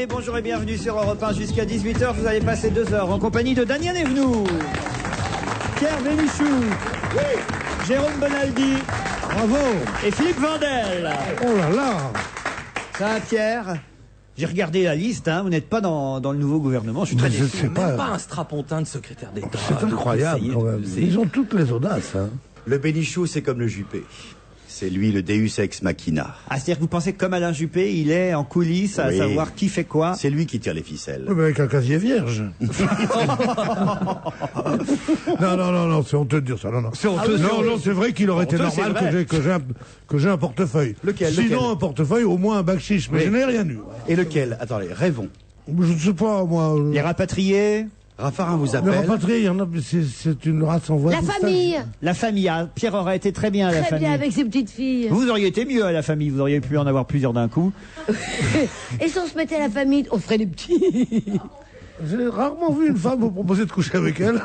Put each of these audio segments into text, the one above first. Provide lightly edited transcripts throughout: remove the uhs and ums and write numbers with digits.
matinée, bonjour et bienvenue sur Europe 1 jusqu'à 18h. Vous allez passer 2 heures en compagnie de Daniel Evenou, Pierre Bénichou, Jérôme Bonaldi, bravo, et Philippe Vandel. Oh là là. Ça va, Pierre? J'ai regardé la liste, hein. Vous n'êtes pas dans le nouveau gouvernement, je suis très déçu. Je sais pas. Même pas un strapontin de secrétaire d'État. C'est incroyable quand même. Ils ont toutes les audaces. Hein. Le Bénichou, c'est comme le Juppé. C'est lui le Deus ex machina. Ah, c'est-à-dire que vous pensez que comme Alain Juppé, il est en coulisses à savoir qui fait quoi? C'est lui qui tire les ficelles. Oui, mais avec un casier vierge. non, c'est honteux de dire ça. Non, c'est vrai qu'il aurait été normal que j'ai un portefeuille. Sinon, un portefeuille, au moins un bac chiche, mais je n'ai rien eu. Et lequel? Attendez, rêvons. Je ne sais pas, moi. Les rapatriés? Raffarin vous Les appelle. rapatriés, il y en a, c'est une race en voie La de famille. La famille, hein. Pierre aurait été très bien à la Très famille. bien avec ses petites filles. Vous auriez été mieux à la famille, vous auriez pu en avoir plusieurs d'un coup. Et si on se mettait à la famille, on ferait des petits. J'ai rarement vu une femme vous proposer de coucher avec elle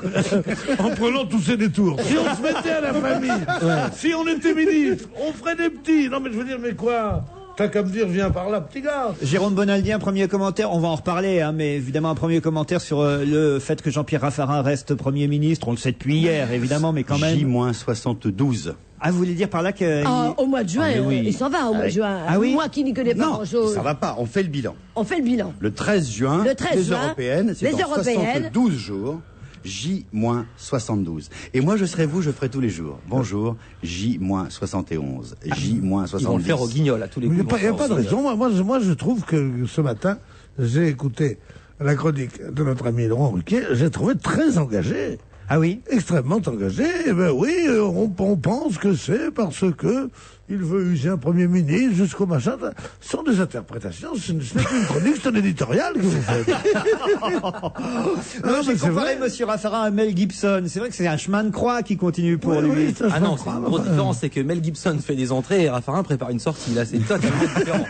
en prenant tous ces détours. Si on se mettait à la famille, si on était ministre, on ferait des petits. Non mais je veux dire, mais quoi? T'as qu'à me dire, viens par là, petit gars. Jérôme Bonaldi, un premier commentaire, on va en reparler, hein, mais évidemment un premier commentaire sur le fait que Jean-Pierre Raffarin reste Premier ministre. On le sait depuis hier, évidemment, mais quand même. J-72. Ah, vous voulez dire par là que... Au mois de juin, oui. il s'en va au mois de juin. Ah oui. Moi qui n'y connais pas Non, grand-chose. ça va pas, on fait le bilan. On fait le bilan. Le 13 juin, les Européennes, c'est dans 72 jours. J-72. Et moi, je serai vous, je ferai tous les jours. Bonjour, J-71. J-70. Ils vont le faire au guignol à tous les coups. Il n'y a pas de raison. Moi, je trouve que ce matin, j'ai écouté la chronique de notre ami Laurent Ruquier. J'ai trouvé très engagé. Ah oui? Extrêmement engagé. Eh ben oui, on pense que c'est parce que il veut user un Premier ministre jusqu'au machin. Ce sont des interprétations. Ce n'est plus une chronique, c'est un éditorial que vous faites. Non, j'ai comparé Monsieur Raffarin à Mel Gibson. C'est vrai que c'est un chemin de croix qui continue pour lui. Oui, Ah non, c'est une grosse différence, c'est que Mel Gibson fait des entrées et Raffarin prépare une sortie. Là, c'est totalement différent.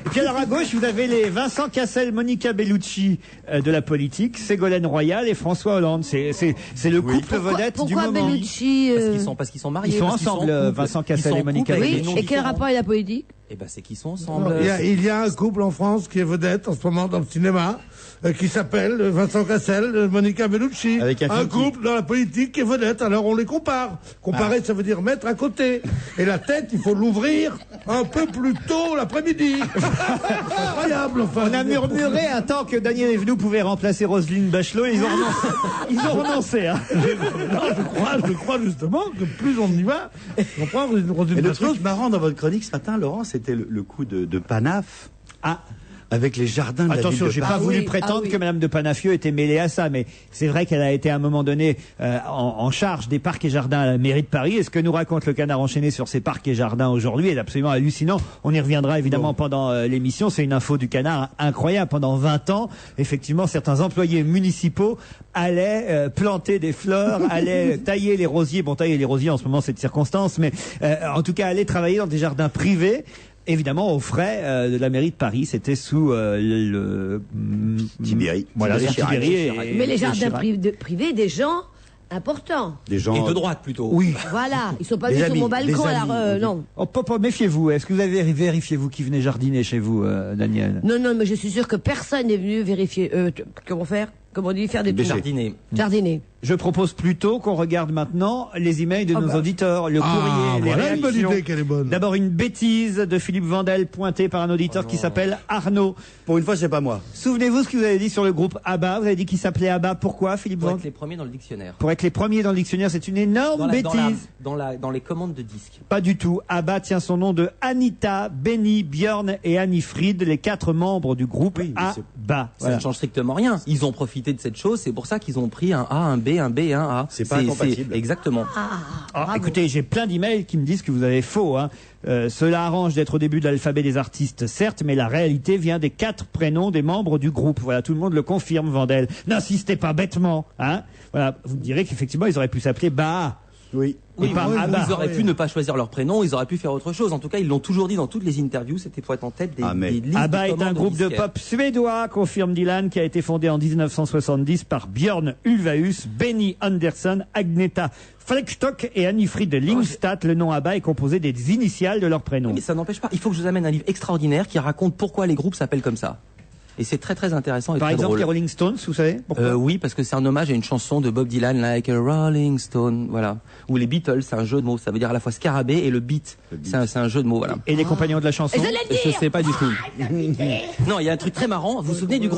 Et puis alors à gauche, vous avez les Vincent Cassel, Monica Bellucci de la politique, Ségolène Royal et François Hollande. C'est le couple vedette du moment. Pourquoi Bellucci Parce qu'ils sont mariés. Ils sont parce qu'ils ensemble, en couple. Vincent Ils Cassel sont et en Monica couple avec Oui, des noms et quel différents. rapport avec la politique? Eh ben, c'est qu'ils sont ensemble. Il y a un couple en France qui est vedette en ce moment dans le cinéma, qui s'appelle Vincent Cassel, Monica Bellucci. Avec un film couple dans la politique qui est vedette. Alors on les compare. Comparer, ça veut dire mettre à côté. Et la tête, il faut l'ouvrir un peu plus tôt l'après-midi. Incroyable, enfin. On a murmuré un temps que Daniel Evenou pouvait remplacer Roselyne Bachelot et ils ont renoncé. Ils ont renoncé, hein. Non, je crois justement que plus on y va, on prend une Et le Bachelot. truc marrant dans votre chronique ce matin, Laurent, c'était le coup de Panaf. Ah. Avec les jardins de Attention, la ville de j'ai pas Paris. voulu prétendre que Madame de Panafieux était mêlée à ça, mais c'est vrai qu'elle a été à un moment donné en charge des parcs et jardins à la mairie de Paris. Et ce que nous raconte le Canard enchaîné sur ces parcs et jardins aujourd'hui est absolument hallucinant. On y reviendra évidemment pendant l'émission. C'est une info du Canard incroyable. Pendant 20 ans, effectivement, certains employés municipaux allaient planter des fleurs, allaient tailler les rosiers. Bon, tailler les rosiers en ce moment, c'est de circonstance, mais en tout cas, allaient travailler dans des jardins privés. Évidemment, aux frais de la mairie de Paris, c'était sous le Tibéri. Voilà, Tibéri, sous Tibéri Mais les et jardins Chirac. privés des gens importants. Des gens. Et de droite plutôt. Oui. Voilà, ils sont pas Des venus sur amis, mon balcon des alors amis. non. Oh, papa, méfiez-vous. Est-ce que vous avez vérifié, vous qui venez jardiner chez vous, Daniel? Non, mais je suis sûr que personne n'est venu vérifier. Comment faire? Comment on dit faire des Des tours? Jardiner. Jardiner. Je propose plutôt qu'on regarde maintenant les emails de nos auditeurs, le courrier, les voilà une bonne réactions. idée qu'elle est bonne. D'abord une bêtise de Philippe Vandel pointée par un auditeur qui s'appelle Arnaud. Pour une fois, c'est pas moi. Souvenez-vous ce que vous avez dit sur le groupe ABBA. Vous avez dit qu'il s'appelait ABBA. Pourquoi, Philippe Pour Vandel? être les premiers dans le dictionnaire. Pour être les premiers dans le dictionnaire, c'est une énorme bêtise. Dans les commandes de disques. Pas du tout. ABBA tient son nom de Anita, Benny, Björn et Annie Fried, les 4 membres du groupe Oui, mais c'est- ABBA. Ça ne change strictement rien. Ils ont profité de cette chose, c'est pour ça qu'ils ont pris un A, un B, un B et un A. C'est pas incompatible. Exactement. Ah, écoutez, j'ai plein d'emails qui me disent que vous avez faux. Hein. Cela arrange d'être au début de l'alphabet des artistes, certes, mais la réalité vient des 4 prénoms des membres du groupe. Voilà, tout le monde le confirme, Vandel. N'insistez pas bêtement. Hein. Voilà, vous me direz qu'effectivement, ils auraient pu s'appeler Baha. Oui. Oui, Et pas mais ABBA. ils auraient pu ne pas choisir leur prénom, ils auraient pu faire autre chose. En tout cas, ils l'ont toujours dit dans toutes les interviews, c'était pour être en tête des listes. ABBA de est un commandes groupe de disquaires. pop suédois, confirme Dylan, qui a été fondé en 1970 par Björn Ulvaeus, Benny Andersson, Agneta Fleckstock et Annie-Fried Lingstad. Le nom ABBA est composé des initiales de leurs prénoms. Mais ça n'empêche pas, il faut que je vous amène un livre extraordinaire qui raconte pourquoi les groupes s'appellent comme ça. Et c'est très très intéressant et Par très exemple, drôle. les Rolling Stones, vous savez pourquoi Oui, parce que c'est un hommage à une chanson de Bob Dylan, Like a Rolling Stone, voilà. Ou les Beatles, c'est un jeu de mots, ça veut dire à la fois scarabée et le beat. C'est un jeu de mots, voilà. Et les compagnons de la chanson? Je sais pas du tout. Non, il y a un truc très marrant. Vous vous souvenez du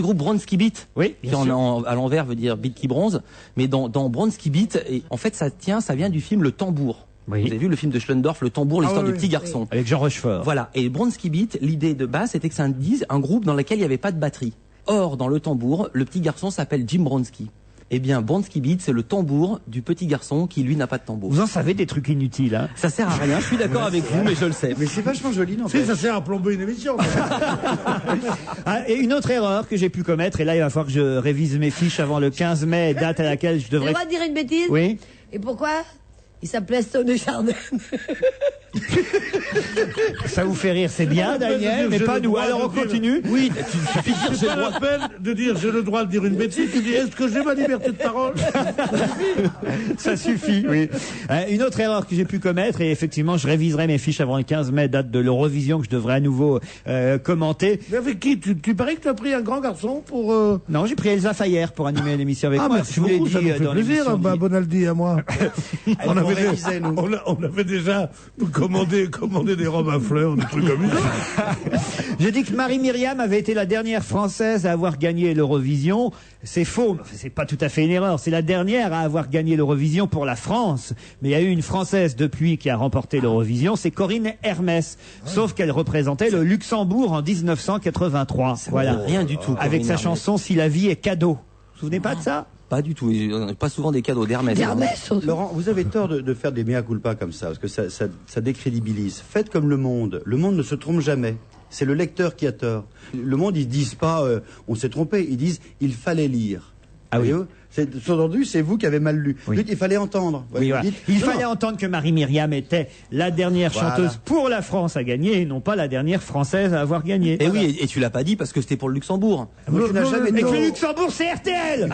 groupe Bronski Beat? Oui, Qui bien sûr. à l'envers veut dire beat qui bronze. Mais dans Bronski Beat, en fait, ça vient du film Le Tambour. Oui. Vous avez vu le film de Schlendorf, Le Tambour, l'histoire du petit garçon. Avec Jean Rochefort. Voilà. Et Bronski Beat, l'idée de base, c'était que c'est un groupe dans lequel il n'y avait pas de batterie. Or, dans Le Tambour, le petit garçon s'appelle Jim Bronski. Eh bien, Bronski Beat, c'est le tambour du petit garçon qui, lui, n'a pas de tambour. Vous en savez des trucs inutiles, hein? Ça sert à rien, je suis d'accord avec vous, mais je le sais. Mais c'est vachement joli, non? Si, ça sert à plomber une émission. Ah, et une autre erreur que j'ai pu commettre, et là il va falloir que je révise mes fiches avant le 15 mai, date à laquelle je Tu devrais... vas dire une bêtise? Oui. Et pourquoi? Il s'appelait Stone Chardin. Ça vous fait rire, c'est bien, Daniel, mais J'ai pas le nous. droit Alors on de dire- continue. Oui, tu suffit de dire j'ai C'est le pas droit. la peine de dire j'ai le droit de dire une bêtise. Tu dis est-ce que j'ai ma liberté de parole? Ça suffit, oui. Une autre erreur que j'ai pu commettre, et effectivement je réviserai mes fiches avant le 15 mai, date de l'Eurovision que je devrais à nouveau commenter. Mais avec qui? Tu parais que tu as pris un grand garçon pour... Non, j'ai pris Elsa Fayer pour animer l'émission avec Ah, moi. merci Je vous l'ai beaucoup, ça dit, nous fait dans plaisir, l'émission bah, d'hier. Bonaldi et à moi. on, avait révisait, nous. on avait déjà commandé des robes à fleurs, des trucs comme ça. J'ai dit que Marie-Myriam avait été la dernière Française à avoir gagné l'Eurovision. C'est faux, c'est pas tout à fait une erreur. C'est la dernière à avoir gagné l'Eurovision pour la France. Mais il y a eu une Française depuis qui a remporté l'Eurovision, c'est Corinne Hermès. Sauf qu'elle représentait le Luxembourg en 1983. Voilà. Rien du tout. Avec Corinne sa Hermès. chanson Si la vie est cadeau. Vous vous souvenez pas de ça? Pas du tout. Pas souvent des cadeaux d'Hermès. Hermès. Laurent, vous avez tort de faire des mea culpa comme ça, parce que ça décrédibilise. Faites comme le monde. Le monde ne se trompe jamais. C'est le lecteur qui a tort. Le monde, ils disent pas on s'est trompé, ils disent il fallait lire. Ah oui. Voyez-vous, aujourd'hui, c'est vous qui avez mal lu. Oui. Dites, il fallait entendre. Oui, Vous voilà. dites, Il non, fallait entendre que Marie-Myriam était la dernière Voilà. chanteuse pour la France à gagner et non pas la dernière Française à avoir gagné. Et oui, et tu l'as pas dit parce que c'était pour le Luxembourg. moi, qui n'a jamais Et tort. que le Luxembourg, c'est RTL.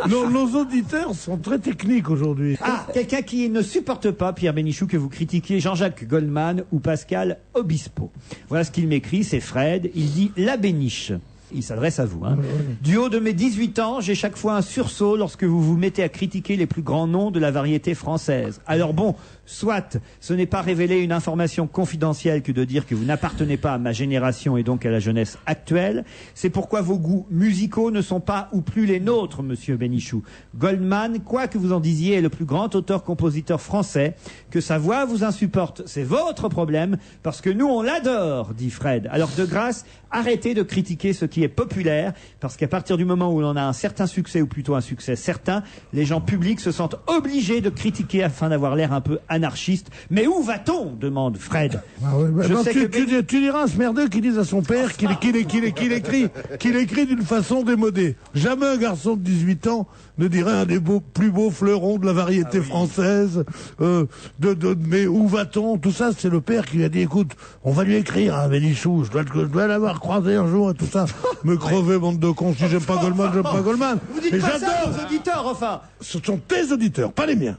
Nos auditeurs sont très techniques aujourd'hui. Ah, quelqu'un qui ne supporte pas, Pierre Bénichou, que vous critiquiez Jean-Jacques Goldman ou Pascal Obispo. Voilà ce qu'il m'écrit, c'est Fred. Il dit la Béniche. Il s'adresse à vous. Hein. Du haut de mes 18 ans, j'ai chaque fois un sursaut lorsque vous vous mettez à critiquer les plus grands noms de la variété française. Alors bon, soit, ce n'est pas révéler une information confidentielle que de dire que vous n'appartenez pas à ma génération et donc à la jeunesse actuelle. C'est pourquoi vos goûts musicaux ne sont pas ou plus les nôtres, monsieur Bénichou. Goldman, quoi que vous en disiez, est le plus grand auteur-compositeur français. Que sa voix vous insupporte, c'est votre problème, parce que nous, on l'adore, dit Fred. Alors de grâce, arrêtez de critiquer ce qui est populaire, parce qu'à partir du moment où l'on a un certain succès, ou plutôt un succès certain, les gens publics se sentent obligés de critiquer afin d'avoir l'air un peu anarchiste. Mais où va-t-on? Demande Fred. Ah ouais, bah, Je non, sais tu, que tu diras à ce merdeux qui dise à son père qu'il écrit d'une façon démodée. Jamais un garçon de 18 ans ne dirait un des plus beaux fleurons de la variété française. Mais où va-t-on? Tout ça, c'est le père qui lui a dit, écoute, on va lui écrire à Bénichou, je dois l'avoir croisé un jour et tout ça. Me crever, bande de cons, si j'aime pas Goldman, j'aime pas Goldman. Vous dites Mais pas ça j'adore. aux auditeurs, enfin. Ce sont tes auditeurs, pas les miens.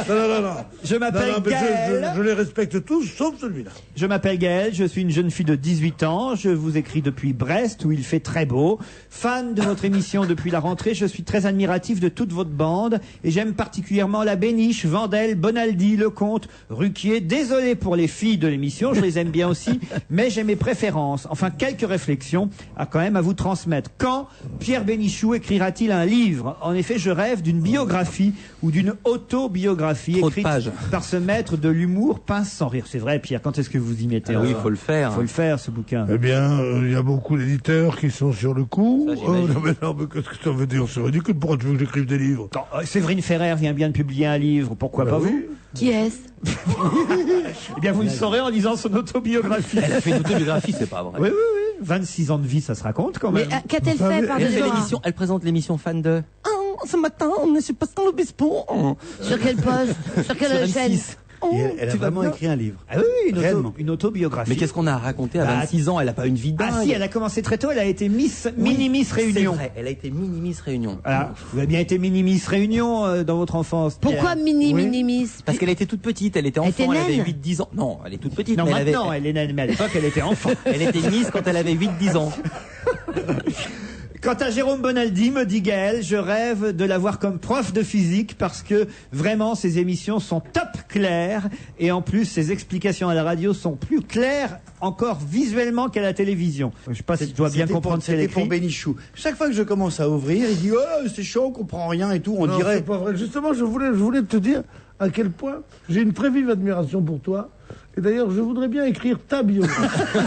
non. Je m'appelle Non, mais Gaël. je les respecte tous, sauf celui-là. Je m'appelle Gaël, je suis une jeune fille de 18 ans, je vous écris depuis Brest où il fait très beau. Fan de votre émission depuis la rentrée, je suis très admiratif de toute votre bande et j'aime particulièrement la Béniche, Vandel, Bonaldi, Lecomte, Ruquier. Désolé pour les filles de l'émission, je les aime bien aussi, mais j'ai mes préférences. Enfin, quelques réflexions à quand même à vous transmettre. Quand Pierre Bénichou écrira-t-il un livre? En effet, je rêve d'une biographie ou d'une autobiographie Trop de écrite pages. par ce maître de l'humour pince sans rire. C'est vrai, Pierre, quand est-ce que vous y mettez? Oui, il faut le faire. Faut le faire, ce bouquin. Eh bien, il y a beaucoup d'éditeurs qui sont sur le coup. Ça, j'imagine. Non, mais qu'est-ce que ça veut dire? C'est ridicule. Pourquoi tu veux que j'écrive des livres? Attends, Séverine Ferrer vient bien de publier un livre, pourquoi pas vous? Qui est-ce? Eh bien, vous le saurez en lisant son autobiographie. Elle a fait une autobiographie, c'est pas vrai. Oui. 26 ans de vie, ça se raconte quand Mais même. qu'a-t-elle Vous fait, savez, pardonnez-moi? Elle présente l'émission Fan de. Ce matin, on est sur Pascal Obispo. Sur quel poste? Sur quelle Sur chaîne? M6. Et elle a vraiment écrit un livre. Ah oui, Réellement. une autobiographie. Mais qu'est-ce qu'on a raconté à Bah, 26 ans? Elle a pas une vie dingue. Ah si, elle a commencé très tôt, elle a été mini-Miss Réunion. C'est vrai, elle a été mini-Miss Réunion. Voilà. Vous avez bien été mini-Miss Réunion dans votre enfance. Pourquoi Pierre. mini-miss? Parce qu'elle était toute petite, elle était Elle était enfant, elle avait naine. 8-10 ans. Non, elle est toute petite, Non, mais maintenant, elle est naine, mais à l'époque, elle était enfant. elle était Miss quand elle avait 8-10 ans. Quant à Jérôme Bonaldi, me dit Gaël, je rêve de l'avoir comme prof de physique parce que vraiment ses émissions sont top claires et en plus ses explications à la radio sont plus claires encore visuellement qu'à la télévision. Je sais pas si je dois bien comprendre ce qu'elle C'était pour écrit. Bénichou. Chaque fois que je commence à ouvrir, il dit oh, c'est chaud, on comprend rien et tout. On Non, dirait. c'est pas vrai. Justement, je voulais te dire à quel point j'ai une très vive admiration pour toi. Et d'ailleurs, je voudrais bien écrire ta biographie.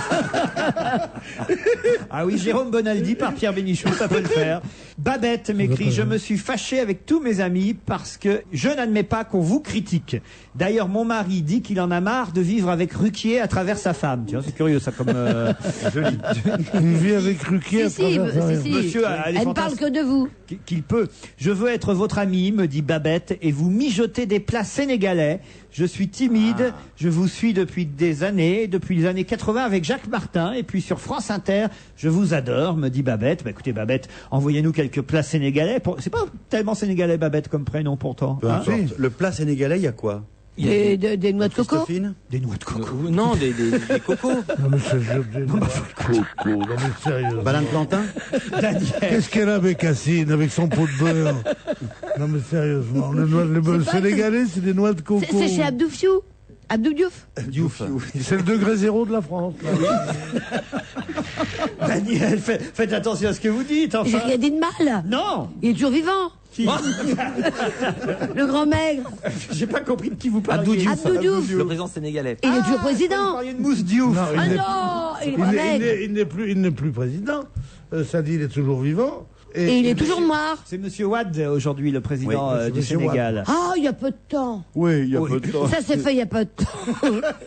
Ah oui, Jérôme Bonaldi par Pierre Bénichou, ça peut le faire. Babette m'écrit, je me suis fâché avec tous mes amis parce que je n'admets pas qu'on vous critique. D'ailleurs, mon mari dit qu'il en a marre de vivre avec Ruquier à travers sa femme. Tiens, c'est curieux ça comme joli. Une vie avec Ruquier à Si, travers sa si, mère. si. Monsieur a les Elle ne parle que de vous. qu'il peut. Je veux être votre ami, me dit Babette, et vous mijoter des plats sénégalais. Je suis timide, je vous suis depuis les années 80 avec Jacques Martin, et puis sur France Inter, je vous adore, me dit Babette. Bah écoutez Babette, envoyez-nous quelques plats sénégalais. C'est pas tellement sénégalais Babette comme prénom pourtant. Peu hein importe. Le plat sénégalais, il y a quoi? Des noix de coco. Christophine Des noix de coco. Non, des cocos. Non, mais c'est coco. Non, mais sérieux. Banane plantain? Daniel. Qu'est-ce qu'elle a avec Cassine, avec son pot de beurre? Non, mais sérieusement, le beurre pas sénégalais, c'est des noix de coco. C'est chez Abdou Fiou. Abdou Diouf. Diouf. C'est le degré zéro de la France. là. Daniel, faites attention à ce que vous dites, J'ai enfin. rien dit de mal. Non. Il est toujours vivant. Qui Le grand maigre. J'ai pas compris de qui vous parliez. Abdou Diouf. Abdou Diouf. Le président sénégalais. Il est toujours Vous président. parliez de Mousse Diouf. Non, Ah il n'est- non, il est il pas n'est- maigre. il n'est plus président. Ça dit, il est toujours vivant. Et il est toujours noir. C'est Monsieur Wade aujourd'hui, le président Oui, c'est du Monsieur Sénégal. Ah, il y a peu de temps. Oui, il y a Oui. peu de temps. Ça s'est fait il y a peu de temps.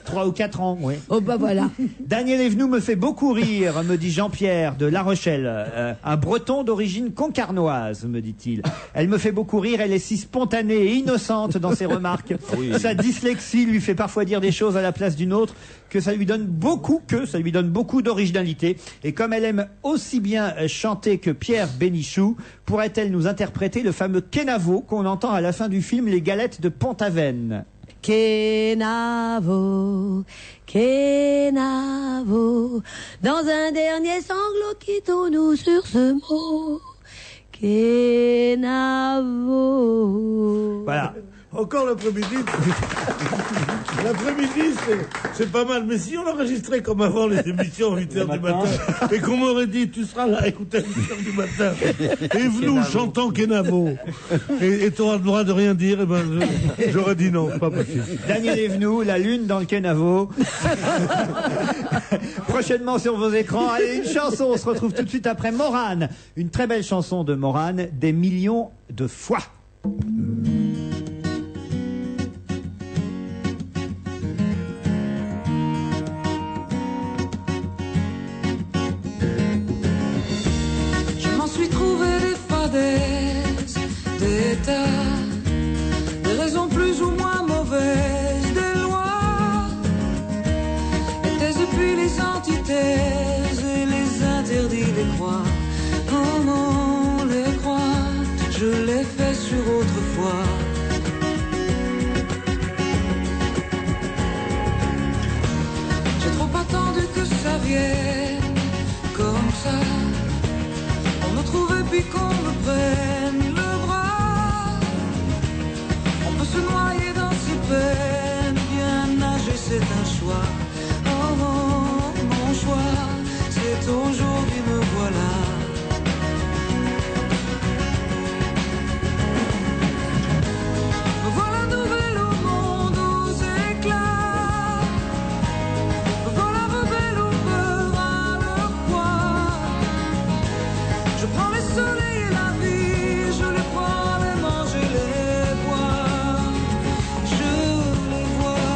3 ou 4 ans, oui. Oh bah voilà. Daniel Evenou me fait beaucoup rire, me dit Jean-Pierre de La Rochelle. Un breton d'origine concarnoise, me dit-il. Elle me fait beaucoup rire, elle est si spontanée et innocente dans ses remarques. Sa dyslexie lui fait parfois dire des choses à la place d'une autre que ça lui donne beaucoup d'originalité. Et comme elle aime aussi bien chanter que Pierre Bénichou, pourrait-elle nous interpréter le fameux Kenavo qu'on entend à la fin du film Les Galettes de Pont-Aven? Kenavo, Kenavo, dans un dernier sanglot, quittons-nous sur ce mot. Kenavo. Voilà. Encore l'après-midi. L'après-midi, c'est pas mal. Mais si on enregistrait comme avant les émissions à 8h du matin, et qu'on m'aurait dit, tu seras là, écoute, à 8h du matin, et nous chantons Kenavo, et tu auras le droit de rien dire, eh ben, j'aurais dit non, pas possible. Daniel Evenou, la lune dans le Kenavo. Prochainement sur vos écrans. Allez, une chanson. On se retrouve tout de suite après Morane. Une très belle chanson de Morane, Des millions de fois. Je m'en suis trouvé des fadaises, des tas, des raisons plus ou moins mauvaises, des lois, les thèses et puis les antithèses et les interdits, les croix. Comment les croire? Je l'ai fait sur autrefois. J'ai trop attendu que ça vienne comme ça. On me trouve et puis qu'on me prenne le bras. On peut se noyer dans ses peines. Bien nager, c'est un choix. Oh mon choix, c'est aujourd'hui me voilà. Me voilà nouvelle au monde aux éclats. Me voilà rebelle au peur à leur poids. Je prends les soleils et la vie, je les prends, les mange et les bois. Je les vois.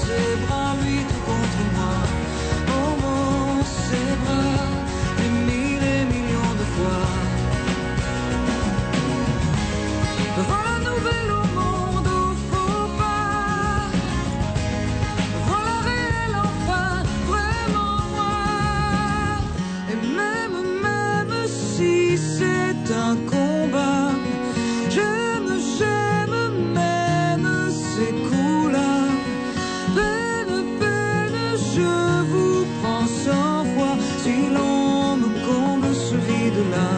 ses bras, lui tout contre moi. Oh mon ses bras, des mille et millions de fois. Voilà nouvelle au monde où faut pas. Voilà réel enfin, vraiment moi. Et même si c'est un combat, j'aime même ces coups-là. Peine, je vous prends 100 fois si l'on me comble ce vide-là.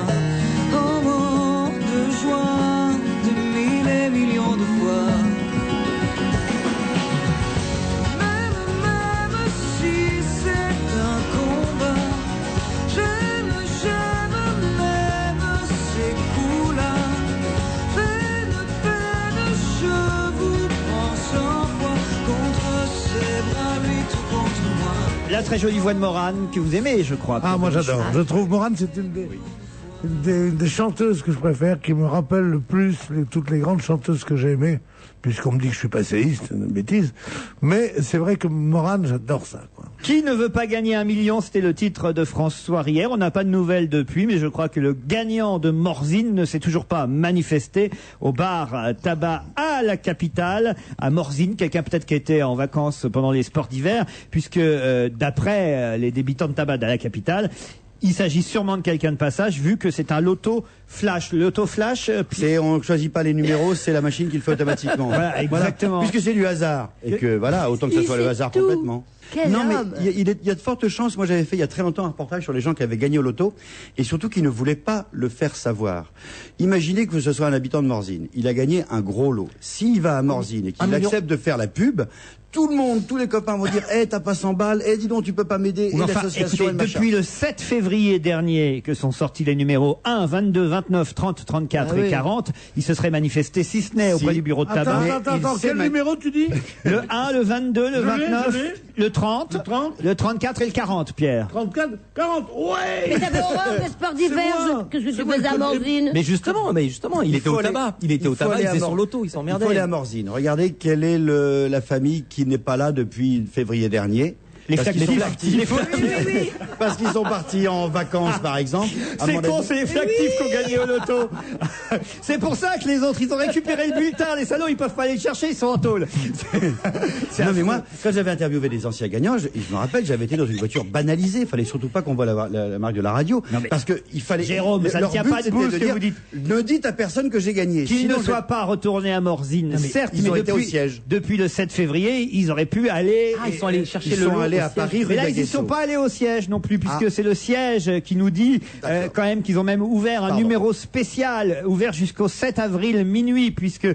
Oh mort de joie, de mille et millions de fois. Même si c'est un combat, j'aime même ces coups-là. Peine, je vous prends 100 fois contre ses bras, lui tout contre moi. La très jolie voix de Morane que vous aimez, je crois. Ah, moi j'adore. Je trouve Morane, c'est une des chanteuses que je préfère, qui me rappelle le plus toutes les grandes chanteuses que j'ai aimées, puisqu'on me dit que je suis passéiste, c'est une bêtise. Mais c'est vrai que Morane, j'adore ça, quoi. Qui ne veut pas gagner 1 million, c'était le titre de François hier. On n'a pas de nouvelles depuis, mais je crois que le gagnant de Morzine ne s'est toujours pas manifesté au bar tabac à la capitale, à Morzine. Quelqu'un peut-être qui était en vacances pendant les sports d'hiver, puisque d'après les débitants de tabac de la capitale, il s'agit sûrement de quelqu'un de passage, vu que c'est un loto flash. Le loto flash... on ne choisit pas les numéros, c'est la machine qui le fait automatiquement. Voilà, exactement. Voilà. Puisque c'est du hasard. Et que voilà, autant que ce soit le hasard tout. complètement. Quel non, homme. mais il y a de fortes chances. Moi, j'avais fait il y a très longtemps un reportage sur les gens qui avaient gagné au loto et surtout qui ne voulaient pas le faire savoir. Imaginez que ce soit un habitant de Morzine. Il a gagné un gros lot. S'il va à Morzine et qu'il accepte de faire la pub, tout le monde, tous les copains vont dire t'as pas 100 balles, dis donc, tu peux pas m'aider. Et Enfin, l'association écoutez, depuis le 7 février dernier que sont sortis les numéros 1, 22, 29, 30, 34 et 40, il se serait manifesté, si ce n'est auprès du bureau de tabac. Attends, quel numéro tu dis? Le 1, le 22, le 29, le 30, le 34 et le 40, Pierre. 34, 40, ouais. Mais t'avais horreur des sports d'hiver, qu'est-ce que tu faisais à Morzine? Mais justement, il était au tabac. Il était au tabac, il faisait son loto, il Il s'emmerdait. faut aller à Morzine. Regardez quelle est la famille qui n'est pas là depuis février dernier. Les Parce qu'ils flactifs. sont partis. Parce qu'ils sont partis en vacances, par exemple. À C'est mon con, avis- c'est les flactifs qui ont gagné au loto. C'est pour ça que les autres, ils ont récupéré le bulletin. Les salauds, ils peuvent pas aller le chercher, ils sont en tôle. Non, mais moi, quand j'avais interviewé des anciens gagnants, je me rappelle, j'avais été dans une voiture banalisée. Il fallait surtout pas qu'on voit la marque de la radio. Non, mais parce que il fallait. Jérôme, ça ne leur tient but, pas debout, c'était ce de que dire, vous dites. ne dites à personne que j'ai gagné. Qu'ils Sinon, ne soient pas retournés à Morzine, mais certes, ils mais ont été au depuis, siège. depuis le 7 février, ils auraient pu aller... Ah, ils sont allés chercher Ils le sont lot allés au à siège. Paris, rue Mais là, ils ne d'Aguesseau. sont pas allés au siège non plus, puisque Ah. c'est le siège qui nous dit quand même qu'ils ont même ouvert un Pardon. numéro spécial, ouvert jusqu'au 7 avril minuit, puisque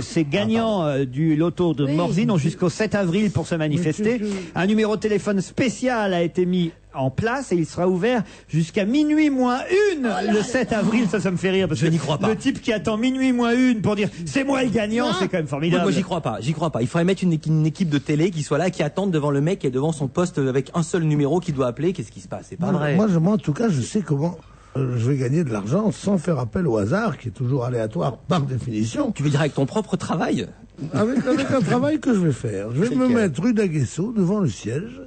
ces gagnants du loto de Oui. Morzine ont jusqu'au 7 avril pour se manifester. Un numéro de téléphone spécial a été mis en place et il sera ouvert jusqu'à minuit moins une le 7 avril. Ça me fait rire parce que Je n'y crois pas. le type qui attend minuit moins une pour dire c'est moi le gagnant, c'est quand même formidable. Moi, j'y crois pas. Il faudrait mettre une équipe de télé qui soit là, qui attende devant le mec et devant son poste avec un seul numéro qui doit appeler. Qu'est-ce qui se passe? C'est pas vrai. Moi, en tout cas, je sais comment je vais gagner de l'argent sans faire appel au hasard, qui est toujours aléatoire par définition. Tu veux dire avec ton propre travail? Avec un travail que je vais faire. Je vais me mettre rue d'Aguesseau, devant le siège,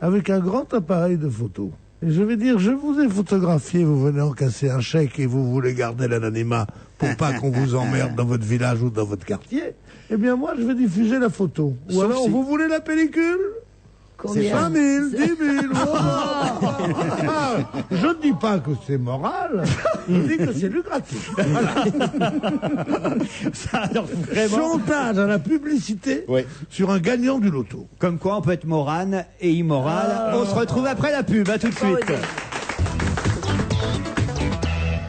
avec un grand appareil de photo. Et je vais dire, je vous ai photographié, vous venez en casser un chèque et vous voulez garder l'anonymat pour pas qu'on vous emmerde dans votre village ou dans votre quartier. Eh bien, moi, je vais diffuser la photo. Ou Sauf alors, si- vous voulez la pellicule? Combien? 5 000, 10 000, voilà. Je ne dis pas que c'est moral, je dis que c'est lucratif. Voilà. Ça, alors, vraiment, Chantage à la publicité Ouais. sur un gagnant du loto. comme quoi on peut être morane et immoral. On se retrouve après la pub, à tout de suite.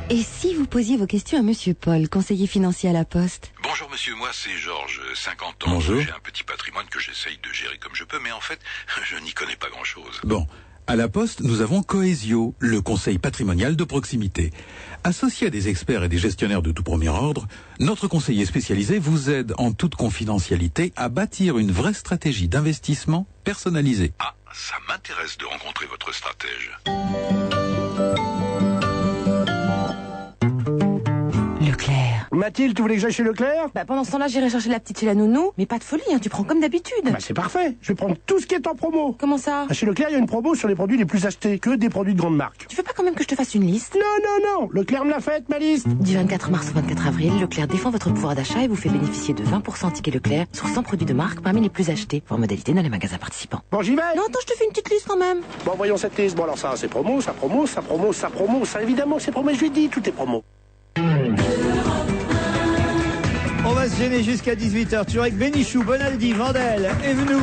Et si vous posiez vos questions à Monsieur Paul, conseiller financier à la Poste? Bonjour monsieur, moi c'est Georges, 50 ans. J'ai un petit patrimoine que j'essaye de gérer comme je peux, mais en fait, je n'y connais pas grand-chose. Bon, à la Poste, nous avons Cohésio, le conseil patrimonial de proximité. Associé à des experts et des gestionnaires de tout premier ordre, notre conseiller spécialisé vous aide en toute confidentialité à bâtir une vraie stratégie d'investissement personnalisée. Ah, ça m'intéresse de rencontrer votre stratège. Leclerc. Mathilde, tu voulais que j'aille chez Leclerc? Bah, pendant ce temps-là, j'irai chercher la petite chez la nounou. Mais pas de folie, hein, tu prends comme d'habitude. Bah, c'est parfait. Je vais prendre tout ce qui est en promo. Comment ça? Chez Leclerc, il y a une promo sur les produits les plus achetés, que des produits de grande marque. Tu veux pas quand même que je te fasse une liste? Non. Leclerc me l'a faite, ma liste. Du 24 mars au 24 avril, Leclerc défend votre pouvoir d'achat et vous fait bénéficier de 20% tickets Leclerc sur 100 produits de marque parmi les plus achetés. Voir modalité dans les magasins participants. Bon, j'y vais. Non, attends, je te fais une petite liste quand même. Bon, voyons cette liste. Bon, alors ça, c'est promo, ça promo, ça promo, ça promo. Ça, évidemment, c'est promo. Je lui dis, tout est promo. On va se gêner jusqu'à 18h, toujours avec Bénichou, Bonaldi, Vandel et Venou.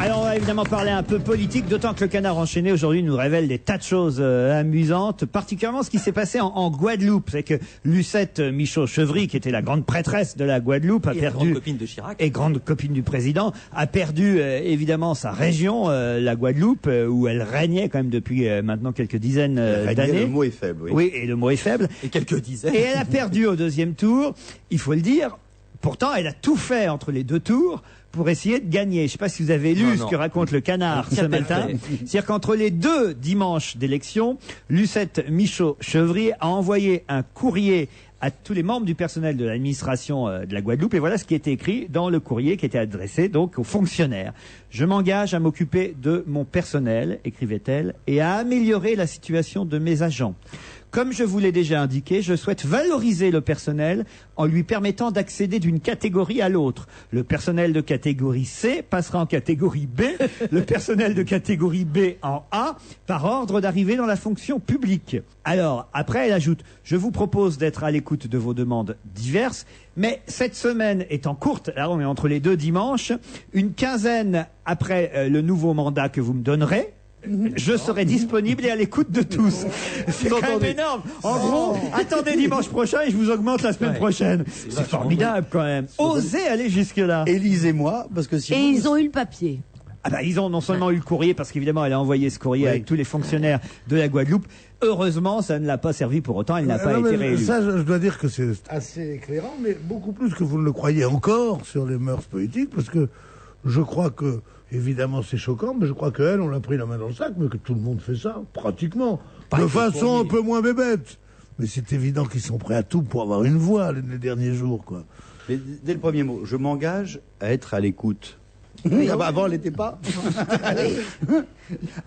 Alors on va évidemment parler un peu politique, d'autant que le Canard enchaîné aujourd'hui nous révèle des tas de choses amusantes, particulièrement ce qui s'est passé en Guadeloupe. C'est que Lucette Michaud-Chevry, qui était la grande prêtresse de la Guadeloupe, a perdu, grande copine de Chirac, et grande copine du président, a perdu évidemment sa région, la Guadeloupe, où elle régnait quand même depuis maintenant quelques dizaines d'années. Le mot est faible, oui. Oui, et le mot est faible. Et quelques dizaines. Et elle a perdu au deuxième tour, il faut le dire. Pourtant, elle a tout fait entre les deux tours pour essayer de gagner. Je ne sais pas si vous avez lu ce que raconte le Canard ce matin. C'est-à-dire qu'entre les deux dimanches d'élection, Lucette Michaud-Chevry a envoyé un courrier à tous les membres du personnel de l'administration de la Guadeloupe. Et voilà ce qui était écrit dans le courrier qui était adressé donc aux fonctionnaires. Je m'engage à m'occuper de mon personnel, écrivait-elle, et à améliorer la situation de mes agents. Comme je vous l'ai déjà indiqué, je souhaite valoriser le personnel en lui permettant d'accéder d'une catégorie à l'autre. Le personnel de catégorie C passera en catégorie B, le personnel de catégorie B en A, par ordre d'arrivée dans la fonction publique. Alors, après, elle ajoute, je vous propose d'être à l'écoute de vos demandes diverses, mais cette semaine étant courte, là on est entre les deux dimanches, une quinzaine après le nouveau mandat que vous me donnerez, je serai disponible et à l'écoute de tous. C'est quand même énorme. En gros, attendez dimanche prochain et je vous augmente la semaine prochaine. C'est formidable quand même. Osez aller jusque-là. Élisez-moi, parce que si ils ont eu le papier. Ah bah, ils ont non seulement eu le courrier, parce qu'évidemment elle a envoyé ce courrier avec tous les fonctionnaires de la Guadeloupe. Heureusement, ça ne l'a pas servi pour autant, elle n'a pas été réélue. Ça, je dois dire que c'est assez éclairant, mais beaucoup plus que vous ne le croyez encore sur les mœurs politiques, parce que je crois que évidemment, c'est choquant, mais je crois qu'elle, on l'a pris la main dans le sac, mais que tout le monde fait ça, pratiquement. De façon un peu moins bébête. Mais c'est évident qu'ils sont prêts à tout pour avoir une voix les derniers jours, quoi. Mais dès le premier mot, je m'engage à être à l'écoute. Oui, avant, elle n'était pas.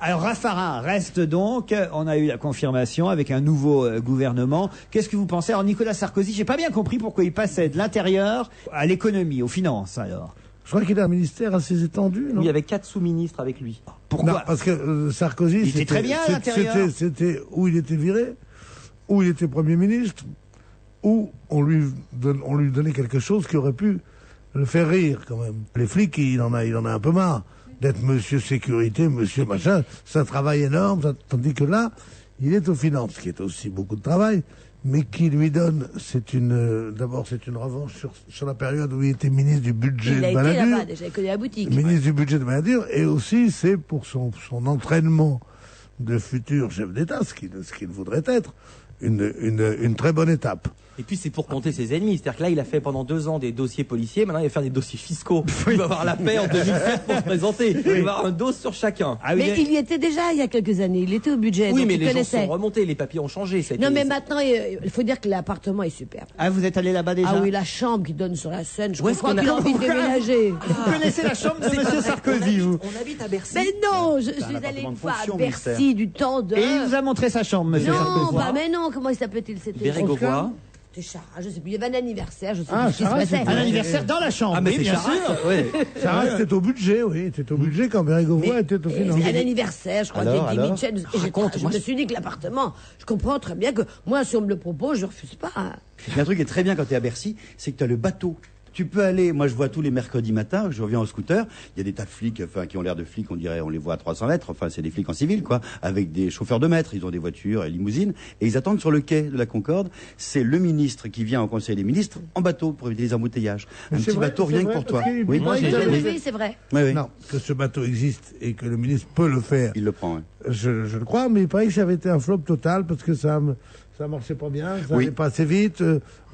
Alors, Raffarin reste donc. On a eu la confirmation avec un nouveau gouvernement. Qu'est-ce que vous pensez? Alors, Nicolas Sarkozy, j'ai pas bien compris pourquoi il passait de l'intérieur à l'économie, aux finances, alors. Je crois qu'il a un ministère assez étendu, non? Oui, il y avait 4 sous-ministres avec lui. Pourquoi? Non, parce que Sarkozy, il était très bien à l'intérieur. C'était où il était viré, où il était Premier ministre, où on lui donnait quelque chose qui aurait pu le faire rire, quand même. Les flics, il en a un peu marre d'être monsieur sécurité, monsieur machin. C'est un travail énorme, tandis que là, il est aux finances, qui est aussi beaucoup de travail, mais qui lui donne, d'abord c'est une revanche sur la période où il était ministre du budget de Balladur. Il a été là-bas déjà, il connaît la boutique. Ministre du budget de Balladur, et aussi c'est pour son entraînement de futur chef d'État, ce qu'il voudrait être, une très bonne étape. Et puis c'est pour compter ses ennemis. C'est-à-dire que là, il a fait pendant 2 ans des dossiers policiers. Maintenant, il va faire des dossiers fiscaux. Il va avoir la paix en 2007 pour se présenter. Il va avoir un dos sur chacun. Ah, mais il y était déjà il y a quelques années. Il était au budget. Oui, donc mais il les connaissait. gens sont remontés. Les papiers ont changé. Non, mais maintenant, il faut dire que l'appartement est superbe. Ah, vous êtes allé là-bas déjà? Ah oui, la chambre qui donne sur la Seine. Je Ouais, crois qu'il a envie de déménager. Vous connaissez la chambre de monsieur Sarkozy, vous? On habite à Bercy. Mais non, je suis allée une fois à Bercy du temps de... Et il vous a montré sa chambre, monsieur Sarkozy? Non, pas, mais non, comment il s'appelait-il? C'était Bérégovoy. C'était Chara, je sais plus, il y avait un anniversaire, je sais Ah, plus ce qui se Chara, passait. Un anniversaire dans la chambre. Ah, mais oui, c'est bien Chara, sûr. ouais. Sarah, c'était au budget, oui. C'était au budget quand Bérégovoy était au finances. Un anniversaire, je crois, d'Eddie Mitchell. Et je me suis dit que l'appartement, je comprends très bien que moi, si on me le propose, je refuse pas. Il y a un truc qui est très bien quand tu es à Bercy, c'est que tu as le bateau. Tu peux aller, moi je vois tous les mercredis matins, je reviens en scooter, il y a des tas de flics, enfin qui ont l'air de flics, on dirait, on les voit à 300 mètres, enfin c'est des flics en civil quoi, avec des chauffeurs de maître, ils ont des voitures et limousines, et ils attendent sur le quai de la Concorde, c'est le ministre qui vient au Conseil des ministres en bateau pour éviter les embouteillages. Un petit bateau rien que pour toi. Oui, moi Oui, c'est vrai. Oui. Non, que ce bateau existe et que le ministre peut le faire. Il le prend, oui. Je le crois, mais il paraît que ça avait été un flop total parce que ça ça marchait pas bien, ça allait pas assez vite,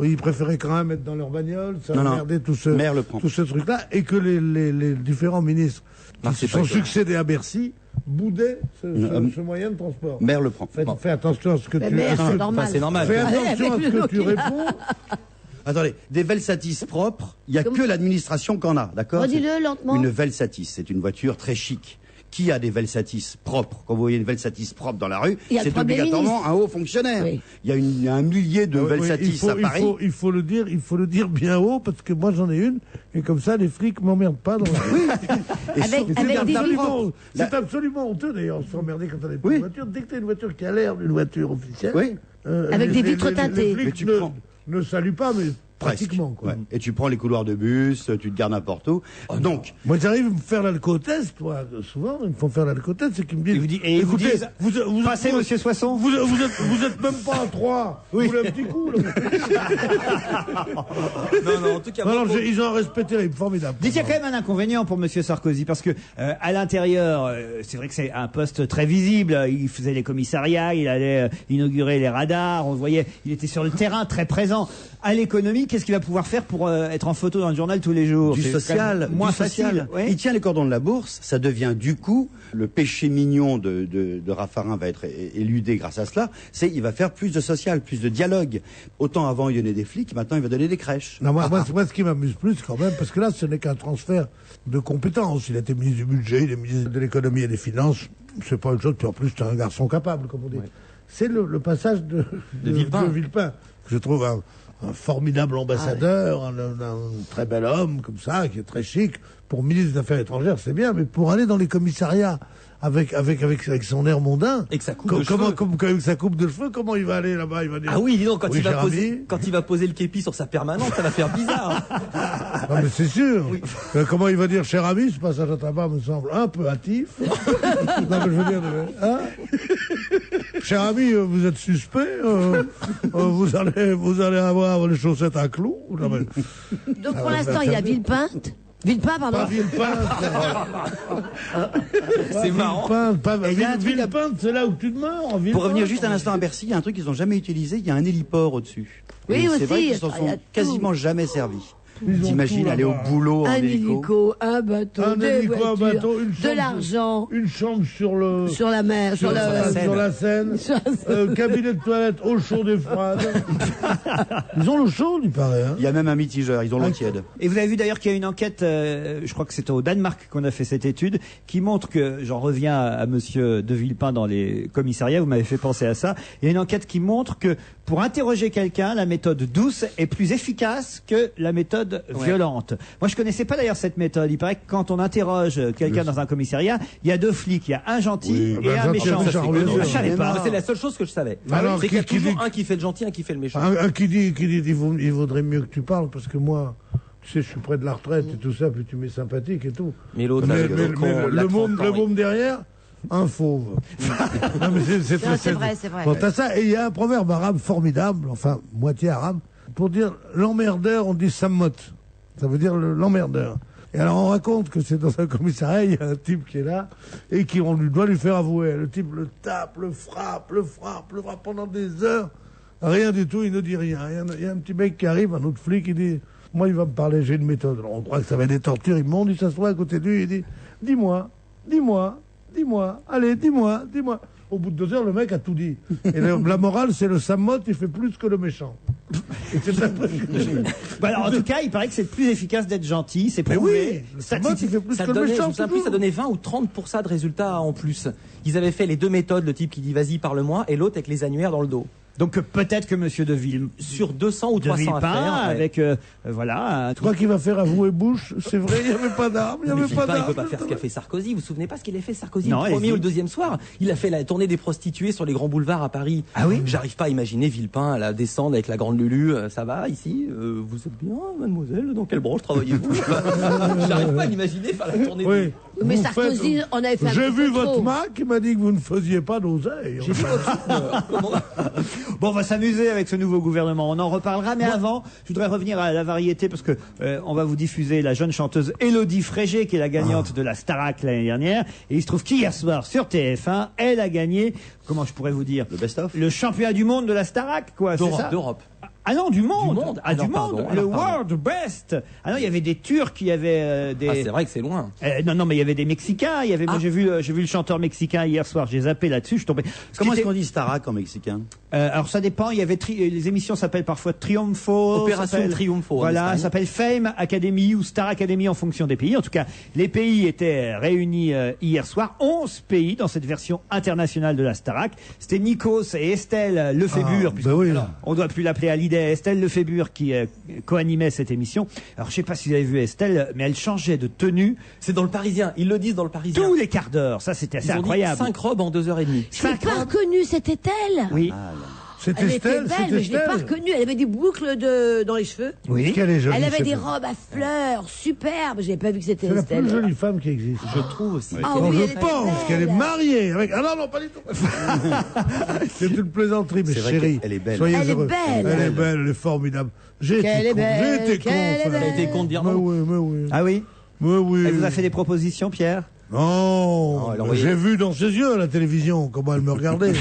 ils préféraient quand même être dans leur bagnole, ça regardait tout ce truc-là, et que les différents ministres qui se sont succédés à Bercy boudaient ce moyen de transport. Maire le prend. Fais attention à ce que tu... c'est normal. C'est normal. Fais attention à ce que tu réponds. Attendez, des Velsatis propres, il n'y a que l'administration qui en a, d'accord? Redis-le lentement. Une Velsatis, c'est une voiture très chic. Qui a des Velsatis propres? Quand vous voyez une Velsatis propre dans la rue, c'est obligatoirement un haut fonctionnaire. Oui. Il y a un millier de Velsatis à Paris. Il faut le dire bien haut, parce que moi j'en ai une, et comme ça les flics m'emmerdent pas dans la rue. C'est absolument honteux d'ailleurs, se emmerder quand on a une voiture. Dès que tu as une voiture qui a l'air d'une voiture officielle, avec des vitres teintées. Les flics ne saluent pas, mais pratiquement, quoi. Ouais. Et tu prends les couloirs de bus, tu te gardes n'importe où. Donc, moi, j'arrive à me faire l'alcotest, toi. Souvent, ils me font faire l'alcotest, c'est qu'ils me disent. Écoutez, vous passez, monsieur Soisson. Vous êtes même pas à 3. Oui. Vous voulez un petit coup, là. Non, en tout cas. Ils ont un respect terrible, formidable. Dites, il y a quand même un inconvénient pour monsieur Sarkozy, parce que, à l'intérieur, c'est vrai que c'est un poste très visible. Il faisait les commissariats, il allait inaugurer les radars, on le voyait, il était sur le terrain, très présent. À l'économie, qu'est-ce qu'il va pouvoir faire pour être en photo dans le journal tous les jours? Du social, moins facile. Ouais. Il tient les cordons de la bourse, ça devient du coup, le péché mignon de Raffarin va être éludé grâce à cela, il va faire plus de social, plus de dialogue. Autant avant il donnait des flics, maintenant il va donner des crèches. Non, moi ce qui m'amuse plus quand même, parce que là ce n'est qu'un transfert de compétences. Il a été ministre du budget, il est ministre de l'économie et des finances, c'est pas une chose, puis en plus tu es un garçon capable, comme on dit. Ouais. C'est le passage de Villepin, que je trouve un formidable ambassadeur, un très bel homme comme ça, qui est très chic. Pour ministre des Affaires étrangères, c'est bien, mais pour aller dans les commissariats avec son air mondain, et que sa coupe de cheveux. Avec sa coupe de cheveux, comment il va aller là-bas? Il va dire, ah oui, dis donc, quand il va poser le képi sur sa permanente, ça va faire bizarre. Non, mais c'est sûr. Oui. Comment il va dire, cher ami, ce passage à tabac me semble un peu hâtif. Non, mais je veux dire, hein? Cher ami, vous êtes suspect, vous allez avoir les chaussettes à clous. Non, mais... Donc pour l'instant, il y a Villepin, pardon. Pas Villepin. C'est marrant. Villepin, c'est là où tu demeures. Pour revenir juste un instant à Bercy, il y a un truc qu'ils n'ont jamais utilisé, il y a un héliport au-dessus. Oui, aussi. C'est vrai qu'ils s'en sont quasiment jamais servis. T'imagines aller au boulot en hélico, un bateau, des voitures, de l'argent, une chambre sur la mer, sur la Seine, cabinet de toilette, eau chaude et froide. Ils ont l'eau chaude, il paraît. Hein. Il y a même un mitigeur, ils ont l'eau tiède. Et vous avez vu d'ailleurs qu'il y a une enquête, je crois que c'est au Danemark qu'on a fait cette étude, qui montre que, j'en reviens à monsieur de Villepin dans les commissariats, vous m'avez fait penser à ça, il y a une enquête qui montre que pour interroger quelqu'un, la méthode douce est plus efficace que la méthode violente. Moi, je connaissais pas d'ailleurs cette méthode. Il paraît que quand on interroge quelqu'un dans un commissariat, il y a deux flics. Il y a un gentil et un méchant. Je savais pas. C'est la seule chose que je savais. C'est qu'il y a toujours un qui fait le gentil, un qui fait le méchant. Un qui dit, il vaudrait mieux que tu parles parce que moi, tu sais, je suis près de la retraite et tout ça, puis tu m'es sympathique et tout. Mais l'autre, le môme derrière, un fauve. Non, mais c'est vrai, c'est vrai. Bon, t'as ça, et il y a un proverbe arabe formidable, enfin, moitié arabe, pour dire l'emmerdeur, on dit sammot. Ça veut dire l'emmerdeur. Et alors, on raconte que c'est dans un commissariat, il y a un type qui est là, et on doit lui faire avouer. Le type le tape, le frappe pendant des heures. Rien du tout, il ne dit rien. Il y a un petit mec qui arrive, un autre flic, il dit, moi, il va me parler, j'ai une méthode. Alors, on croit que ça va être des tortures, il monte, il s'assoit à côté de lui, il dit, dis-moi. Allez, dis-moi. Au bout de 2 heures, le mec a tout dit. Et la morale, c'est le Sammot, il fait plus que le méchant. Et c'est alors, en tout cas, il paraît que c'est plus efficace d'être gentil, c'est prouvé. Mais oui, le Sammot, il fait plus que le méchant. Ça donnait 20 ou 30% de résultats en plus. Ils avaient fait les deux méthodes, le type qui dit vas-y, parle-moi, et l'autre avec les annuaires dans le dos. Donc peut-être que monsieur de Villepin, sur 200 ou 300 affaires, avec voilà. Tu crois qu'il va faire avouer Bush? C'est vrai, il n'y avait pas d'armes, il peut pas faire ce qu'a fait Sarkozy. Vous vous souvenez pas ce qu'il a fait Sarkozy le premier ou le deuxième soir? Il a fait la tournée des prostituées sur les grands boulevards à Paris. Ah oui. J'arrive pas à imaginer Villepin à la descendre avec la grande Lulu. Ça va ici? Vous êtes bien, mademoiselle? Dans quelle branche travaillez-vous? J'arrive pas à l'imaginer faire la tournée. Oui. Mais Vous Sarkozy, faites- on avait fait un J'ai petit vu peu votre trop. Mac qui m'a dit que vous ne faisiez pas d'oseille. Bon, on va s'amuser avec ce nouveau gouvernement. On en reparlera, mais avant, je voudrais revenir à la variété parce que on va vous diffuser la jeune chanteuse Élodie Frégé, qui est la gagnante de la Starac l'année dernière. Et il se trouve qu'hier soir sur TF1, elle a gagné. Comment je pourrais vous dire? Le best-of. Le championnat du monde de la Starac, quoi. C'est ça? D'Europe. Ah non, du monde. Du monde. Ah, du Alors, monde. pardon, Le alors, pardon. World Best. Ah non, il y avait des Turcs, il y avait des. Ah, c'est vrai que c'est loin. Non, mais il y avait des Mexicains. Il y avait. Moi, j'ai vu le chanteur mexicain hier soir. J'ai zappé là-dessus. Je suis tombé. Comment est-ce qu'on dit Starac en mexicain? Alors ça dépend. Il y avait les émissions s'appellent parfois Triunfo, Opération s'appelle- Triunfo, en Voilà, Espagne. ça s'appelle Fame Academy ou Star Academy en fonction des pays. En tout cas, les pays étaient réunis hier soir. 11 pays dans cette version internationale de la Starac. C'était Nikos et Estelle Lefébure. ben oui. On doit plus l'appeler Hallyday. Estelle Lefébure qui co-animait cette émission. Alors je sais pas si vous avez vu Estelle, mais elle changeait de tenue. C'est dans le Parisien. Ils le disent dans le Parisien. Tous les quarts d'heure. Ça, c'était assez Ils ont incroyable. 5 robes en 2h30. Je l'ai pas reconnue, c'était elle. Oui. C'est Elle était Estelle, belle, c'est mais je l'ai pas Estelle. reconnue. Elle avait des boucles dans les cheveux. Oui. Qu'elle est jolie. Elle avait c'est des vrai. robes à fleurs, superbes. Je n'ai pas vu que c'était C'est la Estelle. plus jolie femme qui existe. Je trouve aussi. Ah Non, oui, je elle était pense belle. qu'elle est mariée avec. Ah non, non, pas du tout. C'est une plaisanterie, mais C'est vrai chérie. qu'elle est belle. Soyez Elle est heureux. belle. Elle est belle, elle est formidable. J'ai Qu'elle été est con. belle, J'ai été con. qu'elle est frère. belle. Elle a été con de dire Mais non. oui, mais oui. Ah oui. Mais oui. Elle vous a fait des propositions, Pierre? Non, elle a mais envoyé- j'ai vu dans ses yeux à la télévision comment elle me regardait.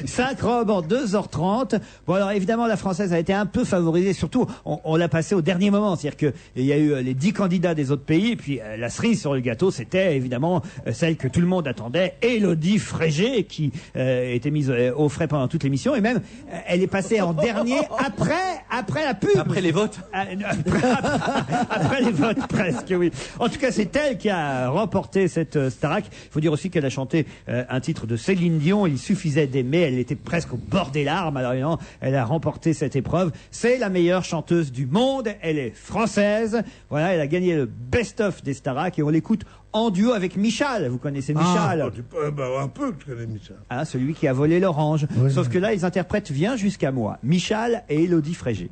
5 robes en 2h30. Bon, alors évidemment, la française a été un peu favorisée. Surtout, on l'a passée au dernier moment. C'est-à-dire qu'il y a eu les 10 candidats des autres pays. Et puis, la cerise sur le gâteau, c'était évidemment celle que tout le monde attendait, Élodie Frégé, qui était mise au frais pendant toute l'émission. Et même, elle est passée en dernier après la pub. Après les votes. Après les votes, presque, oui. En tout cas, c'est elle qui a remporté cette Starac. Il faut dire aussi qu'elle a chanté un titre de Céline Dion. Il suffisait d'aimer. Elle était presque au bord des larmes. Alors, évidemment, elle a remporté cette épreuve. C'est la meilleure chanteuse du monde. Elle est française. Voilà, elle a gagné le best-of des Starac et on l'écoute en duo avec Michal. Vous connaissez Michal? Un peu, je connais Michal. Hein, celui qui a volé l'orange. Oui. Sauf que là, ils interprètent Viens jusqu'à moi. Michal et Élodie Frégé.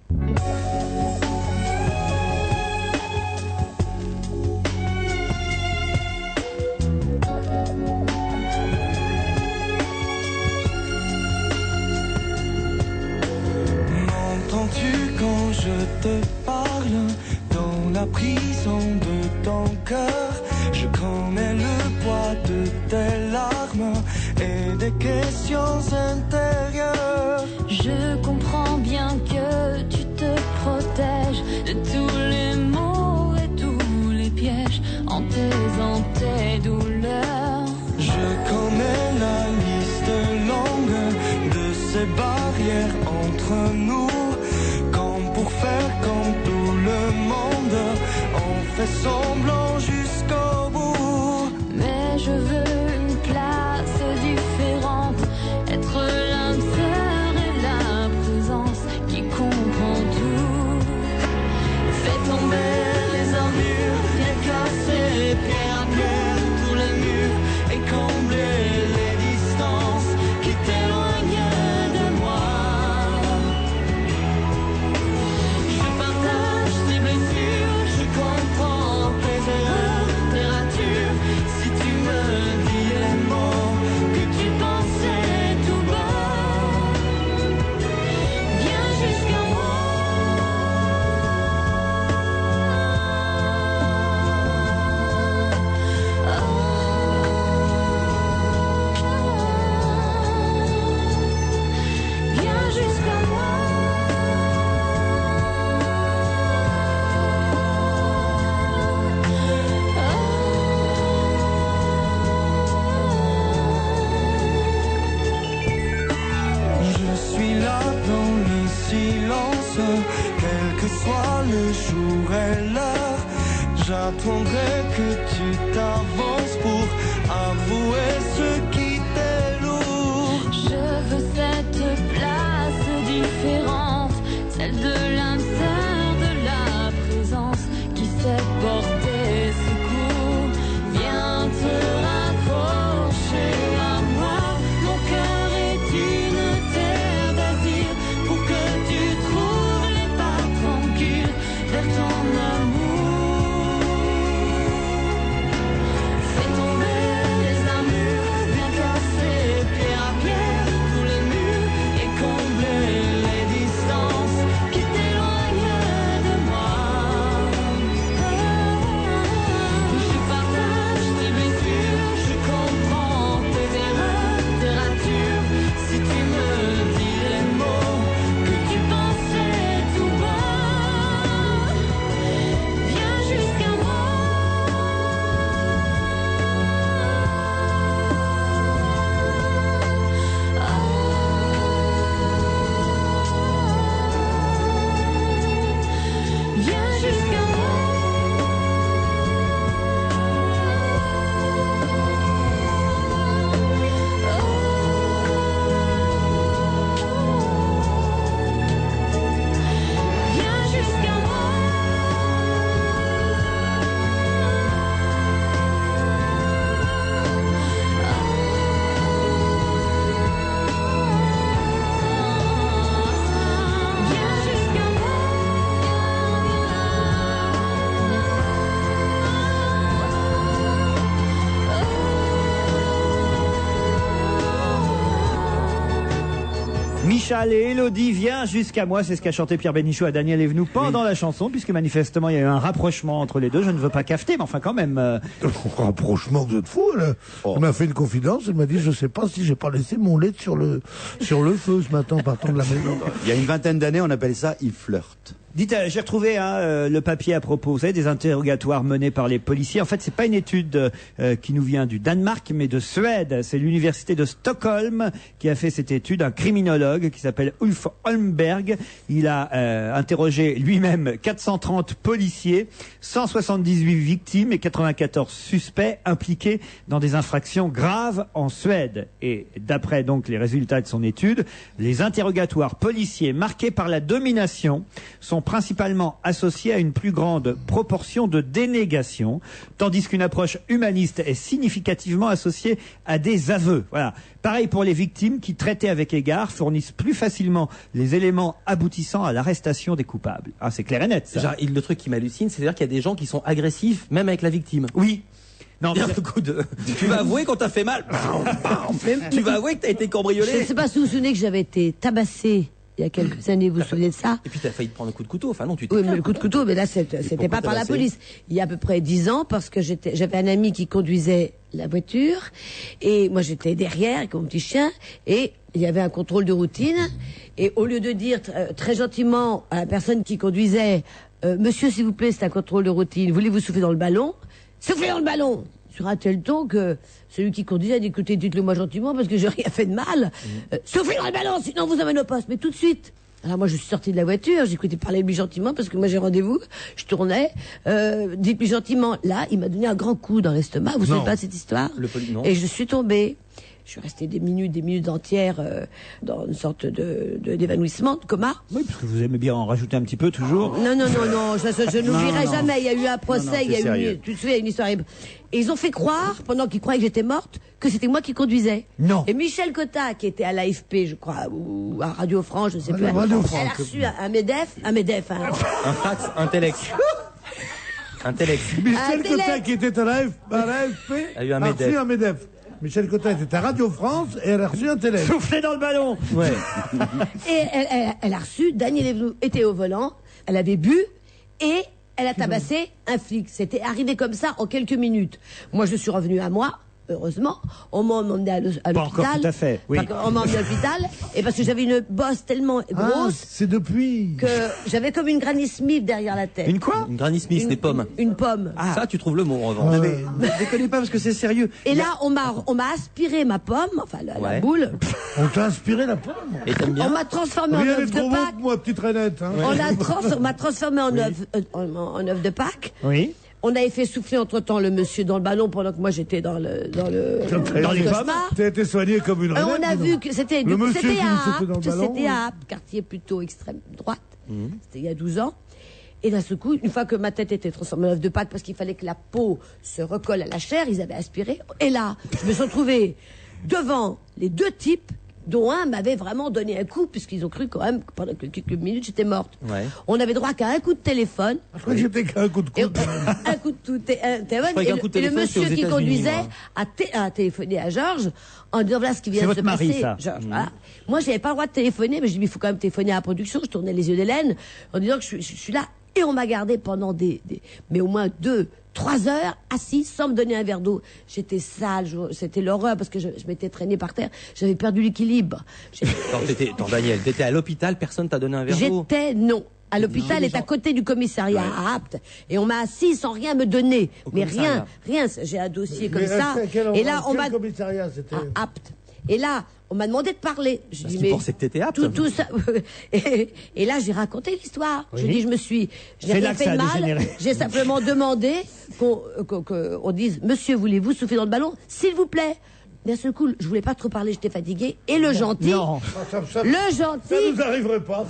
M'entends-tu quand je te parle dans la prison de ton cœur? Je connais le poids de tes larmes et des questions intérieures. Je comprends bien que tu te protèges de tous les maux et tous les pièges en taisant tes douleurs. Je connais la liste longue de ces barrières entre nous. Comme pour faire comme tout le monde, on fait semblant jusqu'au bout. Mais je veux une place différente, être l'âme sœur et la présence qui comprend tout. Fais tomber les armures, viens casser pierre à pierre tous les murs et combler les distances qui t'éloignent de moi. Je partage tes blessures, je comprends tes erreurs, tes ratures. Si tu me dis les mots que tu pensais tout bas, viens jusqu'à moi. Viens jusqu'à Je suis là dans le silence, quel que soit le jour et l'heure. J'attendrai que tu t'avances pour avouer ce qui t'est lourd. Je veux cette place différente, celle de l'âme sœur, de la présence qui sait porter secours. Viens te raccrocher à moi, mon cœur est une terre d'asile pour que tu trouves les pas tranquilles vers ton amour. Michal et Élodie vient jusqu'à moi. C'est ce qu'a chanté Pierre Bénichou à Daniel Evenou pendant la chanson, puisque manifestement il y a eu un rapprochement entre les deux. Je ne veux pas cafeter, mais enfin quand même. Rapprochement, vous êtes fou, là. Elle m'a fait une confidence, elle m'a dit, je sais pas si j'ai pas laissé mon lait sur le feu ce matin en partant de la maison. Il y a une vingtaine d'années, on appelait ça « il flirte ». Dites, j'ai retrouvé le papier à propos, vous savez, des interrogatoires menés par les policiers. En fait, c'est pas une étude qui nous vient du Danemark, mais de Suède. C'est l'université de Stockholm qui a fait cette étude, un criminologue qui s'appelle Ulf Holmberg. Il a interrogé lui-même 430 policiers, 178 victimes et 94 suspects impliqués dans des infractions graves en Suède. Et d'après donc les résultats de son étude, les interrogatoires policiers marqués par la domination sont principalement associés à une plus grande proportion de dénégation, tandis qu'une approche humaniste est significativement associée à des aveux. Voilà. Pareil pour les victimes qui, traitées avec égard, fournissent plus facilement les éléments aboutissant à l'arrestation des coupables. Ah, c'est clair et net, ça. Genre, le truc qui m'hallucine, c'est-à-dire qu'il y a des gens qui sont agressifs, même avec la victime. Oui. Non, mais tu vas avouer qu'on t'a fait mal. Tu vas avouer que t'as été cambriolé. Je ne sais pas si vous vous souvenez que j'avais été tabassée il y a quelques années, vous vous souvenez de ça? Et puis t'as failli te prendre un coup de couteau, enfin non, tu t'es... Oui, mais le coup de couteau, mais là, c'était pas par la police. Il y a à peu près 10 ans, parce que j'avais un ami qui conduisait la voiture, et moi j'étais derrière, avec mon petit chien, et il y avait un contrôle de routine, et au lieu de dire très gentiment à la personne qui conduisait, monsieur, s'il vous plaît, c'est un contrôle de routine, voulez-vous souffler dans le ballon? Soufflez dans le ballon! Sur un tel ton que celui qui conduisait a dit, écoutez, dites-le moi gentiment parce que j'ai rien fait de mal. Soufflez dans le ballon, sinon vous amène au poste. Mais tout de suite. Alors moi je suis sortie de la voiture, j'ai écouté parler lui gentiment parce que moi j'ai rendez-vous, je tournais, dites-lui gentiment. Là, il m'a donné un grand coup dans l'estomac. Vous savez pas cette histoire? Non. Et je suis tombée. Je suis restée des minutes entières dans une sorte d'évanouissement, de coma. Oui, parce que vous aimez bien en rajouter un petit peu toujours. Non, je n'oublierai jamais. Il y a eu un procès, il y a eu, tu te souviens, une histoire. Et ils ont fait croire, pendant qu'ils croyaient que j'étais morte, que c'était moi qui conduisais. Non. Et Michel Cotta, qui était à l'AFP, je crois, ou à Radio France, je ne sais plus. Radio France. Elle a reçu un MEDEF. Un fax, un telex. Un telex. Michel Cotta, qui était à l'AFP, a eu un reçu un MEDEF. Michel Cotta était à Radio France et elle a reçu un télé. Soufflez dans le ballon. Ouais. Et elle a reçu, Daniel Evenou était au volant, elle avait bu et elle a tabassé un flic. C'était arrivé comme ça en quelques minutes. Moi, je suis revenue à moi. Heureusement, on m'a emmené à l'hôpital. Pas encore tout à fait, oui. On m'a emmené à l'hôpital, et parce que j'avais une bosse tellement grosse. C'est depuis. Que j'avais comme une Granny Smith derrière la tête. Une quoi? Une Granny Smith, des pommes. Une pomme. Ah. Ça, tu trouves le mot, en revanche. Ne déconnez pas parce que c'est sérieux. Et là, on m'a aspiré ma pomme, enfin la boule. On t'a inspiré la pomme. Et t'aimes bien? On m'a transformé en Rien œuf n'est trop de beau Pâques. pour moi, petite Renette. Hein. On m'a transformé en œuf de Pâques. Oui. On avait fait souffler entre-temps le monsieur dans le ballon pendant que moi j'étais dans les pommes. T'as été soigné comme une Renette. On a vu que c'était le monsieur qui à dans le ballon. C'était à Apt, quartier plutôt extrême droite. C'était il y a 12 ans. Et d'un seul coup, une fois que ma tête était transformée en œuf de Pâques, parce qu'il fallait que la peau se recolle à la chair, ils avaient aspiré. Et là, je me suis retrouvée devant les deux types, dont un m'avait vraiment donné un coup, puisqu'ils ont cru quand même que pendant quelques minutes j'étais morte. Ouais. On avait droit qu'à un coup de téléphone. Je crois que j'étais qu'à un coup de coude. Un coup de téléphone. Et le monsieur qui conduisait a téléphoné à Georges en disant voilà ce qui vient de se passer. C'est votre mari, ça. Georges, voilà. Moi, j'avais pas le droit de téléphoner, mais je dis il faut quand même téléphoner à la production. Je tournais les yeux d'Hélène en disant que je suis là. Et on m'a gardé pendant mais au moins 2-3 heures assis sans me donner un verre d'eau. J'étais sale, c'était l'horreur parce que je m'étais traînée par terre. J'avais perdu l'équilibre. Attends, Daniel, t'étais à l'hôpital, personne t'a donné un verre d'eau? Non. À l'hôpital est à côté du commissariat à Apt. Et on m'a assis sans rien me donner. Mais rien. J'ai un dossier comme ça. Et là, on m'a. Quel commissariat c'était? À Apt. Et là, on m'a demandé de parler. Je dis, mais pensais que t'étais apte. Tout ça. Et là, j'ai raconté l'histoire. Oui. Je dis, je n'ai rien fait de mal. J'ai simplement demandé qu'on dise, monsieur, voulez-vous souffler dans le ballon? S'il vous plaît. D'un seul coup, je voulais pas trop parler, j'étais fatiguée. Et le gentil. Non. Ça nous arriverait pas.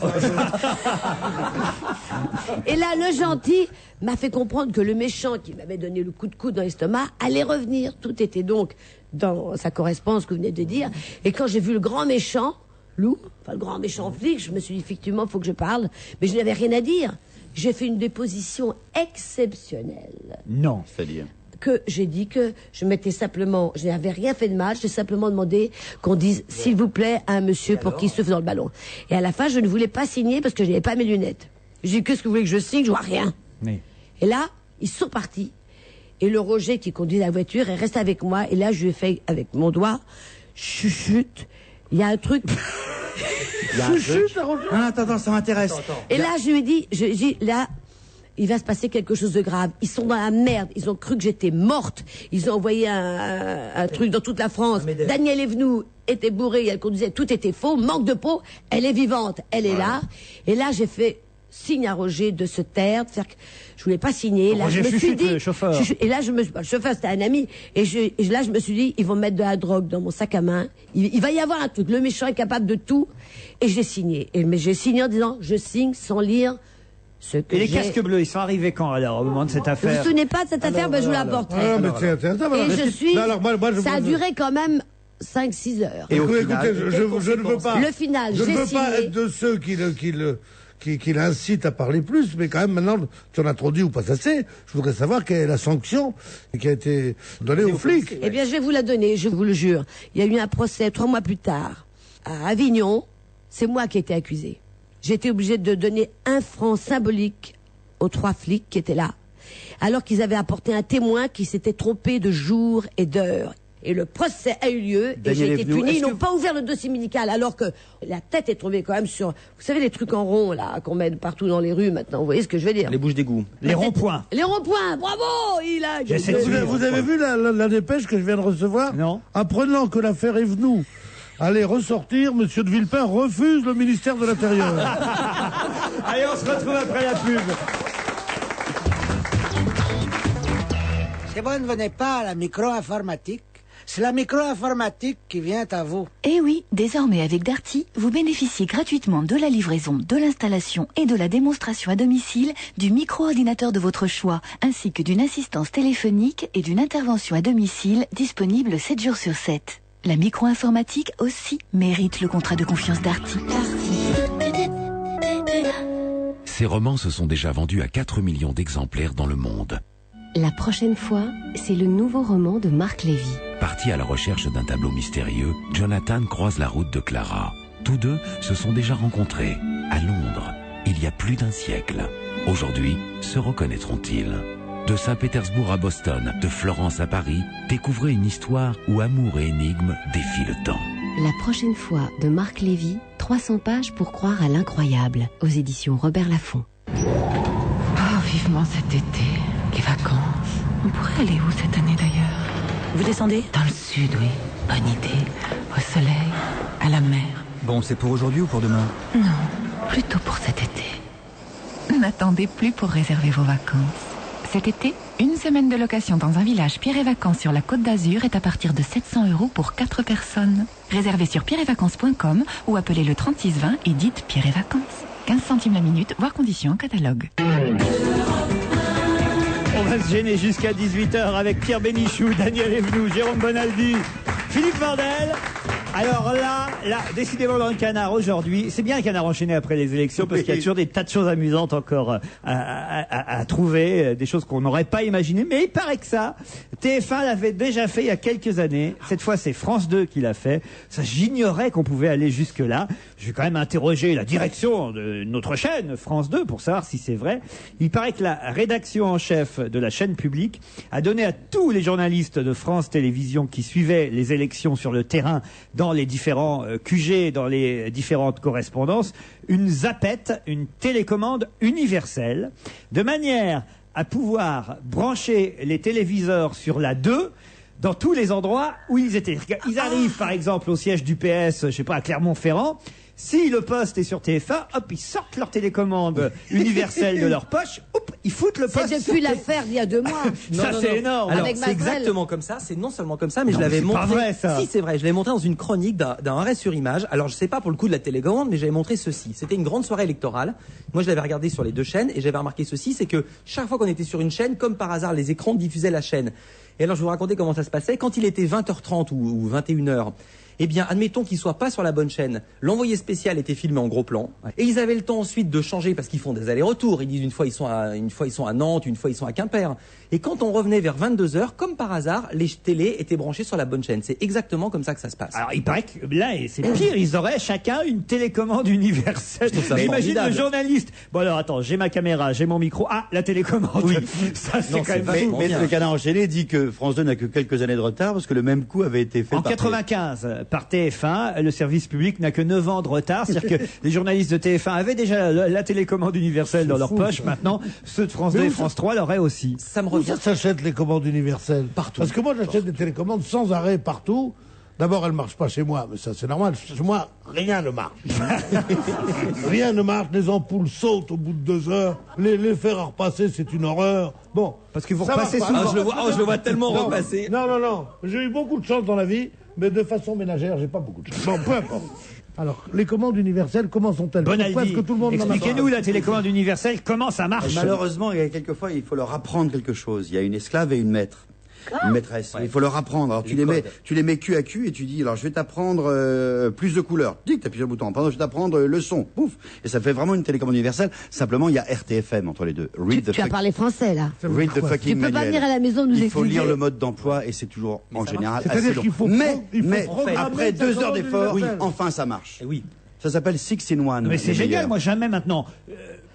Et là, le gentil m'a fait comprendre que le méchant qui m'avait donné le coup de coude dans l'estomac allait revenir. Tout était donc dans sa correspondance que vous venez de dire. Et quand j'ai vu le grand méchant, le grand méchant flic, je me suis dit, effectivement, il faut que je parle. Mais je n'avais rien à dire. J'ai fait une déposition exceptionnelle. Non. C'est-à-dire que j'ai dit que je n'avais rien fait de mal, j'ai simplement demandé qu'on dise s'il vous plaît à un monsieur pour qu'il souffle dans le ballon. Et à la fin, je ne voulais pas signer parce que je n'avais pas mes lunettes. J'ai dit, qu'est-ce que vous voulez que je signe? Je vois rien. Oui. Et là, ils sont partis. Et le Roger qui conduit la voiture est resté avec moi. Et là, je lui ai fait avec mon doigt, chuchute, il y a un truc. Chuchute, attends, ça m'intéresse. Et là, je lui ai dit, là, il va se passer quelque chose de grave. Ils sont dans la merde. Ils ont cru que j'étais morte. Ils ont envoyé un truc dans toute la France. Daniel Evenou était bourré, elle conduisait, tout était faux, manque de peau. Elle est vivante, elle est là. Et là, j'ai fait signe à Roger de se taire, de faire que je voulais pas signer. Là, Roger je me suis dit, le chauffeur. et là, le chauffeur, c'était un ami. Et là, je me suis dit, ils vont mettre de la drogue dans mon sac à main. Il va y avoir un truc. Le méchant est capable de tout. Et j'ai signé. Mais j'ai signé en disant, je signe sans lire. Et les casques bleus, ils sont arrivés quand alors, au moment de cette affaire? Vous vous souvenez pas de cette affaire? Je vous l'apporterai. Ah, mais c'est intéressant. Et je suis. Ça a duré quand même 5-6 heures. Et écoutez, je ne veux pas. Le final, je ne veux signé. pas être de ceux qui l'incitent à parler plus, mais quand même maintenant, tu en as trop dit ou pas assez, je voudrais savoir quelle est la sanction qui a été donnée aux flics. Eh bien, je vais vous la donner, je vous le jure. Il y a eu un procès 3 mois plus tard à Avignon. C'est moi qui ai été accusé. J'ai été obligé de donner 1 franc symbolique aux 3 flics qui étaient là, alors qu'ils avaient apporté un témoin qui s'était trompé de jour et d'heure. Et le procès a eu lieu et j'ai été puni. Ils n'ont pas ouvert le dossier médical alors que la tête est tombée quand même sur, vous savez, les trucs en rond là qu'on met partout dans les rues maintenant. Vous voyez ce que je veux dire? Les bouches d'égout. Les ronds-points. Les ronds-points. Bravo. Vous avez vu la dépêche que je viens de recevoir? Non. Apprenant que l'affaire Evenou allez ressortir, monsieur de Villepin refuse le ministère de l'Intérieur. Allez, on se retrouve après la pub. Si vous ne venez pas à la micro-informatique, c'est la micro-informatique qui vient à vous. Eh oui, désormais avec Darty, vous bénéficiez gratuitement de la livraison, de l'installation et de la démonstration à domicile du micro-ordinateur de votre choix, ainsi que d'une assistance téléphonique et d'une intervention à domicile disponible 7 jours sur 7. La micro-informatique aussi mérite le contrat de confiance Darty. Ces romans se sont déjà vendus à 4 millions d'exemplaires dans le monde. La prochaine fois, c'est le nouveau roman de Marc Lévy. Parti à la recherche d'un tableau mystérieux, Jonathan croise la route de Clara. Tous deux se sont déjà rencontrés à Londres, il y a plus d'1 siècle. Aujourd'hui, se reconnaîtront-ils? De Saint-Pétersbourg à Boston, de Florence à Paris, découvrez une histoire où amour et énigme défient le temps. La prochaine fois de Marc Lévy, 300 pages pour croire à l'incroyable, aux éditions Robert Laffont. Ah, vivement cet été, les vacances. On pourrait aller où cette année d'ailleurs? Vous descendez? Dans le sud, oui. Bonne idée. Au soleil, à la mer. Bon, c'est pour aujourd'hui ou pour demain? Non, plutôt pour cet été. N'attendez plus pour réserver vos vacances. Cet été, 1 semaine de location dans un village Pierre et Vacances sur la Côte d'Azur est à partir de 700 € pour 4 personnes. Réservez sur pierreetvacances.com ou appelez le 3620 et dites Pierre et Vacances. 15 centimes la minute, voire conditions en catalogue. On va se gêner jusqu'à 18h avec Pierre Bénichou, Daniel Evenou, Jérôme Bonaldi, Philippe Vandel. Alors là, décidément dans le canard aujourd'hui, c'est bien un canard enchaîné après les élections parce qu'il y a toujours des tas de choses amusantes encore à trouver, des choses qu'on n'aurait pas imaginées. Mais il paraît que ça, TF1 l'avait déjà fait il y a quelques années. Cette fois, c'est France 2 qui l'a fait. Ça, j'ignorais qu'on pouvait aller jusque là. Je vais quand même interroger la direction de notre chaîne, France 2, pour savoir si c'est vrai. Il paraît que la rédaction en chef de la chaîne publique a donné à tous les journalistes de France Télévisions qui suivaient les élections sur le terrain dans les différents QG, dans les différentes correspondances, une zapette, une télécommande universelle, de manière à pouvoir brancher les téléviseurs sur la 2 dans tous les endroits où ils étaient. Ils arrivent par exemple au siège du PS, je sais pas, à Clermont-Ferrand. Si le poste est sur TF1, hop, ils sortent leur télécommande universelle de leur poche, hop, ils foutent le poste. C'est depuis l'affaire d'il y a 2 mois. Ça, c'est énorme. Alors, c'est exactement comme ça. C'est non seulement comme ça, mais je l'avais montré. Pas vrai, ça. Si, c'est vrai. Je l'ai montré dans une chronique d'un arrêt sur image. Alors, je sais pas pour le coup de la télécommande, mais j'avais montré ceci. C'était une grande soirée électorale. Moi, je l'avais regardé sur les 2 chaînes et j'avais remarqué ceci, c'est que chaque fois qu'on était sur une chaîne, comme par hasard, les écrans diffusaient la chaîne. Et alors, je vais vous raconter comment ça se passait. Quand il était 20h30 ou 21h, eh bien, admettons qu'ils soient pas sur la bonne chaîne. L'envoyé spécial était filmé en gros plan. Et ils avaient le temps ensuite de changer parce qu'ils font des allers-retours. Ils disent une fois ils sont à Nantes, une fois ils sont à Quimper. Et quand on revenait vers 22h, comme par hasard, les télés étaient branchées sur la bonne chaîne. C'est exactement comme ça que ça se passe. Alors, il paraît que là, et c'est pire, ils auraient chacun une télécommande universelle. Mais imagine le journaliste. Bon, alors, attends, j'ai ma caméra, j'ai mon micro. Ah, la télécommande. Oui. Ça, c'est quand même fou. Mais le Canard enchaîné dit que France 2 n'a que quelques années de retard parce que le même coup avait été fait en 95 par TF1. Le service public n'a que 9 ans de retard. C'est-à-dire que les journalistes de TF1 avaient déjà la télécommande universelle dans leur poche. Maintenant, ceux de France 2 et France 3 l'auraient aussi. Ça me Où revient. ça s'achète les commandes universelles? Partout. Parce que moi, j'achète des télécommandes sans arrêt partout. D'abord, elles ne marchent pas chez moi, mais ça, c'est normal. Chez moi, rien ne marche. Rien ne marche. Les ampoules sautent au bout de 2 heures. Les fers à repasser, c'est une horreur. Bon. Parce que vous ça repassez marche pas. souvent. Je le vois tellement Non, repasser. Non. J'ai eu beaucoup de chance dans la vie, mais de façon ménagère, j'ai pas beaucoup de chance. Bon, peu importe. Alors, les commandes universelles, comment sont-elles? Pourquoi est-ce Bonaldi, que tout le monde n'en a pas? expliquez-nous la télécommande universelle, comment ça marche? Malheureusement, il y a quelquefois, il faut leur apprendre quelque chose. Il y a une esclave et une maître. Une maîtresse. Il faut leur apprendre. Alors tu les mets cul à cul et tu dis, alors je vais t'apprendre plus de couleurs. Dis que t'appuies sur le bouton. Pardon, je vais t'apprendre le son. Pouf. Et ça fait vraiment une télécommande universelle. Simplement, il y a RTFM entre les deux. Tu as parlé français, là. Read the fucking Tu peux pas manual. venir à la maison nous Il faut expliquer. lire le mode d'emploi et c'est toujours en général assez C'est-à-dire long. qu'il faut Mais programmer après ta 2 heures commande d'effort, universelle. enfin ça marche. Oui. Ça s'appelle 6 in 1. Mais c'est génial, moi jamais maintenant.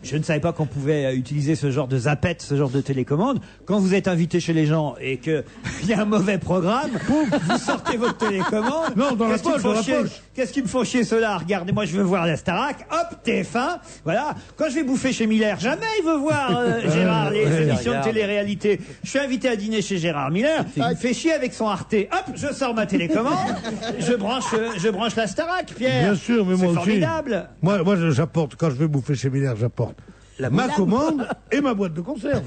Je ne savais pas qu'on pouvait utiliser ce genre de zappette, ce genre de télécommande. Quand vous êtes invité chez les gens et que il y a un mauvais programme, vous sortez votre télécommande. Non, dans la Qu'est-ce qu'ils poche, font dans la chier poche. Qu'est-ce qui me font chier ceux-là? Regardez, moi je veux voir la Starac. Hop, TF1. Voilà. Quand je vais bouffer chez Miller, jamais il veut voir Gérard, les émissions de télé-réalité. Je suis invité à dîner chez Gérard Miller. Il me fait chier avec son Arte. Hop, je sors ma télécommande. je branche la Starac, Pierre. Bien sûr, mais moi C'est aussi. formidable. Moi, j'apporte, quand je vais bouffer chez Miller, j'apporte ma commande et ma boîte de conserve.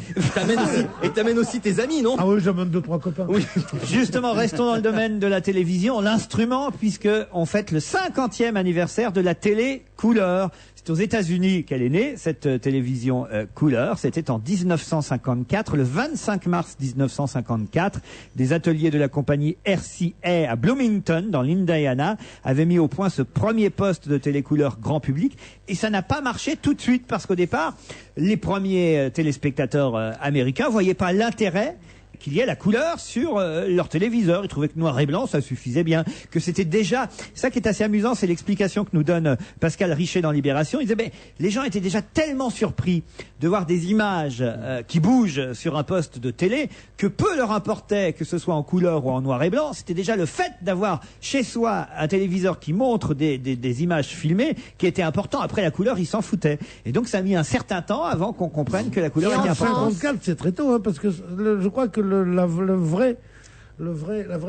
T'amènes aussi tes amis, non? Ah oui, j'amène 2-3 copains. Oui. Justement, restons dans le domaine de la télévision, l'instrument, puisque on fête le 50e anniversaire de la télé couleur. C'est aux États-Unis qu'elle est née, cette télévision couleur. C'était en 1954, le 25 mars 1954. Des ateliers de la compagnie RCA à Bloomington, dans l'Indiana, avaient mis au point ce premier poste de télécouleur grand public. Et ça n'a pas marché tout de suite, parce qu'au départ, les premiers téléspectateurs américains voyaient pas l'intérêt qu'il y ait la couleur sur leur téléviseur. Ils trouvaient que noir et blanc, ça suffisait bien, que c'était déjà... Ça qui est assez amusant, c'est l'explication que nous donne Pascal Richet dans Libération. Il disait, ben, les gens étaient déjà tellement surpris de voir des images qui bougent sur un poste de télé, que peu leur importait que ce soit en couleur ou en noir et blanc. C'était déjà le fait d'avoir chez soi un téléviseur qui montre des images filmées qui était important. Après, la couleur, ils s'en foutaient. Et donc, ça a mis un certain temps avant qu'on comprenne que la couleur était importante. 54, c'est très tôt, hein, parce que je crois que la vraie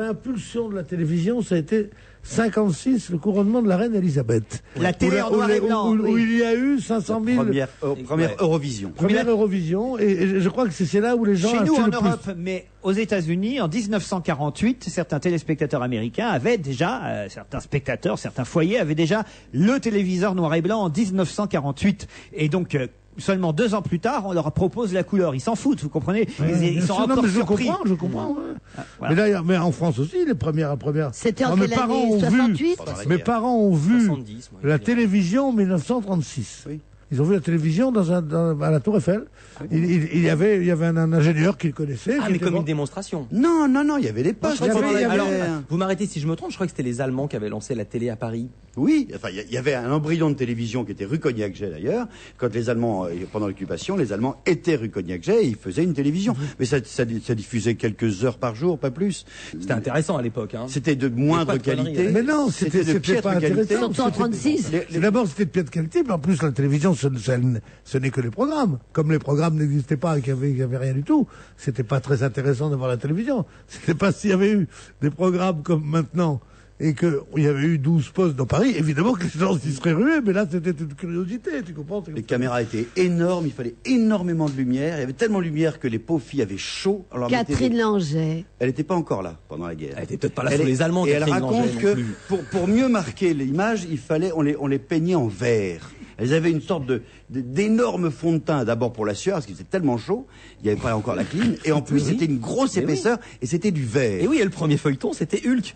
impulsion de la télévision, ça a été 56, le couronnement de la reine Elisabeth. La télé en noir et blanc. Où il y a eu 500 000... Première Eurovision. Première Eurovision, et je crois que c'est là où les gens... Chez nous, en le plus. Europe, mais aux États-Unis, en 1948, certains téléspectateurs américains avaient déjà, certains spectateurs, certains foyers avaient déjà le téléviseur noir et blanc en 1948. Et donc... seulement 2 ans plus tard, on leur propose la couleur. Ils s'en foutent, vous comprenez? Ils sont encore surpris. Je comprends. Ouais. Voilà. Mais là, mais en France aussi, les premières. C'était en mes quelle parents année? ont 68? Mes parents ont vu 70, moi, la télévision en 1936. Oui. Ils ont vu la télévision à la Tour Eiffel. Il y avait un ingénieur qu'ils connaissaient. Ah, mais comme une démonstration. Non, il y avait des postes. Alors, vous m'arrêtez si je me trompe, je crois que c'était les Allemands qui avaient lancé la télé à Paris. Oui, enfin, il y avait un embryon de télévision qui était rue Cognac-Jay d'ailleurs. Quand les Allemands, pendant l'occupation, les Allemands étaient rue Cognac-Jay et ils faisaient une télévision. Mais ça diffusait quelques heures par jour, pas plus. C'était intéressant à l'époque. Hein. C'était de moindre qualité. Mais non, c'était de c'était piètre pas qualité. intéressant. Surtout en 36. D'abord, c'était de piètre qualité, mais en plus, la télévision, ce n'est que les programmes. Comme les programmes n'existaient pas et qu'il n'y avait rien du tout, c'était pas très intéressant de voir la télévision. C'était pas s'il y avait eu des programmes comme maintenant et qu'il y avait eu 12 postes dans Paris, évidemment que les gens s'y seraient rués, mais là, c'était une curiosité, tu comprends? Les caméras étaient énormes, il fallait énormément de lumière. Il y avait tellement de lumière que les pauvres filles avaient chaud. Alors Catherine Langeais. Elle n'était pas encore là pendant la guerre. Elle était peut-être pas là sous les Allemands. Et elle Catherine raconte Langeais, que pour mieux marquer l'image, on les peignait en vert. Elles avaient une sorte d'énorme fond de teint, d'abord pour la sueur, parce qu'il faisait tellement chaud, il n'y avait pas encore la clim, et en plus c'était une grosse épaisseur, et c'était du verre. Et oui, et le premier feuilleton, c'était Hulk.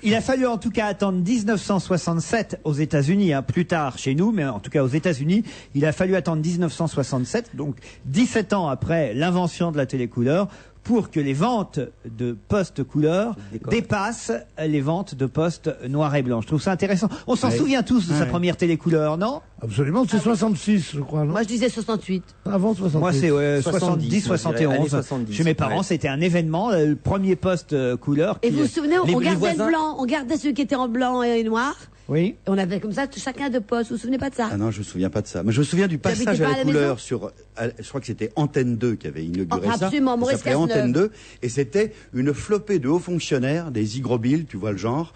Il a fallu en tout cas attendre 1967 aux États-Unis, hein, plus tard chez nous, mais en tout cas aux États-Unis, il a fallu attendre 1967, donc 17 ans après l'invention de la télécouleur, pour que les ventes de postes couleur dépassent les ventes de postes noir et blanc. Je trouve ça intéressant. On s'en souvient tous de sa première télécouleur, non? Absolument, c'est 66, je crois. Non, moi, je disais 68. Avant 68. Moi, c'est 70, 71. 70, chez mes parents, c'était un événement, le premier poste couleur. Et vous vous souvenez, on gardait le blanc, on gardait ceux qui étaient en blanc et noir. Oui. Et on avait comme ça chacun de postes. Vous vous souvenez pas de ça? Ah non, je me souviens pas de ça. Mais je me souviens du passage à la couleur sur, je crois que c'était Antenne 2 qui avait inauguré ça. Absolument, Maurice Cazeneuve. Antenne 2. Et c'était une flopée de hauts fonctionnaires, des hygrobiles, tu vois le genre,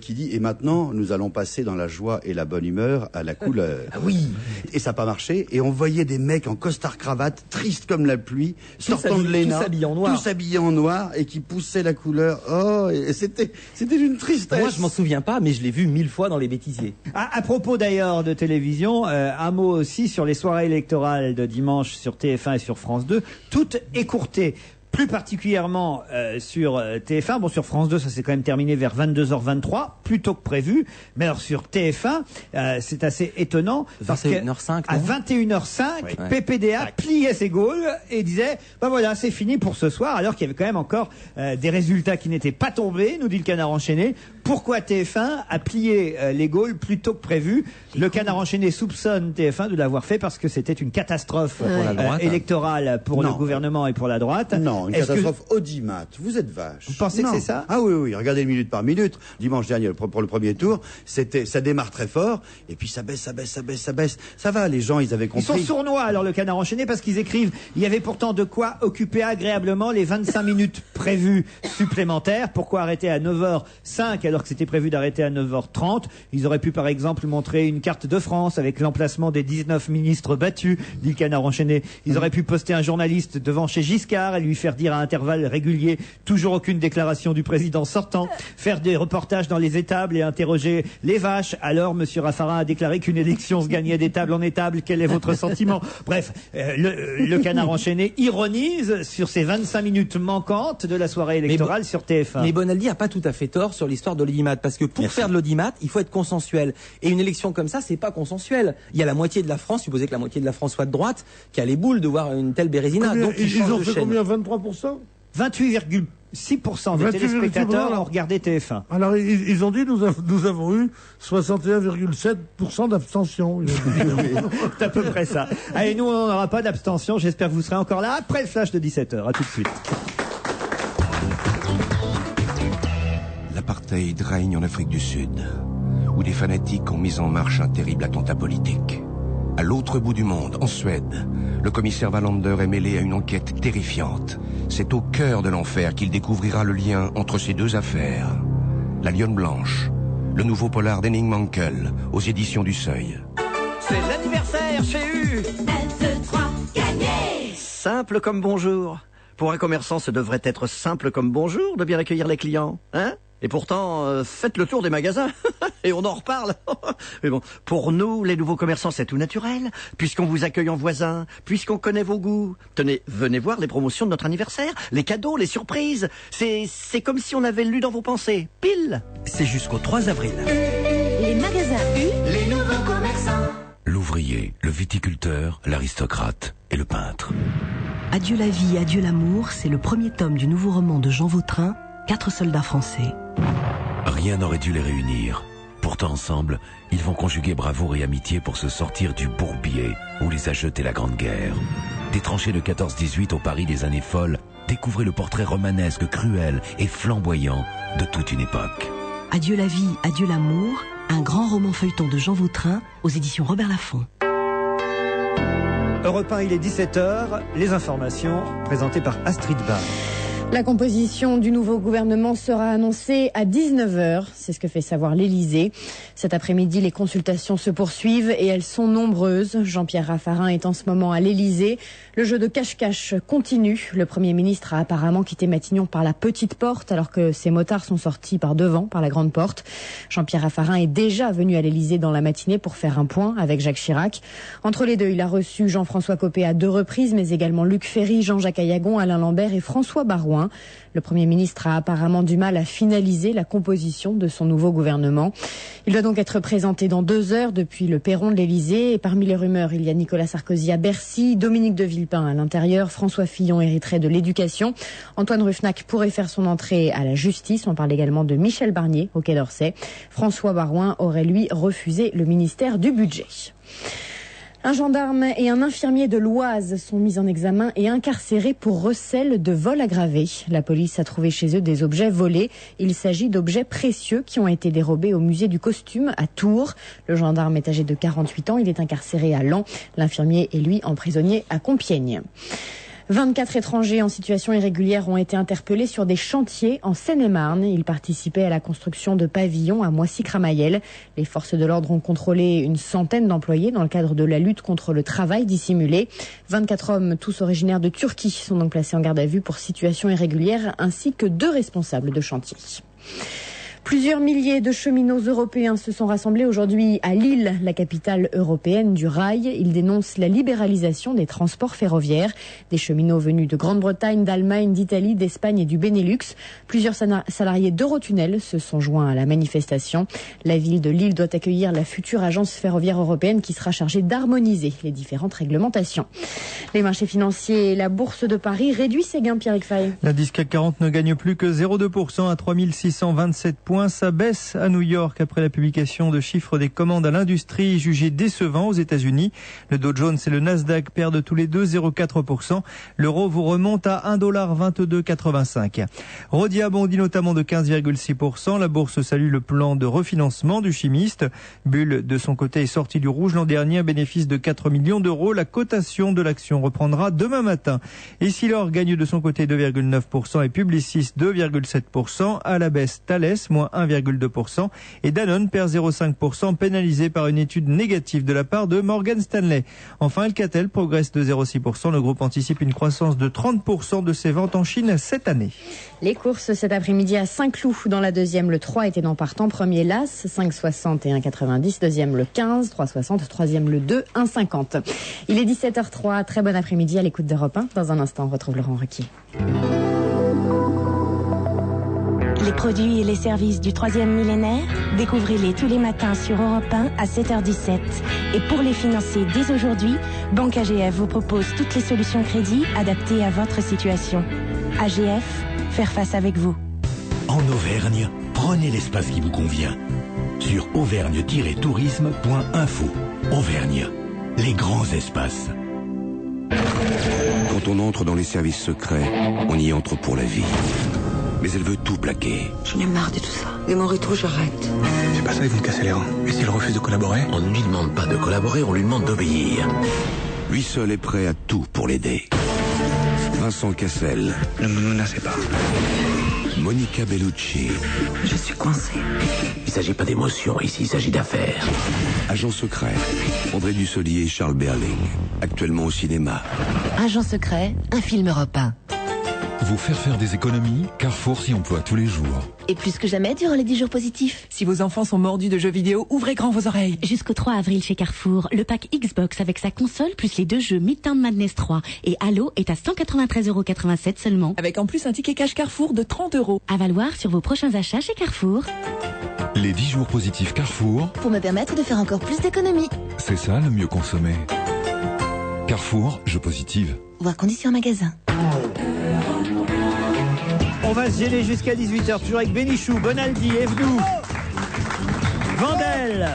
qui dit, et maintenant, nous allons passer dans la joie et la bonne humeur à la couleur. Ah oui. Et ça n'a pas marché. Et on voyait des mecs en costard-cravate, tristes comme la pluie, sortant de l'ENA. Tous habillés en noir et qui poussaient la couleur. Oh, et c'était d'une tristesse. Moi, je m'en souviens pas, mais je l'ai vu 1000 fois dans les bêtisiers. À propos d'ailleurs de télévision, un mot aussi sur les soirées électorales de dimanche sur TF1 et sur France 2, toutes écourtées. Plus particulièrement sur TF1, bon sur France 2 ça s'est quand même terminé vers 22h23, plus tôt que prévu, mais alors sur TF1 c'est assez étonnant parce qu'à 21h05 PPDA pliait ses gaules et disait bah voilà c'est fini pour ce soir, alors qu'il y avait quand même encore des résultats qui n'étaient pas tombés, nous dit le Canard enchaîné. Pourquoi TF1 a plié les gaules plus tôt que prévu? Le Canard enchaîné soupçonne TF1 de l'avoir fait parce que c'était une catastrophe électorale pour le gouvernement et pour la droite. Non, une catastrophe audimat. Vous êtes vache. Vous pensez que c'est ça? Ah oui, regardez minute par minute. Dimanche dernier, pour le premier tour, ça démarre très fort, et puis ça baisse. Ça va, les gens, ils avaient compris. Ils sont sournois, alors, le Canard enchaîné, parce qu'ils écrivent, il y avait pourtant de quoi occuper agréablement les 25 minutes prévues supplémentaires. Pourquoi arrêter à 9h05 alors que c'était prévu d'arrêter à 9h30? Ils auraient pu, par exemple, montrer une carte de France avec l'emplacement des 19 ministres battus, dit le Canard enchaîné. Ils auraient pu poster un journaliste devant chez Giscard et lui faire dire à intervalles réguliers toujours aucune déclaration du président sortant, faire des reportages dans les étables et interroger les vaches. Alors monsieur Raffarin a déclaré qu'une élection se gagnait d'étable en étable, quel est votre sentiment? Bref, le Canard enchaîné ironise sur ces 25 minutes manquantes de la soirée électorale sur TF1. Mais Bonaldi a pas tout à fait tort sur l'histoire de l'audimat, parce que pour faire de l'audimat, il faut être consensuel. Et une élection comme ça, c'est pas consensuel. Il y a la moitié de la France, supposez que la moitié de la France soit de droite, qui a les boules de voir une telle bérésina. Combien, donc ils ont fait combien? 23%? 28,6% des téléspectateurs ont regardé TF1. Alors, ils ont dit, nous avons eu 61,7% d'abstention. C'est à peu près ça. Allez, nous, on n'aura pas d'abstention. J'espère que vous serez encore là après le flash de 17h. À tout de suite. L'apartheid règne en Afrique du Sud, où des fanatiques ont mis en marche un terrible attentat politique. À l'autre bout du monde, en Suède, le commissaire Wallander est mêlé à une enquête terrifiante. C'est au cœur de l'enfer qu'il découvrira le lien entre ces deux affaires. La Lionne Blanche, le nouveau polar d'Henning Mankell, aux éditions du Seuil. C'est l'anniversaire chez U. F3 gagné. Simple comme bonjour. Pour un commerçant, ce devrait être simple comme bonjour de bien accueillir les clients, hein? Et pourtant, faites le tour des magasins et on en reparle. Mais bon, pour nous, les nouveaux commerçants, c'est tout naturel, puisqu'on vous accueille en voisin, puisqu'on connaît vos goûts. Tenez, venez voir les promotions de notre anniversaire, les cadeaux, les surprises. C'est comme si on avait lu dans vos pensées. Pile. C'est jusqu'au 3 avril. Les magasins U, les nouveaux commerçants. L'ouvrier, le viticulteur, l'aristocrate et le peintre. Adieu la vie, adieu l'amour, c'est le premier tome du nouveau roman de Jean Vautrin, 4 soldats français. Rien n'aurait dû les réunir. Pourtant, ensemble, ils vont conjuguer bravoure et amitié pour se sortir du bourbier où les a jetés la Grande Guerre. Des tranchées de 14-18 au Paris des années folles, découvrez le portrait romanesque, cruel et flamboyant de toute une époque. Adieu la vie, adieu l'amour, un grand roman feuilleton de Jean Vautrin aux éditions Robert Laffont. Europe 1, il est 17h. Les informations présentées par Astrid Barr. La composition du nouveau gouvernement sera annoncée à 19h, c'est ce que fait savoir l'Élysée. Cet après-midi, les consultations se poursuivent et elles sont nombreuses. Jean-Pierre Raffarin est en ce moment à l'Élysée. Le jeu de cache-cache continue. Le Premier ministre a apparemment quitté Matignon par la petite porte alors que ses motards sont sortis par devant, par la grande porte. Jean-Pierre Raffarin est déjà venu à l'Élysée dans la matinée pour faire un point avec Jacques Chirac. Entre les deux, il a reçu Jean-François Copé à 2 reprises, mais également Luc Ferry, Jean-Jacques Ayagon, Alain Lambert et François Baroin. Le Premier ministre a apparemment du mal à finaliser la composition de son nouveau gouvernement. Il doit donc être présenté dans 2 heures depuis le perron de l'Élysée. Et parmi les rumeurs, il y a Nicolas Sarkozy à Bercy, Dominique de Villepin à l'intérieur, François Fillon hériterait de l'éducation. Antoine Ruffnac pourrait faire son entrée à la justice. On parle également de Michel Barnier au Quai d'Orsay. François Baroin aurait lui refusé le ministère du Budget. Un gendarme et un infirmier de l'Oise sont mis en examen et incarcérés pour recel de vol aggravé. La police a trouvé chez eux des objets volés. Il s'agit d'objets précieux qui ont été dérobés au musée du costume à Tours. Le gendarme est âgé de 48 ans. Il est incarcéré à Laon. L'infirmier est lui emprisonné à Compiègne. 24 étrangers en situation irrégulière ont été interpellés sur des chantiers en Seine-et-Marne. Ils participaient à la construction de pavillons à Moissy-Cramayel. Les forces de l'ordre ont contrôlé une centaine d'employés dans le cadre de la lutte contre le travail dissimulé. 24 hommes, tous originaires de Turquie, sont donc placés en garde à vue pour situation irrégulière, ainsi que 2 responsables de chantier. Plusieurs milliers de cheminots européens se sont rassemblés aujourd'hui à Lille, la capitale européenne du rail. Ils dénoncent la libéralisation des transports ferroviaires. Des cheminots venus de Grande-Bretagne, d'Allemagne, d'Italie, d'Espagne et du Benelux. Plusieurs salariés d'Eurotunnel se sont joints à la manifestation. La ville de Lille doit accueillir la future agence ferroviaire européenne qui sera chargée d'harmoniser les différentes réglementations. Les marchés financiers et la bourse de Paris réduisent ses gains, Pierre-Yves Fay. L'indice CAC 40 ne gagne plus que 0,2% à 3627 points. Ça baisse à New York après la publication de chiffres des commandes à l'industrie jugés décevants aux États-Unis. Le Dow Jones et le Nasdaq perdent tous les deux 0,4%. L'euro vous remonte à 1,2285 $. Rhodia bondit notamment de 15,6%. La bourse salue le plan de refinancement du chimiste. Bull, de son côté, est sorti du rouge l'an dernier, un bénéfice de 4 millions d'euros. La cotation de l'action reprendra demain matin. Et si l'or gagne de son côté 2,9% et Publicis 2,7%, à la baisse Thales, moins 1,2%, et Danone perd 0,5%, pénalisé par une étude négative de la part de Morgan Stanley. Enfin, Alcatel progresse de 0,6%. Le groupe anticipe une croissance de 30% de ses ventes en Chine cette année. Les courses cet après-midi à Saint-Cloud. Dans la deuxième, le 3 était en partant. Premier, l'As, 5,60 et 1,90. Deuxième, le 15, 3,60. Troisième, le 2, 1,50. Il est 17h03. Très bon après-midi à l'écoute d'Europe 1. Dans un instant, on retrouve Laurent Ruquier. Les produits et les services du 3e millénaire, découvrez-les tous les matins sur Europe 1 à 7h17. Et pour les financer dès aujourd'hui, Banque AGF vous propose toutes les solutions crédit adaptées à votre situation. AGF, faire face avec vous. En Auvergne, prenez l'espace qui vous convient. Sur auvergne-tourisme.info. Auvergne, les grands espaces. Quand on entre dans les services secrets, on y entre pour la vie. Mais elle veut tout plaquer. J'en ai marre de tout ça. Et mon rétro, j'arrête. C'est pas ça, ils vont me casser les reins. Et s'il refuse de collaborer? On ne lui demande pas de collaborer, on lui demande d'obéir. Lui seul est prêt à tout pour l'aider. Vincent Cassel. Ne me menacez pas. Monica Bellucci. Je suis coincée. Il s'agit pas d'émotion, ici il s'agit d'affaires. Agent secret. André Dussolier et Charles Berling. Actuellement au cinéma. Agent secret, un film Europe 1. Vous faire des économies, Carrefour s'y emploie tous les jours. Et plus que jamais durant les 10 jours positifs. Si vos enfants sont mordus de jeux vidéo, ouvrez grand vos oreilles. Jusqu'au 3 avril chez Carrefour, le pack Xbox avec sa console plus les 2 jeux Midtown Madness 3 et Halo est à 193,87 € seulement. Avec en plus un ticket cash Carrefour de 30 €. À valoir sur vos prochains achats chez Carrefour. Les 10 jours positifs Carrefour. Pour me permettre de faire encore plus d'économies. C'est ça le mieux consommé. Carrefour, jeux positive. Voir conditions en magasin. On va se gêner jusqu'à 18h, toujours avec Bénichou, Bonaldi, Evdou, Vandel.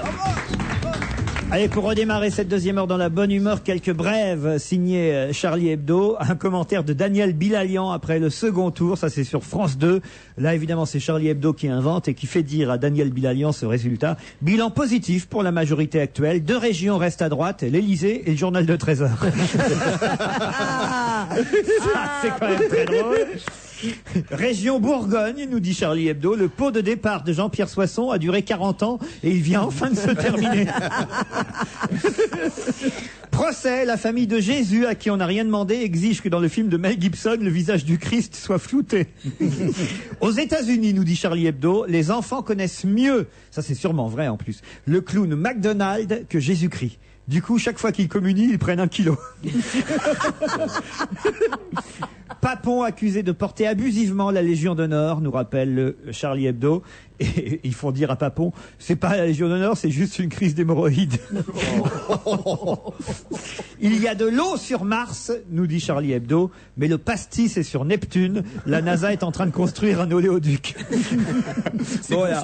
Allez, pour redémarrer cette deuxième heure dans la bonne humeur, quelques brèves signées Charlie Hebdo. Un commentaire de Daniel Bilalian après le second tour, ça c'est sur France 2. Là, évidemment, c'est Charlie Hebdo qui invente et qui fait dire à Daniel Bilalian ce résultat. Bilan positif pour la majorité actuelle. 2 régions restent à droite, l'Élysée et le journal de 13h. Ça, c'est quand même très drôle. Région Bourgogne, nous dit Charlie Hebdo, le pot de départ de Jean-Pierre Soisson a duré 40 ans et il vient enfin de se terminer. Procès, la famille de Jésus, à qui on n'a rien demandé, exige que dans le film de Mel Gibson, le visage du Christ soit flouté. Aux États-Unis, nous dit Charlie Hebdo, les enfants connaissent mieux, ça c'est sûrement vrai en plus, le clown McDonald que Jésus-Christ. Du coup, chaque fois qu'ils communient, ils prennent 1 kilo. Papon accusé de porter abusivement la Légion d'honneur, nous rappelle le Charlie Hebdo. Et ils font dire à Papon, c'est pas la Légion d'honneur, c'est juste une crise d'hémorroïdes. Il y a de l'eau sur Mars, nous dit Charlie Hebdo, mais le pastis est sur Neptune. La NASA est en train de construire un oléoduc. Voilà.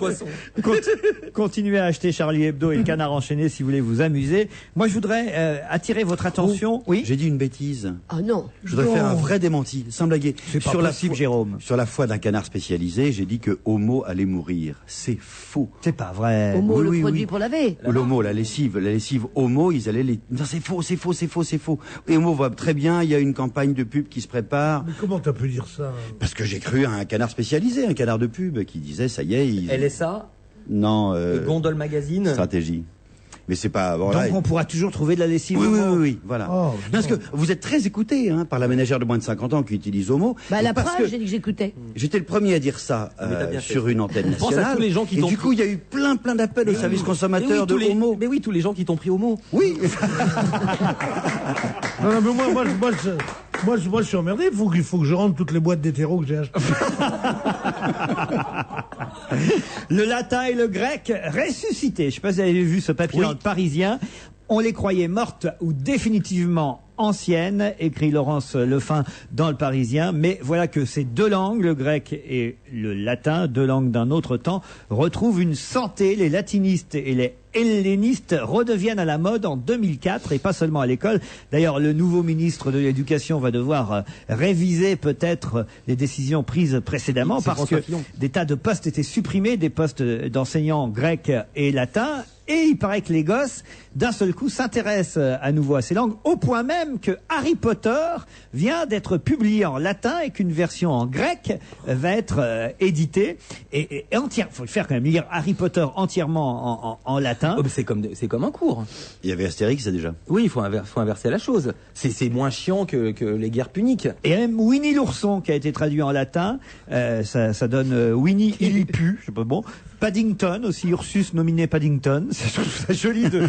Continuez à acheter Charlie Hebdo et le Canard enchaîné si vous voulez vous amuser. Moi, je voudrais attirer votre attention. Oui. J'ai dit une bêtise. Ah non. Je voudrais faire un vrai démenti, sans blaguer. C'est pas possible, Jérôme. Sur la foi d'un canard spécialisé, j'ai dit que Homo allait mourir. C'est faux. C'est pas vrai. Homo, le produit pour laver. L'Homo, la lessive Homo, ils allaient les... Non, c'est faux. Et Homo va très bien, il y a une campagne de pub qui se prépare. Mais comment t'as pu dire ça? Parce que j'ai cru à un canard spécialisé, un canard de pub, qui disait, ça y est... LSA? Non. Gondole Magazine? Stratégie. Mais c'est pas... Voilà. Donc on pourra toujours trouver de la lessive Homo. Oui, voilà. Oh, parce que vous êtes très écouté par la ménagère de moins de 50 ans qui utilise Homo. La preuve, j'ai dit que j'écoutais. J'étais le premier à dire ça sur une antenne nationale. Pense à tous les gens qui et du coup, il y a eu plein d'appels au service consommateur de Homo. Mais oui, tous les gens qui t'ont pris Homo. Oui. Non, mais moi, je suis emmerdé. Il faut que je rentre toutes les boîtes d'hétéros que j'ai achetées. Le latin et le grec ressuscités. Je ne sais pas si vous avez vu ce papier dans le Parisien. On les croyait mortes ou définitivement anciennes, écrit Laurence Lefin dans le Parisien. Mais voilà que ces deux langues, le grec et le latin, deux langues d'un autre temps, retrouvent une santé. Les latinistes et les hellénistes redeviennent à la mode en 2004 et pas seulement à l'école. D'ailleurs, le nouveau ministre de l'Éducation va devoir réviser peut-être les décisions prises précédemment parce que des tas de postes étaient supprimés, des postes d'enseignants grecs et latins. Et il paraît que les gosses, d'un seul coup, s'intéressent à nouveau à ces langues, au point même que Harry Potter vient d'être publié en latin et qu'une version en grec va être éditée. Et entière, faut le faire quand même, lire Harry Potter entièrement en latin. Oh, mais c'est comme un cours. Il y avait Astérix, ça déjà. Oui, il faut inverser la chose. C'est moins chiant que les guerres puniques. Et même Winnie l'ourson, qui a été traduit en latin, ça donne Winnie il y pue, je sais pas bon. Paddington aussi, Ursus nominé Paddington. Je trouve ça joli de...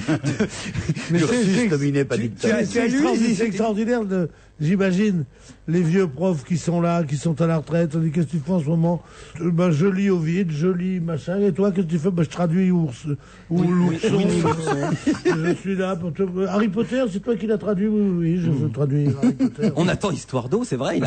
Mais Ursus nominé Paddington. C'est extraordinaire j'imagine, les vieux profs qui sont là, qui sont à la retraite. On dit, qu'est-ce que tu fais en ce moment? Je lis Ovid, je lis machin. Et toi, qu'est-ce que tu fais? Je traduis l'ourson. Je suis là pour te... Harry Potter, c'est toi qui l'as traduit? Oui, je veux traduire Harry Potter. On attend Histoire d'eau, c'est vrai.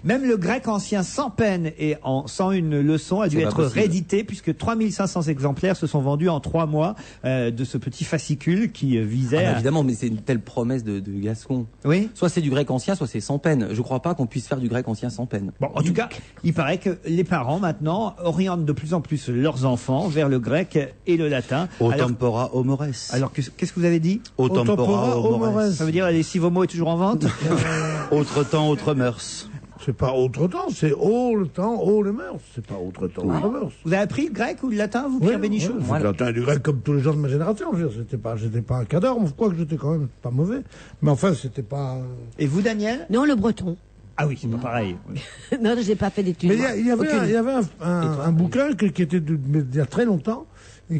Même le grec ancien sans peine et en 101 leçons a dû être réédité puisque 3500 exemplaires se sont vendus en 3 mois de ce petit fascicule qui visait... Évidemment, mais c'est une telle promesse de Gascon. Oui. Soit c'est du grec ancien, soit c'est sans peine. Je crois pas qu'on puisse faire du grec ancien sans peine. Bon, en tout cas, il paraît que les parents maintenant orientent de plus en plus leurs enfants vers le grec et le latin. Au tempora homores. Alors qu'est-ce que vous avez dit? Au tempora homores. Ça veut dire la lessive Homo est toujours en vente? Autre temps, autre mœurs. C'est pas autre temps, c'est haut le temps, haut les mœurs. C'est pas autre temps, autre mœurs. Vous avez appris le grec ou le latin, vous, Pierre Bénichou? Le latin et du grec comme tous les gens de ma génération. J'étais pas un cadre, mais quoi que j'étais quand même pas mauvais. Mais enfin, c'était pas... Et vous, Daniel? Non, le breton. Ah oui, c'est pas pareil. Non, j'ai pas fait d'études. Mais il y avait un bouquin qui était il y a très longtemps, et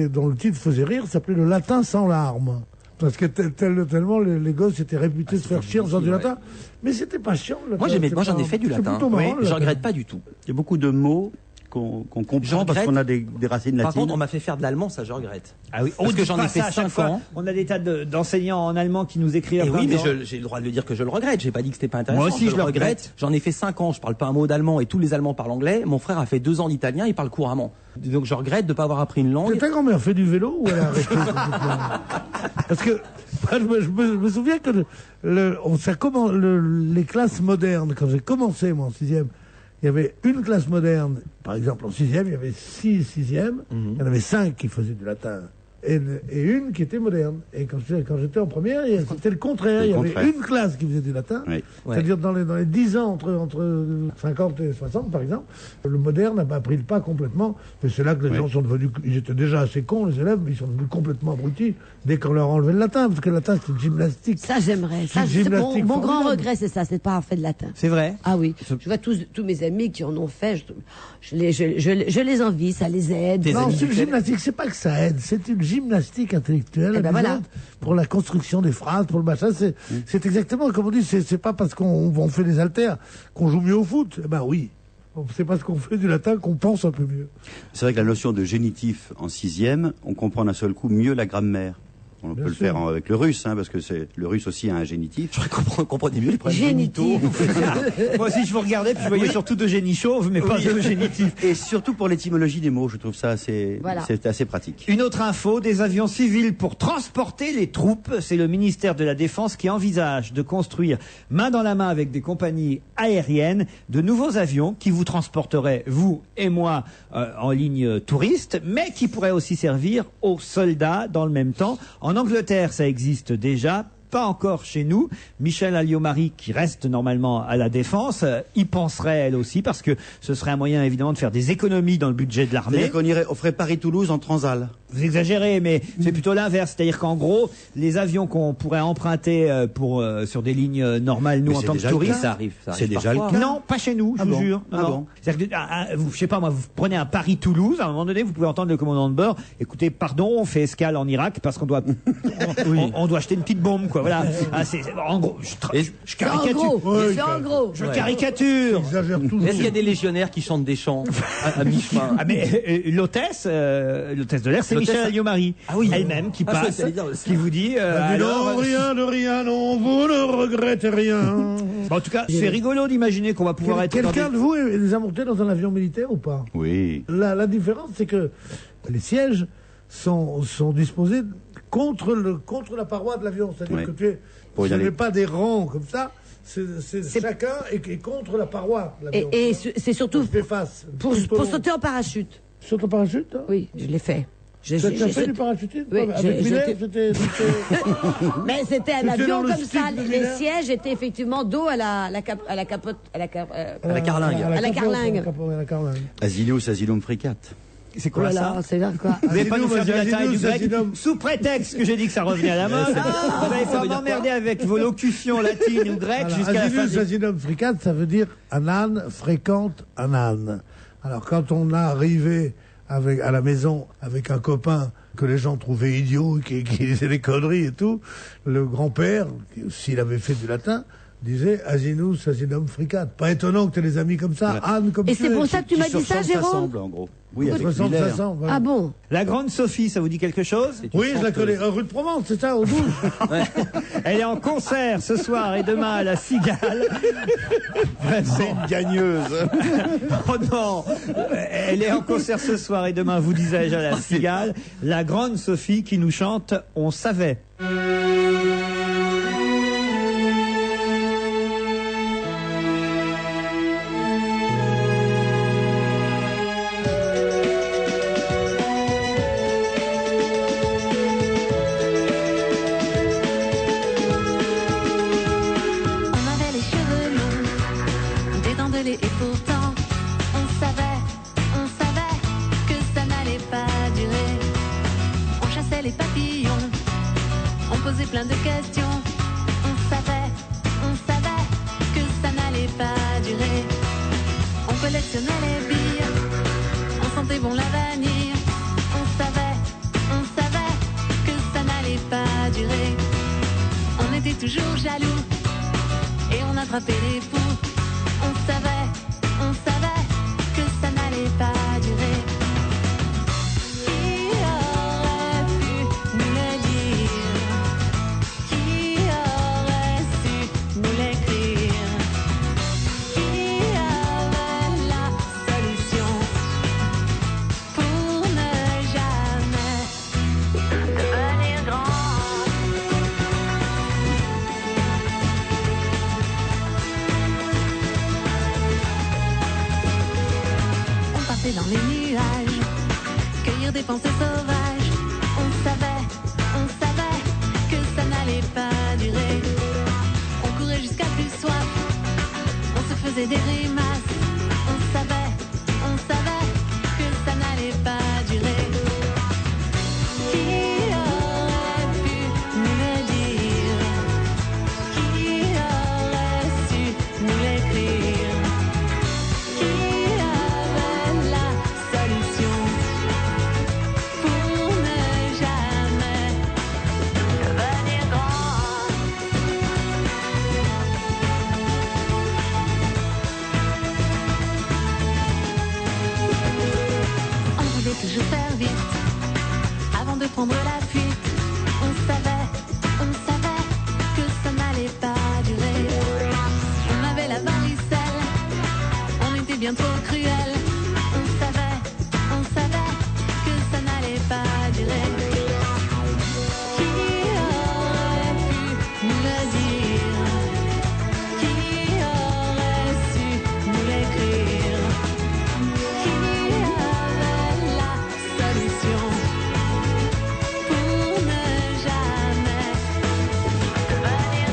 dont le titre faisait rire, s'appelait Le latin sans larmes. Parce que tellement les gosses étaient réputés de faire chier en faisant du latin. Mais c'était pas chiant. Moi, j'en ai fait du latin. Je regrette pas du tout. Il y a beaucoup de mots qu'on comprend parce qu'on a des racines latines. Par contre, on m'a fait faire de l'allemand, ça je regrette. Ah oui, parce que j'en ai fait 5 ans. On a des tas d'enseignants en allemand qui nous écrivent. Et oui, mais j'ai le droit de le dire que je le regrette. J'ai pas dit que c'était pas intéressant. Moi aussi, je le regrette. J'en ai fait 5 ans. Je parle pas un mot d'allemand et tous les Allemands parlent anglais. Mon frère a fait 2 ans d'italien. Il parle couramment. Donc je regrette de pas avoir appris une langue. Ta grand-mère fait du vélo ou elle a arrêté? Parce que je me souviens que les classes modernes, quand j'ai commencé moi en 6e, il y avait une classe moderne, par exemple en 6e, il y avait 6 6e, il y en avait 5 qui faisaient du latin et une qui était moderne. Et quand j'étais en première, c'était le contraire. Il y avait une classe qui faisait du latin, c'est-à-dire dans les 10 ans entre 50 et 60 par exemple, le moderne n'a pas pris le pas complètement, mais c'est là que les gens sont devenus, ils étaient déjà assez cons les élèves, mais ils sont devenus complètement abrutis dès qu'on leur a enlevé le latin, parce que le latin c'est une gymnastique. Ça j'aimerais, mon grand regret c'est ça, c'est de pas avoir fait de latin. C'est vrai? Ah oui, je vois tous mes amis qui en ont fait, je les envie, ça les aide. Non, c'est une gymnastique, c'est pas que ça aide, c'est une gymnastique intellectuelle pour la construction des phrases, pour le machin. C'est exactement comme on dit, c'est pas parce qu'on fait des haltères qu'on joue mieux au foot. Eh ben oui, c'est parce qu'on fait du latin qu'on pense un peu mieux. C'est vrai que la notion de génitif en 6e, on comprend d'un seul coup mieux la grammaire. On peut le faire avec le russe, parce que le russe aussi a un génitif. Je comprenais mieux les problèmes génitaux. Moi aussi, je vous regardais, puis je voyais surtout d'Eugénie Chauve, mais pas de génitif. Et surtout pour l'étymologie des mots, je trouve ça c'est assez pratique. Une autre info, des avions civils pour transporter les troupes. C'est le ministère de la Défense qui envisage de construire, main dans la main avec des compagnies aériennes, de nouveaux avions qui vous transporteraient, vous et moi, en ligne touriste, mais qui pourraient aussi servir aux soldats dans le même temps. En Angleterre, ça existe déjà, pas encore chez nous. Michel Alliot-Marie, qui reste normalement à la Défense, y penserait elle aussi, parce que ce serait un moyen évidemment de faire des économies dans le budget de l'armée. C'est-à-dire qu'on ferait Paris-Toulouse en Transal. Vous exagérez, mais c'est plutôt l'inverse. C'est-à-dire qu'en gros, les avions qu'on pourrait emprunter sur des lignes normales, nous, en tant que touristes... Ça arrive c'est déjà le cas. Non, pas chez nous, je vous jure. Non. C'est-à-dire que, je sais pas moi, vous prenez un Paris-Toulouse, à un moment donné, vous pouvez entendre le commandant de bord, écoutez, pardon, on fait escale en Irak parce qu'on doit on doit acheter une petite bombe, quoi. Voilà. En gros, je caricature. En gros. Je caricature. Est-ce qu'il y a des légionnaires qui chantent des chants à mi-chemin? Mais l'hôtesse de l'air, c'est Michel Alliot-Marie, elle-même qui passe, qui vous dit non, rien de rien, non, vous ne regrettez rien. En tout cas, c'est rigolo d'imaginer qu'on va pouvoir être... Quelqu'un de vous est déjà monté dans un avion militaire ou pas? Oui. La différence, c'est que les sièges sont disposés contre la paroi de l'avion. C'est-à-dire que ce n'est pas des rangs comme ça. C'est chacun est contre la paroi de l'avion. Et c'est surtout pour sauter en parachute. Sauter en parachute? Oui, je l'ai fait. Tu as fait du parachutisme? Oui, avec Miller, mais c'était un avion comme ça. Les sièges étaient effectivement dos à la capote, à la carlingue. Asilum fricat. C'est quoi ça? C'est là quoi? Vous n'allez pas nous faire du latin et du grec sous prétexte que j'ai dit que ça revenait à la mode. Vous n'allez pas m'emmerder avec vos locutions latines ou grecques jusqu'à la fin. Asilum fricat, ça veut dire un âne fréquente un âne. Alors quand on est arrivé à la maison avec un copain que les gens trouvaient idiot, qui disait des conneries et tout, le grand-père, s'il avait fait du latin, disait Asinus asinum fricat. Pas étonnant que tu aies des amis comme ça, Anne comme ça. Et c'est pour ça que tu m'as dit ça, Jérôme? En gros. Oui, avec Miller. Voilà. Ah bon? La grande Sophie, ça vous dit quelque chose? Oui, je la connais. Rue de Provence, c'est ça, au 12. Elle est en concert ce soir et demain à la Cigale. C'est une gagneuse. Oh non! Elle est en concert ce soir et demain, vous disais-je, à la Cigale. La grande Sophie qui nous chante On savait. Et pourtant, on savait que ça n'allait pas durer. On chassait les papillons, on posait plein de questions. On savait que ça n'allait pas durer. On collectionnait les billes, on sentait bon l'avenir. On savait que ça n'allait pas durer. On était toujours jaloux et on attrapait les fous. On savait que ça n'allait pas durer. Qui aurait pu nous le dire? Qui aurait su nous l'écrire? Qui avait la solution pour ne jamais devenir grand? Dans les nuages, cueillir des pensées sauvages. On savait faisait des grimaces. On savait que ça n'allait pas durer. Qui aurait pu nous le dire? Qui aurait su nous l'écrire? Qui avait la solution pour ne jamais devenir grand? On voulait toujours faire vite avant de prendre la fuite. On savait que ça n'allait pas durer. On avait la varicelle, on était bien trop cruel. On savait que ça n'allait pas durer. Qui aurait pu nous le dire? Qui aurait su nous l'écrire? Qui avait la solution pour ne jamais devenir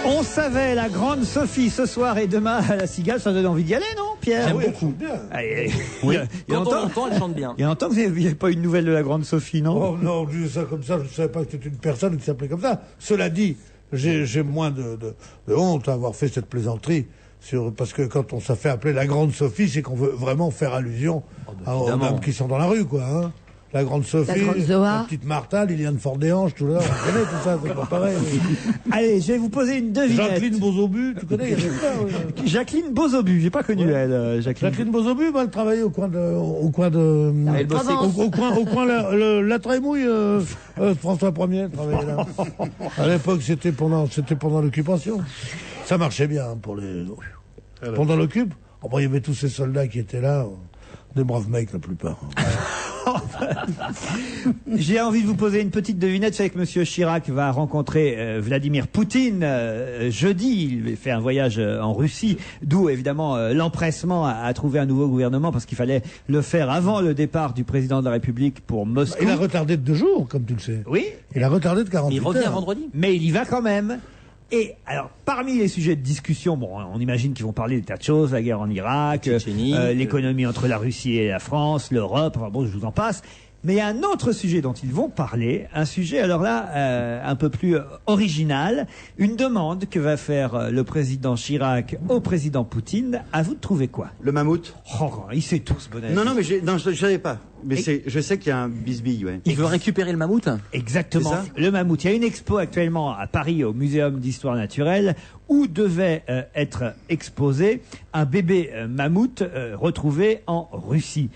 On savait la grande Sophie ce soir et demain à la Cigale, ça donne envie d'y aller, non, Pierre? J'aime Oui, beaucoup. bien. Allez, Oui. il y a Quand on longtemps- l'entend, elle chante bien. il y a longtemps que vous n'aviez pas eu de nouvelles de la grande Sophie, non? Oh non, je disais ça comme ça, je ne savais pas que c'était une personne qui s'appelait comme ça. Cela dit, j'ai moins de honte à avoir fait cette plaisanterie. Parce que quand on s'est fait appeler la grande Sophie, c'est qu'on veut vraiment faire allusion aux évidemment. dames qui sont dans la rue, quoi. Hein. La grande Sophie, La grande Zoa. la petite Martha, Liliane Fort-des-Anges, tout là, on connaît tout ça, c'est pas pareil. Allez, je vais vous poser une devinette. Jacqueline Bozobu, tu connais, il y avait ça, oui. Jacqueline Bozobu, j'ai pas connu elle, Jacqueline. Jacqueline Bozobu, bah, elle travaillait au coin de Elle bossait au coin la Trémouille, François Ier travaillait là. À l'époque, c'était pendant l'occupation. Ça marchait bien hein, pour les pendant l'occupe. Oh, bon, il y avait tous ces soldats qui étaient là, des braves mecs la plupart. J'ai envie de vous poser une petite devinette. C'est que Monsieur Chirac va rencontrer Vladimir Poutine jeudi. Il fait un voyage en Russie, d'où évidemment l'empressement à trouver un nouveau gouvernement parce qu'il fallait le faire avant le départ du président de la République pour Moscou. Il a retardé de 2 jours, comme tu le sais. Oui. Il a retardé de 48 Il revient heures. vendredi. Mais il y va quand même. Et alors, parmi les sujets de discussion, bon, on imagine qu'ils vont parler des tas de choses, la guerre en Irak, Tchétchénie, l'économie entre la Russie et la France, l'Europe, enfin bon, je vous en passe. Mais il y a un autre sujet dont ils vont parler, un sujet alors là un peu plus original, une demande que va faire le président Chirac au président Poutine. À vous de trouver quoi? Le mammouth. Oh, il sait tout ce bonnet. Non, mais je savais pas. Mais je sais qu'il y a un bisbille, ouais. Il veut récupérer le mammouth. Exactement. C'est ça Le mammouth. Il y a une expo actuellement à Paris au Muséum d'Histoire Naturelle où devait être exposé un bébé mammouth retrouvé en Russie.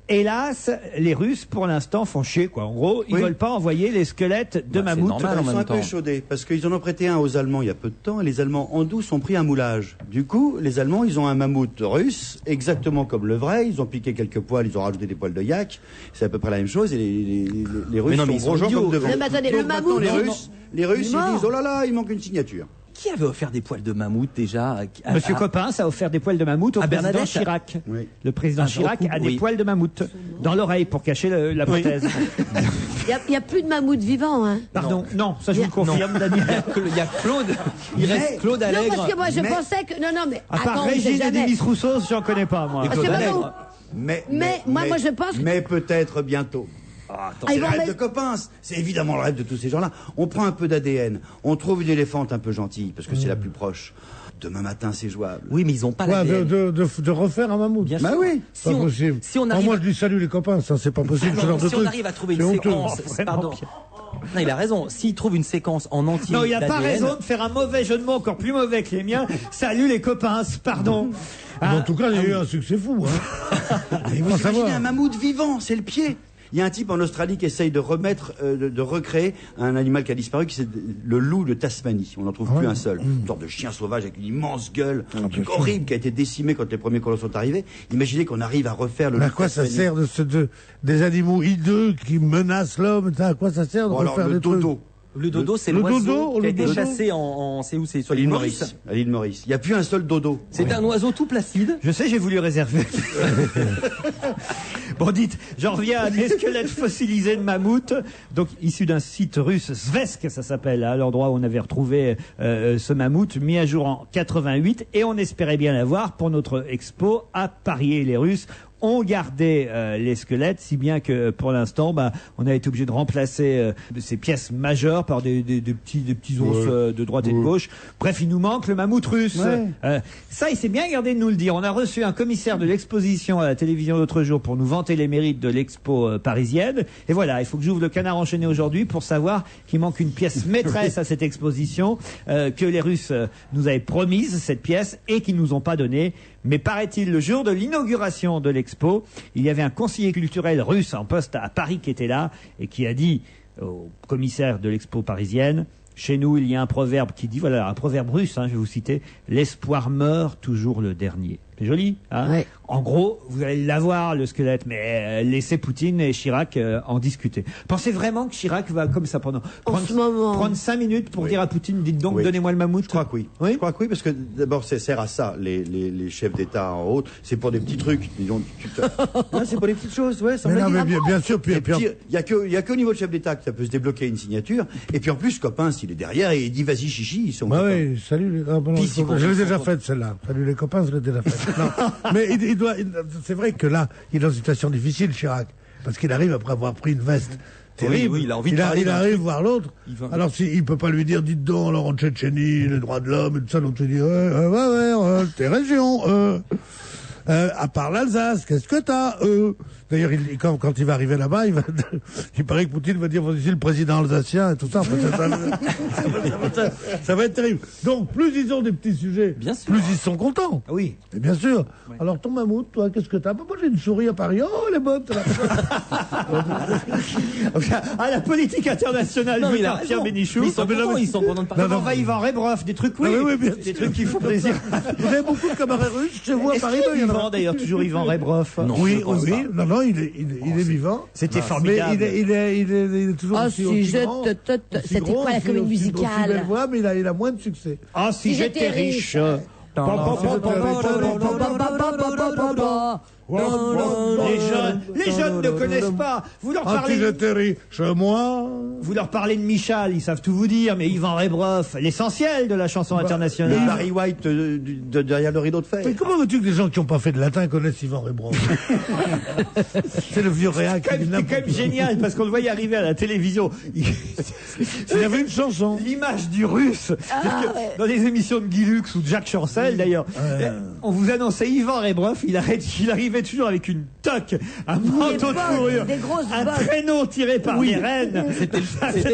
Hélas, les Russes, pour l'instant, font chier, quoi. En gros, ils veulent pas envoyer les squelettes de mammouth. normal, Ils sont un peu échaudés, parce qu'ils en ont prêté un aux Allemands il y a peu de temps, et les Allemands en douce ont pris un moulage. Du coup, les Allemands, ils ont un mammouth russe, exactement comme le vrai, ils ont piqué quelques poils, ils ont rajouté des poils de yak, c'est à peu près la même chose, et les Russes non, mais sont ils sont bonjour idiots. comme devant. Non, mais attendez, le Donc maintenant, mammouth, les Russes, il est ils mort. disent, oh là là, il manque une signature. Qui avait offert des poils de mammouth déjà Monsieur Coppin, ça a offert des poils de mammouth au à président Bernadette Chirac. Oui. Le président Ah, Chirac au cou, a des oui. poils de mammouth dans l'oreille pour cacher la prothèse. Il n'y a plus de mammouth vivant, hein. Pardon, non, ça je vous le confirme, Daniel. Il y a Claude. Il reste Claude Non, Allègre. parce que moi, je pensais que... Non, mais À part attends, on sait Régine et jamais. Denis Rousseau, j'en connais pas, moi. Et Claude c'est pas Allègre. bon. Mais moi, je pense que- Mais peut-être bientôt. ils C'est le vont rêve mettre- de copains, c'est évidemment le rêve de tous ces gens-là. On prend un peu d'ADN, on trouve une éléphante un peu gentille, parce que c'est la plus proche. demain matin c'est jouable. Oui, mais ils ont pas Ouais, l'ADN. de refaire un mammouth. Bien Bah sûr. oui. Si Pas on, possible. si on Ah, arrive, moi je dis salut les copains, ça c'est pas possible, ce non, genre de si on truc. arrive à trouver C'est une honteux. séquence, pardon. Non, il a raison. S'il trouve une séquence en entier. Non, il n'y a pas d'ADN, raison de faire un mauvais jeu de mots encore plus mauvais que les miens. Salut les copains, pardon. En tout cas, il y a eu un succès fou. Hein. Vous imaginez un mammouth vivant, c'est le pied. Il y a un type en Australie qui essaye de remettre, de recréer un animal qui a disparu, qui c'est le loup de Tasmanie. On n'en trouve plus un seul. Une sorte de chien sauvage avec une immense gueule, un truc horrible qui a été décimé quand les premiers colons sont arrivés. Imaginez qu'on arrive à refaire le loup Mais à de quoi ça Tasmanie. sert des animaux hideux qui menacent l'homme? À quoi ça sert de Bon, alors, refaire le des trucs? dodo. Le dodo, c'est le l'oiseau dodo, qui a le été dodo. chassé c'est où? C'est sur À l'île l'île Maurice. Maurice. À l'île Maurice. Il n'y a plus un seul dodo. C'est un oiseau tout placide. Je sais, j'ai voulu réserver. Bon, dites, j'en reviens à mes squelettes fossilisés de mammouth, donc issus d'un site russe, Zvezk, ça s'appelle, à l'endroit où on avait retrouvé ce mammouth, mis à jour en 88, et on espérait bien l'avoir pour notre expo à Paris. Et les Russes ont gardé les squelettes, si bien que pour l'instant, on a été obligé de remplacer ces pièces majeures par des petits os de droite et de gauche. Bref, il nous manque le mammouth russe. Ouais. Ça, il s'est bien gardé de nous le dire. On a reçu un commissaire de l'exposition à la télévision l'autre jour pour nous vanter les mérites de l'expo parisienne. Et voilà, il faut que j'ouvre le Canard enchaîné aujourd'hui pour savoir qu'il manque une pièce maîtresse à cette exposition, que les Russes nous avaient promise, cette pièce, et qu'ils nous ont pas donnée. Mais paraît-il, le jour de l'inauguration de l'expo, il y avait un conseiller culturel russe en poste à Paris qui était là et qui a dit au commissaire de l'expo parisienne: chez nous, il y a un proverbe qui dit, voilà, un proverbe russe, je vais vous citer, l'espoir meurt toujours le dernier. C'est joli, hein? Ouais. En gros, vous allez l'avoir, le squelette, mais laissez Poutine et Chirac en discuter. Pensez vraiment que Chirac va comme ça prendre 5 minutes pour dire à Poutine, dites donc, donnez-moi le mammouth? Je crois que oui. Je crois que oui, parce que d'abord, ça sert à ça, les chefs d'État en haut. C'est pour des petits trucs. Disons, c'est pour des petites choses, ouais. Mais non, mais bien sûr, puis il y a qu'au niveau de chef d'État que ça peut se débloquer une signature. Et puis en plus, copain, s'il est derrière et il dit vas-y chichi, ils sont. Bah oui, salut les copains. Je l'ai déjà faite celle-là. Salut les copains, je l'ai déjà faite. Non, mais c'est vrai que là, il est dans une situation difficile, Chirac, parce qu'il arrive après avoir pris une veste terrible. Oui, il a envie de parler il d'un arrive truc. voir l'autre. Alors il peut pas lui dire, dites donc, alors en Tchétchénie, les droits de l'homme et tout ça, donc tu dis, tes régions, à part l'Alsace, qu'est-ce que t'as, D'ailleurs, quand il va arriver là-bas, il paraît que Poutine va dire, voici le président alsacien et tout ça. Ça va être terrible. Donc, plus ils ont des petits sujets, plus ils sont contents. Oui. Et bien sûr. Oui. Alors, ton mammouth, toi, qu'est-ce que t'as? Moi, j'ai une souris à Paris. Oh, elle est bonne. La politique internationale, non, mais Pierre Bénichou. Ils sont contents de parler. Comment va Yvan Rebroff? Des trucs, des trucs qui font plaisir. Vous avez beaucoup de camarades russes chez vous à Paris? Yvan, d'ailleurs, toujours Yvan Rebroff. Oui. Non, il est vivant. C'était formidable. Mais il est toujours aussi grand. C'était quoi la comédie musicale? Belle voix, mais il a moins de succès. Ah, si j'étais riche. Les jeunes ne connaissent pas. Vous leur parlez. Vous leur parlez de Michal, ils savent tout vous dire, mais Yvan Rebroff, l'essentiel de la chanson internationale. Et Barry White derrière le rideau de fer. Mais comment veux-tu que des gens qui n'ont pas fait de latin connaissent Yvan Rebroff? C'est le vieux réac. C'est quand même génial parce qu'on le voyait arriver à la télévision. Il y avait une chanson. L'image du russe. Dans les émissions de Guy Lux ou de Jacques Chancel d'ailleurs, on vous annonçait Yvan Rebroff, il arrivait toujours avec une toque, un manteau de fourrure, un traîneau tiré par les rennes. C'était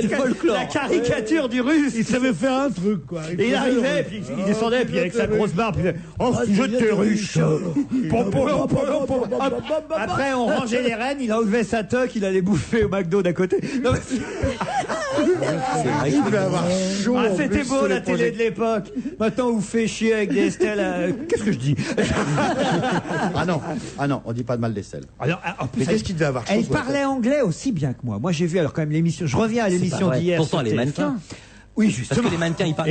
le folklore. La caricature du russe. Il savait faire un truc, quoi. Et il arrivait, puis il descendait, puis avec sa grosse barbe, puis oh, j'étais riche. Après, on rangeait les rennes, il enlevait sa toque, il allait bouffer au McDo d'à côté. Non, il devait avoir chaud. C'était beau la télé de l'époque. Maintenant, on vous fait chier avec des Estelle. Qu'est-ce que je dis? Ah non, on dit pas de mal d'Estelle. Alors, en plus, mais qu'est-ce qu'il devait avoir chaud? Elle parlait anglais aussi bien que moi. Moi, j'ai vu alors quand même l'émission. Je reviens à l'émission d'hier. Pourtant, les mannequins. Oui, justement. Parce que les mannequins, ils parlent.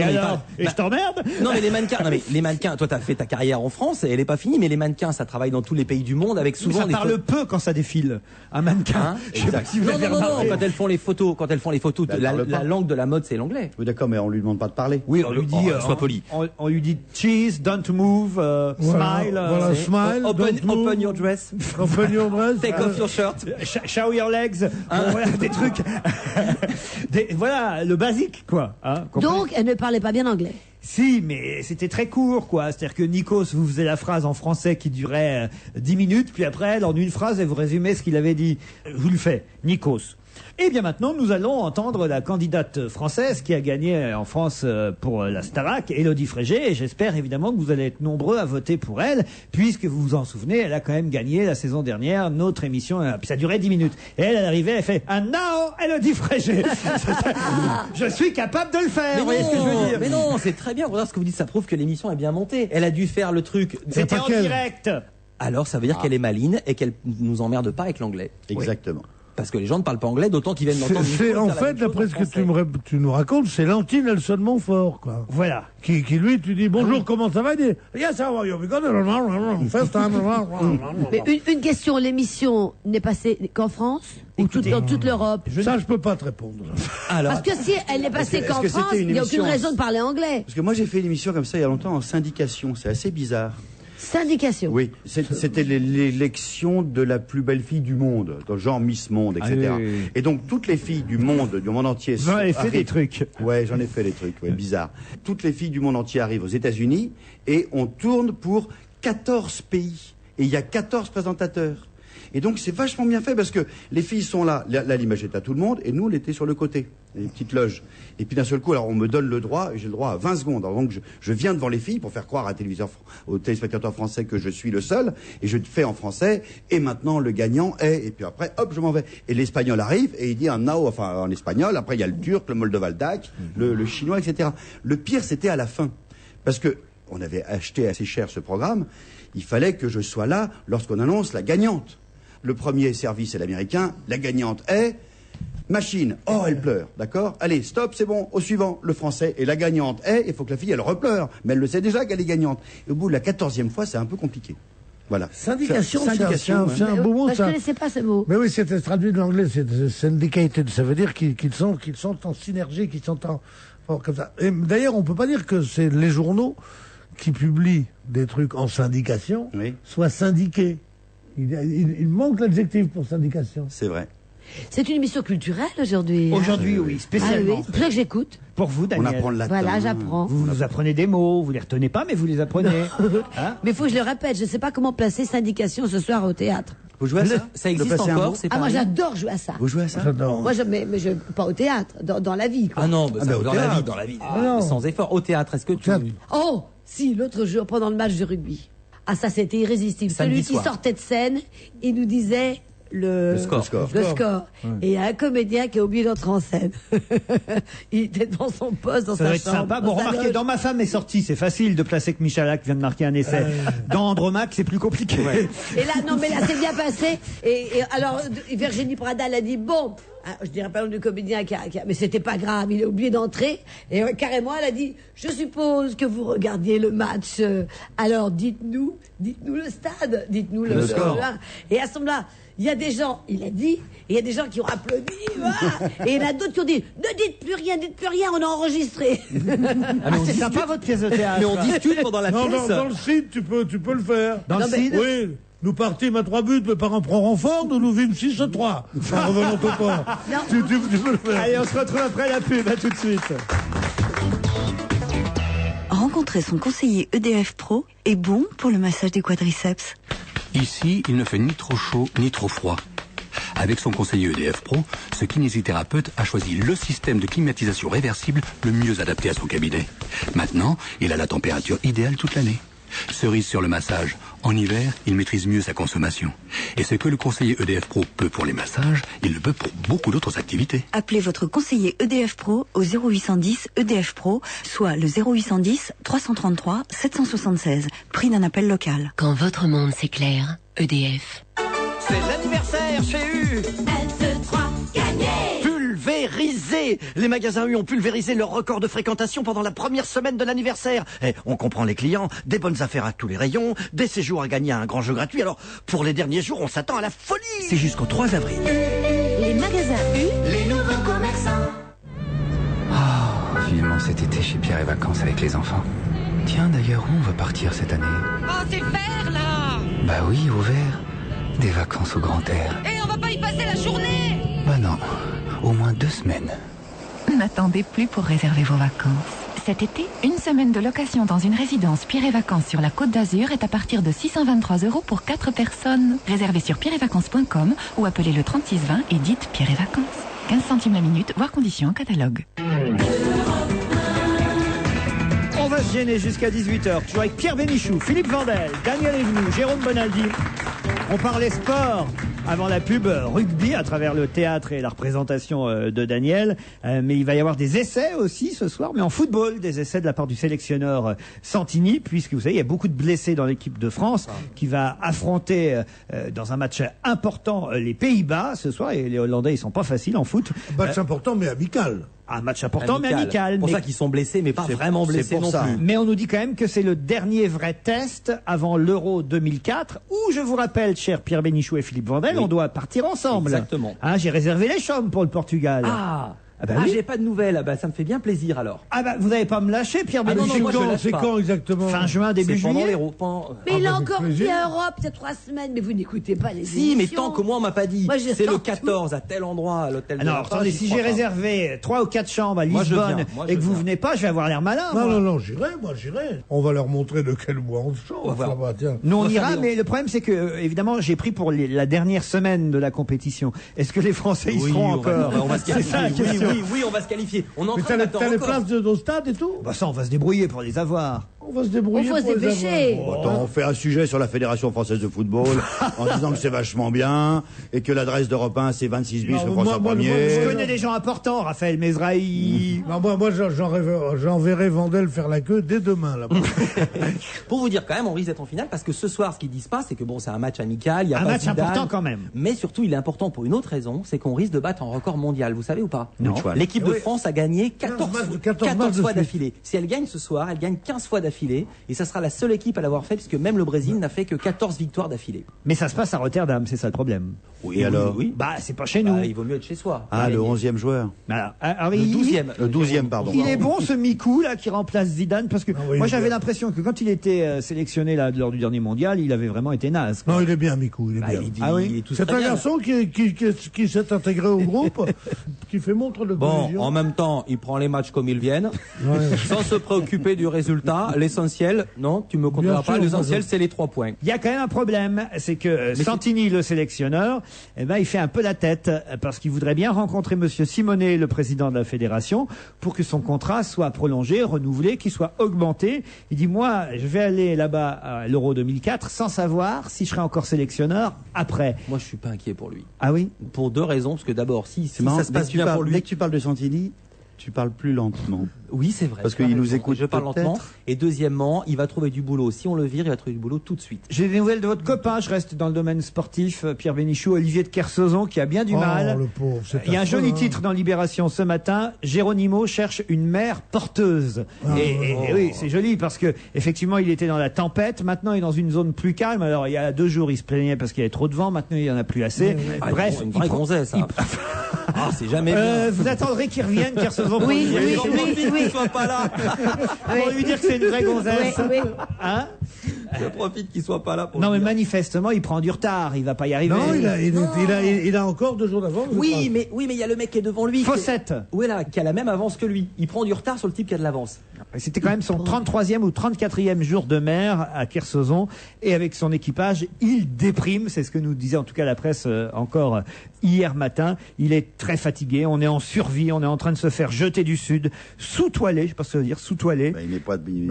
Et je t'emmerde? Non, mais les mannequins, toi, t'as fait ta carrière en France et elle est pas finie, mais les mannequins, ça travaille dans tous les pays du monde avec souvent. Ça parle peu quand ça défile. Un mannequin. Je sais pas si vous avez remarqué. Quand elles font les photos, la langue de la mode, c'est l'anglais. Oui, d'accord, mais on lui demande pas de parler. Oui, on lui dit, sois poli. On lui dit cheese, don't move, smile. Voilà, smile. Open your dress. Open your dress. Take off your shirt. Show your legs. Voilà, des trucs. Voilà, le basique, quoi. Hein, Donc, elle ne parlait pas bien anglais. Si, mais c'était très court, quoi. C'est-à-dire que Nikos vous faisait la phrase en français qui durait 10 minutes, puis après, elle, en une phrase, elle vous résumait ce qu'il avait dit. Je vous le fais, Nikos. Et bien maintenant, nous allons entendre la candidate française qui a gagné en France pour la Starac, Élodie Frégé, et j'espère évidemment que vous allez être nombreux à voter pour elle, puisque vous vous en souvenez, elle a quand même gagné la saison dernière notre émission, puis ça durait 10 minutes. Et elle arrivait, elle fait « And now, Élodie Frégé !» Je suis capable de le faire, Mais vous voyez ce que je veux dire. Mais non, c'est très bien. Regarde ce que vous dites, ça prouve que l'émission est bien montée. Elle a dû faire le truc. C'était en direct. Alors ça veut dire qu'elle est maline et qu'elle nous emmerde pas avec l'anglais. Exactement. Parce que les gens ne parlent pas anglais, d'autant qu'ils viennent d'entendre. C'est en fait, d'après ce que tu nous racontes, c'est l'anti-Nelson Montfort, quoi. Voilà. Qui lui, tu dis bonjour, comment ça va? Il dit yes, how are you? First time. Mais une question, l'émission n'est passée qu'en France ou dans toute l'Europe? Ça, je peux pas te répondre. Alors, parce que si elle n'est passée qu'en France, il n'y a aucune raison de parler anglais. Parce que moi, j'ai fait une émission comme ça il y a longtemps en syndication. C'est assez bizarre. Syndication. Oui, c'était l'élection de la plus belle fille du monde, dans le genre Miss Monde, etc. Ah oui. Et donc toutes les filles du monde entier. J'en ai fait des trucs. Ouais, j'en ai fait des trucs, ouais, bizarre. Toutes les filles du monde entier arrivent aux États-Unis et on tourne pour 14 pays. Et il y a 14 présentateurs. Et donc c'est vachement bien fait parce que les filles sont là, l'image est à tout le monde, et nous on était sur le côté, les petites loges. Et puis d'un seul coup, alors on me donne le droit, et j'ai le droit à 20 secondes. Alors donc je viens devant les filles pour faire croire aux téléspectateurs français que je suis le seul, et je fais en français, et maintenant le gagnant est, et puis après hop je m'en vais. Et l'espagnol arrive, et il dit un nao, enfin en espagnol, après il y a le turc, le moldovaldac, le chinois, etc. Le pire c'était à la fin, parce que on avait acheté assez cher ce programme, il fallait que je sois là lorsqu'on annonce la gagnante. Le premier service est l'américain, la gagnante est machine. Oh, elle pleure, d'accord? Allez, stop, c'est bon, au suivant, le français. Et la gagnante est, il faut que la fille, elle repleure. Mais elle le sait déjà qu'elle est gagnante. Et au bout de la 14e fois, c'est un peu compliqué. Voilà. Syndication, c'est un beau mot, ça. Je ne connaissais pas ce mot. Mais oui, c'était traduit de l'anglais, c'est syndicated. Ça veut dire qu'ils sont en synergie, qu'ils sont comme ça. Et d'ailleurs, on peut pas dire que c'est les journaux qui publient des trucs en syndication, soient syndiqués. Il manque l'adjectif pour syndication. C'est vrai. C'est une émission culturelle aujourd'hui. Aujourd'hui, oui, spécialement. Ah oui, c'est pour ça que j'écoute. Pour vous, Daniel. On apprend le latin. Voilà, j'apprends. Vous apprenez des mots, vous les retenez pas, mais vous les apprenez. Hein? Mais il faut que je le répète, je ne sais pas comment placer syndication ce soir au théâtre. Vous jouez à ça? Ça existe encore, c'est moi j'adore jouer à ça. Vous jouez à ça? Moi, mais pas au théâtre, dans la vie, quoi. Ah non, bah, au dans théâtre. la vie, dans la vie. non. Sans effort. Au théâtre, est-ce que tu... Oh, si, l'autre jour, pendant le match de rugby. Ah, ça, c'était irrésistible. Samedi Celui qui soir. sortait de scène, il nous disait le score. Le score. Et il y a un comédien qui a oublié d'entrer en scène. Il était devant son poste, dans Ça sa doit être chambre. sympa. Bon, dans sa remarquez, loge. dans Ma femme est sortie, c'est facile de placer que Michalak vient de marquer un essai. Dans Andromaque, c'est plus compliqué. Et là, non, mais là, c'est bien passé. Et alors, Virginie Prada, elle a dit, bon, hein, je dirais pas le nom du comédien mais c'était pas grave, il a oublié d'entrer. Et carrément, elle a dit, je suppose que vous regardiez le match. Alors, dites-nous le stade, dites-nous le score. Et à ce moment-là, il y a des gens, il a dit, et il y a des gens qui ont applaudi, voilà. Et il y en a d'autres qui ont dit, ne dites plus rien, on a enregistré. C'est sympa votre pièce de théâtre. Mais on discute pendant la Non, pièce. dans le site, tu peux le faire. Dans le site Oui. Nous partîmes à 3 buts, mais par un prend renfort, nous vîmes 6-3. En revenant au port. Tu peux le faire. Allez, on se retrouve après la pub, à tout de suite. Rencontrer son conseiller EDF Pro est bon pour le massage des quadriceps. Ici, il ne fait ni trop chaud ni trop froid. Avec son conseiller EDF Pro, ce kinésithérapeute a choisi le système de climatisation réversible le mieux adapté à son cabinet. Maintenant, il a la température idéale toute l'année. Cerise sur le massage. En hiver, il maîtrise mieux sa consommation. Et ce que le conseiller EDF Pro peut pour les massages, il le peut pour beaucoup d'autres activités. Appelez votre conseiller EDF Pro au 0810 EDF Pro, soit le 0810 333 776, prix d'un appel local. Quand votre monde s'éclaire, EDF. C'est l'anniversaire chez U. S3 gagné. Pulvérisé. Les magasins U ont pulvérisé leur record de fréquentation pendant la première semaine de l'anniversaire. Et on comprend les clients, des bonnes affaires à tous les rayons, des séjours à gagner à un grand jeu gratuit. Alors, pour les derniers jours, on s'attend à la folie. C'est jusqu'au 3 avril. Les magasins U, les nouveaux commerçants. Oh, vivement cet été chez Pierre et Vacances avec les enfants. Tiens, d'ailleurs, où on va partir cette année? Oh, c'est vert là. Bah oui, au vert. Des vacances au grand air. Et on va pas y passer la journée. Bah non, au moins 2 semaines. n'attendez plus pour réserver vos vacances. Cet été, une semaine de location dans une résidence Pierre et Vacances sur la Côte d'Azur est à partir de 623 € pour 4 personnes. Réservez sur pierreetvacances.com ou appelez le 3620 et dites Pierre et Vacances. 15 centimes la minute, voire conditions en catalogue. On va se gêner jusqu'à 18h, toujours avec Pierre Bénichou, Philippe Vandel, Daniel Evenou, Jérôme Bonaldi. On parlait sport avant la pub, rugby à travers le théâtre et la représentation de Daniel. Mais il va y avoir des essais aussi ce soir, mais en football, des essais de la part du sélectionneur Santini, puisque vous savez, il y a beaucoup de blessés dans l'équipe de France qui va affronter dans un match important les Pays-Bas ce soir. Et les Hollandais, ils sont pas faciles en foot. Match important, mais amical. Un match important, mais amical. C'est pour ça qu'ils sont blessés, mais pas vraiment blessés non plus. Mais on nous dit quand même que c'est le dernier vrai test avant l'Euro 2004, où je vous rappelle, cher Pierre Bénichou et Philippe Vandel, on doit partir ensemble. Exactement. Hein, j'ai réservé les chambres pour le Portugal. Oui. J'ai pas de nouvelles. Ça me fait bien plaisir alors. Vous n'allez pas me lâcher, Pierre Bénichou? C'est quand exactement? Fin juin, début juillet. Mais il a encore dit à Europe, c'est 3 semaines, mais vous n'écoutez pas les émissions. Si, mais tant que moi on m'a pas dit. C'est le 14 à tel endroit à l'hôtel. Alors attendez, si j'ai réservé 3 ou 4 chambres à Lisbonne et que vous venez pas, je vais avoir l'air malin. Non, j'irai. On va leur montrer de quel mois on change. Nous on ira, mais le problème c'est que évidemment j'ai pris pour la dernière semaine de la compétition. Est-ce que les Français y seront encore? On va se qualifier. Oui, on va se qualifier. On est en train d'attendre. T'as les places de nos stades et tout? Ça, on va se débrouiller pour les avoir. On va se débrouiller. On va se dépêcher. Attends, on fait un sujet sur la Fédération Française de Football en disant que c'est vachement bien et que l'adresse d'Europe 1 c'est 26 bis le François 1er. Je connais des gens importants, Raphaël Mezrahi. Moi j'enverrai Vandel faire la queue dès demain. Là. Pour vous dire quand même, on risque d'être en finale parce que ce soir, ce qu'ils disent pas, c'est que c'est un match amical. Il y a un pas match Zidane, important quand même. Mais surtout, il est important pour une autre raison, c'est qu'on risque de battre un record mondial. Vous savez ou pas? Non. L'équipe de France a gagné 14 fois d'affilée. Si elle gagne ce soir, elle gagne 15 fois d'affilée et ça sera la seule équipe à l'avoir fait puisque même le Brésil n'a fait que 14 victoires d'affilée. Mais ça se passe à Rotterdam, c'est ça le problème. Oui, alors oui. C'est pas chez nous. Il vaut mieux être chez soi. Le 11e joueur. Le 12e, pardon. Il est bon ce Mikou là qui remplace Zidane parce que moi j'avais l'impression que quand il était sélectionné là lors du dernier mondial, il avait vraiment été naze. Non, il est bien Mikou, il est bien. C'est un garçon qui s'est intégré au groupe, qui fait montre de cohésion. En même temps, il prend les matchs comme ils viennent, sans se préoccuper du résultat. L'essentiel, non, tu me comprends pas. L'essentiel, c'est les 3 points. Il y a quand même un problème, c'est que Santini, le sélectionneur, il fait un peu la tête parce qu'il voudrait bien rencontrer Monsieur Simonet, le président de la fédération, pour que son contrat soit prolongé, renouvelé, qu'il soit augmenté. Il dit moi, je vais aller là-bas à l'Euro 2004 sans savoir si je serai encore sélectionneur après. Moi, je suis pas inquiet pour lui. Ah oui? Pour 2 raisons, parce que d'abord, si ça se passe bien pour lui, dès que tu parles de Santini, tu parles plus lentement. Oui, c'est vrai. Parce qu'il nous écoute. Je parle lentement. Et deuxièmement, il va trouver du boulot. Si on le vire, il va trouver du boulot tout de suite. J'ai des nouvelles de votre copain. Je reste dans le domaine sportif. Pierre Bénichou, Olivier de Kersauzon, qui a bien du mal. Le pauvre, il y a un joli titre dans Libération ce matin. Géronimo cherche une mère porteuse. Oui, c'est joli parce que effectivement, il était dans la tempête. Maintenant, il est dans une zone plus calme. Alors, il y a 2 jours, il se plaignait parce qu'il y avait trop de vent. Maintenant, il y en a plus assez. Bref, une vraie gonzesse. C'est jamais bien. Vous attendrez qu'il revienne, Kersauzon. Oui. Qu'il soit pas là. Pour lui dire que c'est une vraie gonzesse. Hein? Je profite qu'il soit pas là pour. Non, mais manifestement, il prend du retard. Il va pas y arriver. Non, il a encore 2 jours d'avance. Oui, mais il y a le mec qui est devant lui. Fossette. Qui a la même avance que lui. Il prend du retard sur le type qui a de l'avance. C'était quand même son 33e ou 34e jour de mer à Kersauzon. Et avec son équipage, il déprime. C'est ce que nous disait en tout cas la presse encore hier matin. Il est très fatigué. On est en survie. On est en train de se faire jeter du sud. Sous-toilé. Je sais pas ce que ça veut dire. Sous-toilé. Il met pas de ils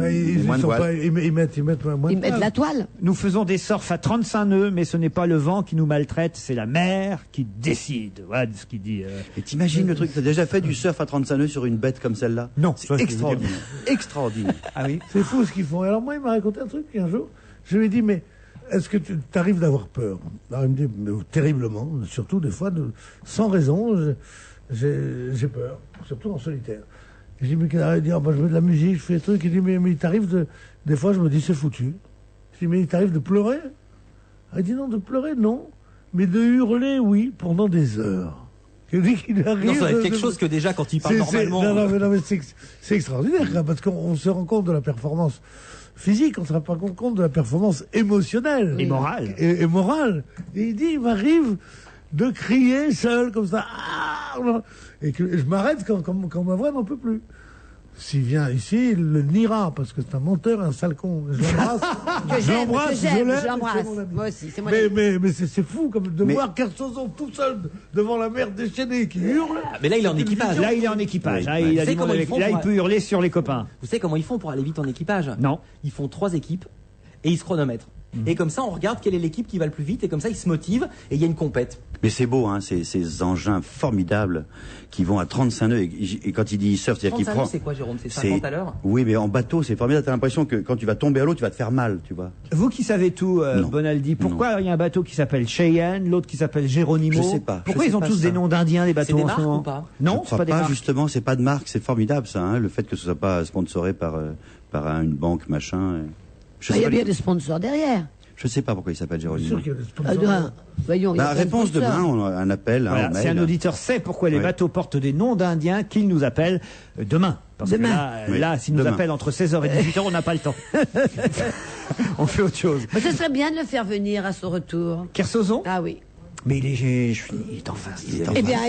mettent moins de de la toile. Nous faisons des surfs à 35 nœuds, mais ce n'est pas le vent qui nous maltraite, c'est la mer qui décide. Voilà ce qu'il dit. Et t'imagines le truc, t'as déjà fait du surf à 35 nœuds sur une bête comme celle-là? Non. C'est extraordinaire. Extraordinaire. Ah oui. C'est fou ce qu'ils font. Alors moi, il m'a raconté un truc un jour. Je lui ai dit, mais est-ce que tu arrives d'avoir peur? Alors il me dit, mais, terriblement, surtout des fois, sans raison, j'ai peur, surtout en solitaire. Et je dis, mais il dit, je mets de la musique, je fais des trucs. Il dit, mais il t'arrive des fois, je me dis, c'est foutu. Je dis, mais il t'arrive de pleurer? Il dit, non, de pleurer, non. Mais de hurler, oui, pendant des heures. Je dis qu'il arrive. Non, ça va être quelque chose que déjà, quand il parle normalement. Non, mais c'est extraordinaire, parce qu'on se rend compte de la performance physique, on ne se rend pas compte de la performance émotionnelle. Et morale. Et morale. Et il dit, il m'arrive de crier seul comme ça. Et que je m'arrête quand ma voix n'en peut plus. S'il vient ici, il le niera, parce que c'est un menteur, un sale con. Je l'embrasse. Je l'embrasse. Moi aussi, c'est mon ami. Mais c'est fou comme de voir Kersozon tout seul devant la mer déchaînée qui hurle. Mais là, il est en équipage. Là, il est en équipage. Là, il peut hurler sur les copains. Vous savez comment ils font pour aller vite en équipage? Non. Ils font 3 équipes et ils se chronomètrent. Et comme ça, on regarde quelle est l'équipe qui va le plus vite, et comme ça, ils se motivent, et il y a une compète. Mais c'est beau, hein, ces engins formidables qui vont à 35 nœuds. Et quand il dit surf, c'est-à-dire qu'il prend... c'est quoi, Jérôme? C'est 50 à l'heure? Oui, mais en bateau, c'est formidable. T'as l'impression que quand tu vas tomber à l'eau, tu vas te faire mal, tu vois. Vous qui savez tout, Bonaldi, pourquoi il y a un bateau qui s'appelle Cheyenne, l'autre qui s'appelle Geronimo? Je sais pas. Pourquoi ils ont tous des noms d'indiens, les bateaux en ce moment? Non, c'est pas des marques. Justement, c'est pas de marque, c'est formidable, ça, hein, le fait que ce soit pas sponsoré par une banque, machin. Il y a bien des sponsors derrière. Je sais pas pourquoi il s'appelle Geronimo. Sûr qu'il y a des sponsors. Voyons, réponse demain, on a un appel, voilà, un mail. Si un auditeur sait pourquoi les bateaux portent des noms d'Indiens, qu'il nous appelle demain. Parce que là, s'il nous appelle entre 16h et 18h, on n'a pas le temps. On fait autre chose. Mais ce serait bien de le faire venir à son retour. Kersozon? Ah oui. Mais il est en face. Eh bien,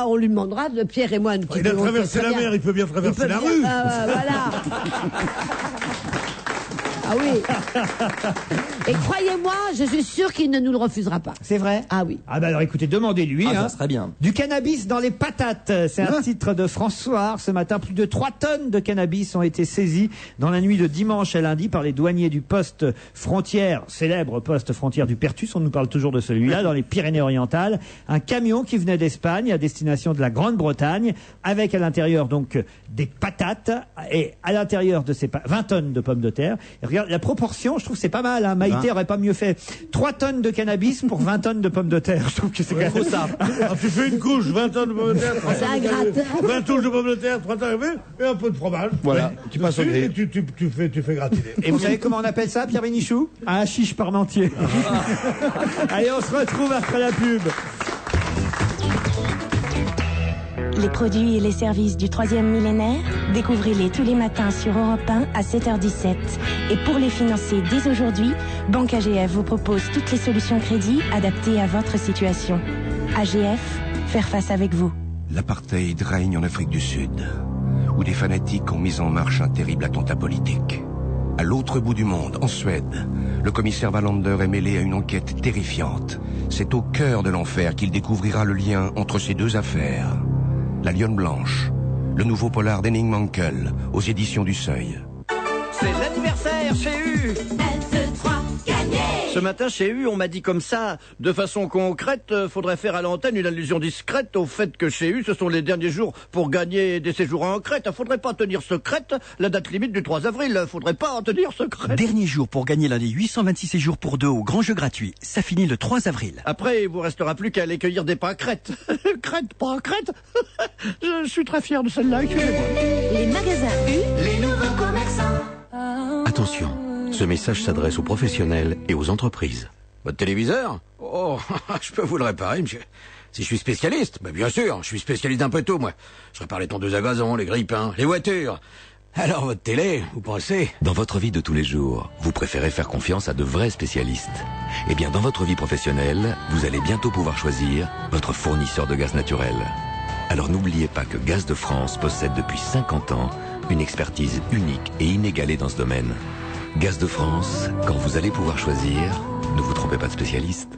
on lui demandera, de Pierre et moi, un petit peu. Il a traversé la mer, il peut bien traverser la rue. Voilà. Ah oui. Et croyez-moi, je suis sûr qu'il ne nous le refusera pas. C'est vrai? Ah oui. Ah bah alors écoutez, demandez-lui. Ça serait bien. Du cannabis dans les patates. C'est un titre de François. Ce matin, plus de 3 tonnes de cannabis ont été saisies dans la nuit de dimanche à lundi par les douaniers du poste frontière, célèbre poste frontière du Pertus. On nous parle toujours de celui-là, dans les Pyrénées-Orientales. Un camion qui venait d'Espagne à destination de la Grande-Bretagne, avec à l'intérieur donc des patates et à l'intérieur de ces 20 tonnes de pommes de terre. Et regarde la proportion, je trouve que c'est pas mal. Hein. Maïté aurait pas mieux fait 3 tonnes de cannabis pour 20 tonnes de pommes de terre. Je trouve que c'est quand même ça. Tu fais une couche, 20 tonnes de pommes de terre, 20 touches de pommes de terre, 3 tonnes et un peu de fromage. Voilà, tu passes au grille. Tu fais gratiner. Et vous savez comment on appelle ça, Pierre Bénichou? Un hashish parmentier. Allez, on se retrouve après la pub. Les produits et les services du 3e millénaire, découvrez-les tous les matins sur Europe 1 à 7h17. Et pour les financer dès aujourd'hui, Banque AGF vous propose toutes les solutions crédit adaptées à votre situation. AGF, faire face avec vous. L'apartheid règne en Afrique du Sud, où des fanatiques ont mis en marche un terrible attentat politique. À l'autre bout du monde, en Suède, le commissaire Wallander est mêlé à une enquête terrifiante. C'est au cœur de l'enfer qu'il découvrira le lien entre ces deux affaires. La Lionne Blanche, le nouveau polar d'Henning Mankell, aux éditions du Seuil. C'est l'anniversaire chez U. Ce matin, chez U, on m'a dit comme ça, de façon concrète, faudrait faire à l'antenne une allusion discrète au fait que chez U, ce sont les derniers jours pour gagner des séjours en Crète. Faudrait pas tenir secrète la date limite du 3 avril. Faudrait pas en tenir secrète. Dernier jour pour gagner l'un des 826 séjours pour 2 au grand jeu gratuit. Ça finit le 3 avril. Après, il vous restera plus qu'à aller cueillir des pâquerettes. Crète, pâquerettes. Je suis très fier de celle-là. Excusez-moi. Les magasins U, les nouveaux commerçants. Attention, ce message s'adresse aux professionnels et aux entreprises. Votre téléviseur? Oh, je peux vous le réparer, monsieur. Si je suis spécialiste, bien sûr, je suis spécialiste d'un peu tout, moi. Je répare les tondeuses à gazon, les grille-pains, les voitures. Alors votre télé, vous pensez? Dans votre vie de tous les jours, vous préférez faire confiance à de vrais spécialistes. Eh bien, dans votre vie professionnelle, vous allez bientôt pouvoir choisir votre fournisseur de gaz naturel. Alors n'oubliez pas que Gaz de France possède depuis 50 ans une expertise unique et inégalée dans ce domaine. Gaz de France, quand vous allez pouvoir choisir, ne vous trompez pas de spécialiste.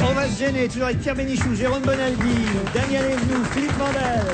On va se gêner, toujours avec Pierre Bénichou, Jérôme Bonaldi, Daniel Evenou, Philippe Mandel.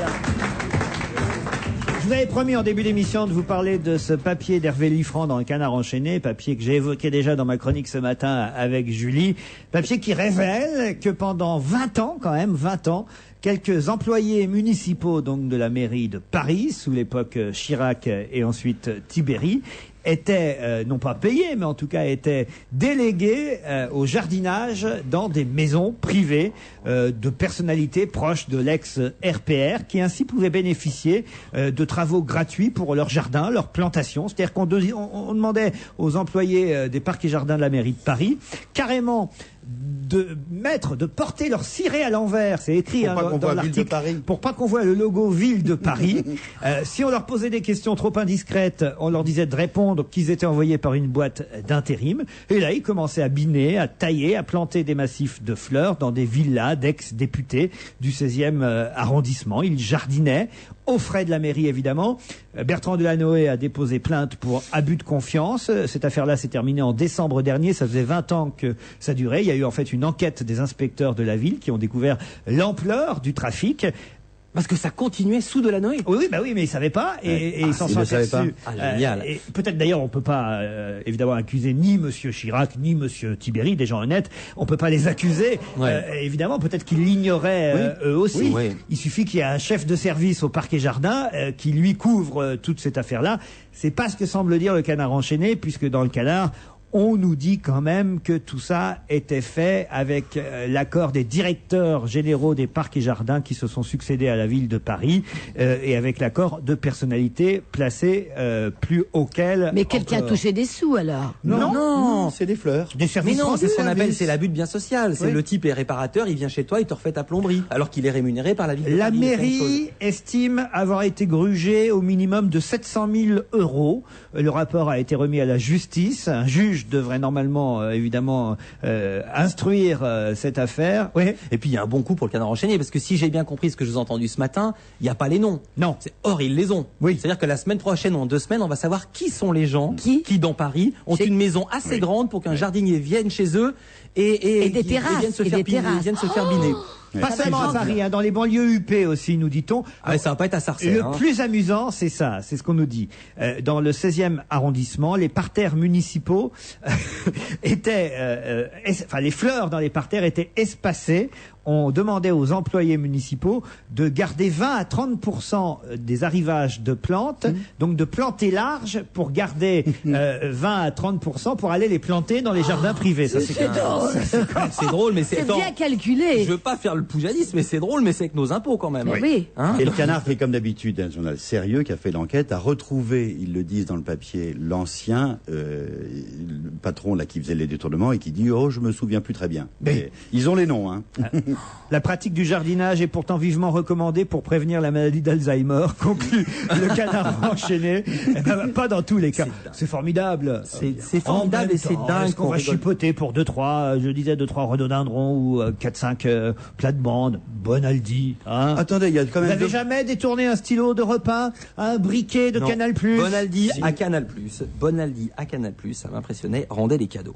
Je vous avais promis en début d'émission de vous parler de ce papier d'Hervé Liffrand dans le Canard enchaîné, papier que j'ai évoqué déjà dans ma chronique ce matin avec Julie, papier qui révèle que pendant 20 ans, quand même 20 ans, quelques employés municipaux donc de la mairie de Paris, sous l'époque Chirac et ensuite Tibéri, étaient non pas payés, mais en tout cas étaient délégués au jardinage dans des maisons privées de personnalités proches de l'ex-RPR, qui ainsi pouvaient bénéficier de travaux gratuits pour leur jardin, leur plantation. C'est-à-dire qu'on demandait aux employés des parcs et jardins de la mairie de Paris carrément de porter leur ciré à l'envers. C'est écrit Pour pas qu'on dans voit Ville de l'article. Paris. Pour pas qu'on voit le logo Ville de Paris. Si on leur posait des questions trop indiscrètes, on leur disait de répondre qu'ils étaient envoyés par une boîte d'intérim. Et là, ils commençaient à biner, à tailler, à planter des massifs de fleurs dans des villas d'ex-députés du 16e arrondissement. Ils jardinaient aux frais de la mairie, évidemment. Bertrand Delanoë a déposé plainte pour abus de confiance. Cette affaire-là s'est terminée en décembre dernier. Ça faisait 20 ans que ça durait. Il y a eu en fait une enquête des inspecteurs de la ville qui ont découvert l'ampleur du trafic. Parce que ça continuait sous Delanoë. Oui, bah oui, mais ils savaient pas et ils s'en sont aperçus. Génial. Et peut-être d'ailleurs, on peut pas évidemment accuser ni Monsieur Chirac ni Monsieur Tibéri, des gens honnêtes. On peut pas les accuser. Évidemment, peut-être qu'ils l'ignoraient eux aussi. Oui. Il suffit qu'il y ait un chef de service au Parc et Jardin qui lui couvre toute cette affaire-là. C'est pas ce que semble dire le Canard enchaîné, puisque dans le Canard, on nous dit quand même que tout ça était fait avec l'accord des directeurs généraux des parcs et jardins qui se sont succédés à la ville de Paris et avec l'accord de personnalités placées plus haut qu'elles. Mais quelqu'un a touché des sous alors? Non, c'est des fleurs. Des services Mais non, c'est ce qu'on rendus. appelle, c'est l'abus de bien social. C'est le type est réparateur, il vient chez toi, il te refait ta plomberie, alors qu'il est rémunéré par la ville de La Paris. mairie estime avoir été grugée au minimum de 700 000 €. Le rapport a été remis à la justice. Un juge devrait normalement, évidemment, instruire cette affaire. Oui. Et puis il y a un bon coup pour le Canard enchaîné, parce que si j'ai bien compris ce que je vous ai entendu ce matin, il n'y a pas les noms. Non. Or, ils les ont. Oui. C'est-à-dire que la semaine prochaine ou en 2 semaines, on va savoir qui sont les gens qui dans Paris, ont une maison assez grande pour qu'un jardinier vienne chez eux et des terrasses, vienne se et faire des terrasses. vienne se faire biner. Pas seulement à Paris, dans les banlieues UP aussi, nous dit-on. Ah, ça va pas être à Sarcelles. Le plus amusant, c'est ça, c'est ce qu'on nous dit. Dans le 16e arrondissement, les parterres municipaux étaient, enfin les fleurs dans les parterres étaient espacées. On demandait aux employés municipaux de garder 20 à 30% des arrivages de plantes, donc de planter large pour garder 20 à 30% pour aller les planter dans les jardins privés. Ça, C'est drôle. C'est drôle, mais C'est bien calculé. Je veux pas faire le poujadiste, mais c'est drôle, mais c'est avec nos impôts quand même. Oui. Hein? Et le Canard fait comme d'habitude, un journal sérieux qui a fait l'enquête, a retrouvé, ils le disent dans le papier, l'ancien patron là qui faisait les détournements et qui dit « Oh, je me souviens plus très bien ». Mais ils ont les noms, hein. La pratique du jardinage est pourtant vivement recommandée pour prévenir la maladie d'Alzheimer, conclut le Canard enchaîné. Eh ben, pas dans tous les cas. C'est formidable. C'est formidable et c'est dingue. Est-ce qu'on va chipoter pour 2-3, je disais 2-3 rhododendrons ou 4-5 plates-bandes? Bonaldi. Hein. Attendez, il y a quand même... Vous avez jamais détourné un stylo de repas, un briquet de Non. Canal+. Bonaldi à Canal+. Bonaldi à Canal+, ça m'impressionnait, rendait les cadeaux.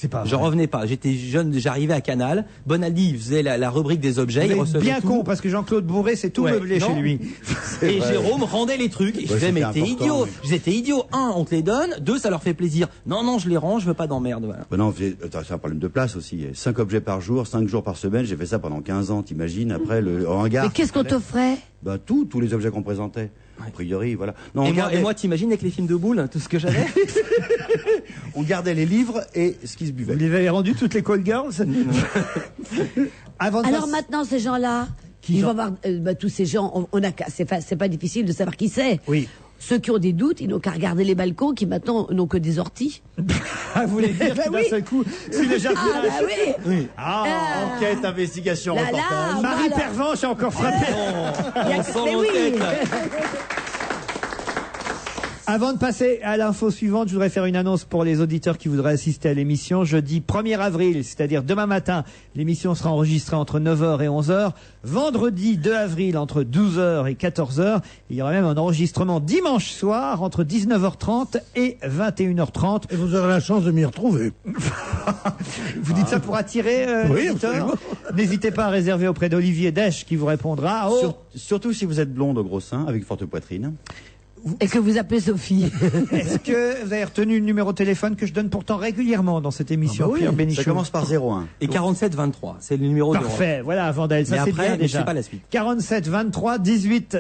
C'est pas Je revenais pas, j'étais jeune, j'arrivais à Canal. Bonaldi, il faisait la rubrique des objets, il Vous êtes recevait bien tout. con parce que Jean-Claude Bourré c'est tout meublé Non. chez lui. Et vrai. Jérôme rendait les trucs. Et je disais, mais t'es important, idiot. oui. Je disais, t'es idiot. 1, on te les donne. 2, ça leur fait plaisir. Non, je les rends, je veux pas d'emmerde. Voilà. Ben non, c'est un problème de place aussi. 5 objets par jour, 5 jours par semaine. J'ai fait ça pendant 15 ans, t'imagines. Après, le hangar. Mais qu'est-ce qu'on t'offrait? Ben tous les objets qu'on présentait. A priori, voilà. Non, Et moi, t'imagines avec les films de boules, tout ce que j'avais? on gardait les livres et ce qui se buvait. Vous les avez rendus toutes les call girls? Avant de Alors passer- maintenant, ces gens-là, ils vont voir tous ces gens. C'est pas difficile de savoir qui c'est. Oui. Ceux qui ont des doutes, ils n'ont qu'à regarder les balcons qui maintenant n'ont que des orties. Ah, vous voulez dire que d'un seul coup, si le jardinage... Ah bah oui. Ah, Enquête, investigation, Là, reportage. là, Marie voilà. Pervenche a encore frappé. Il y a- On sent mais oui. l'enquête. Avant de passer à l'info suivante, je voudrais faire une annonce pour les auditeurs qui voudraient assister à l'émission. Jeudi 1er avril, c'est-à-dire demain matin, l'émission sera enregistrée entre 9h et 11h. Vendredi 2 avril, entre 12h et 14h. Il y aura même un enregistrement dimanche soir, entre 19h30 et 21h30. Et vous aurez la chance de m'y retrouver. Vous dites ça pour attirer Oui, l'auditeur. absolument. N'hésitez pas à réserver auprès d'Olivier Desch qui vous répondra. Oh, Surtout si vous êtes blonde au gros sein, avec forte poitrine. Et que vous appelez Sophie. est-ce que vous avez retenu le numéro de téléphone que je donne pourtant régulièrement dans cette émission, Ah bah oui, Pierre ça Bénichou? commence par 01. Et 47-23, c'est le numéro de Parfait, voilà, Vandel, ça Mais c'est après, bien je déjà. sais pas la suite. 47 23 18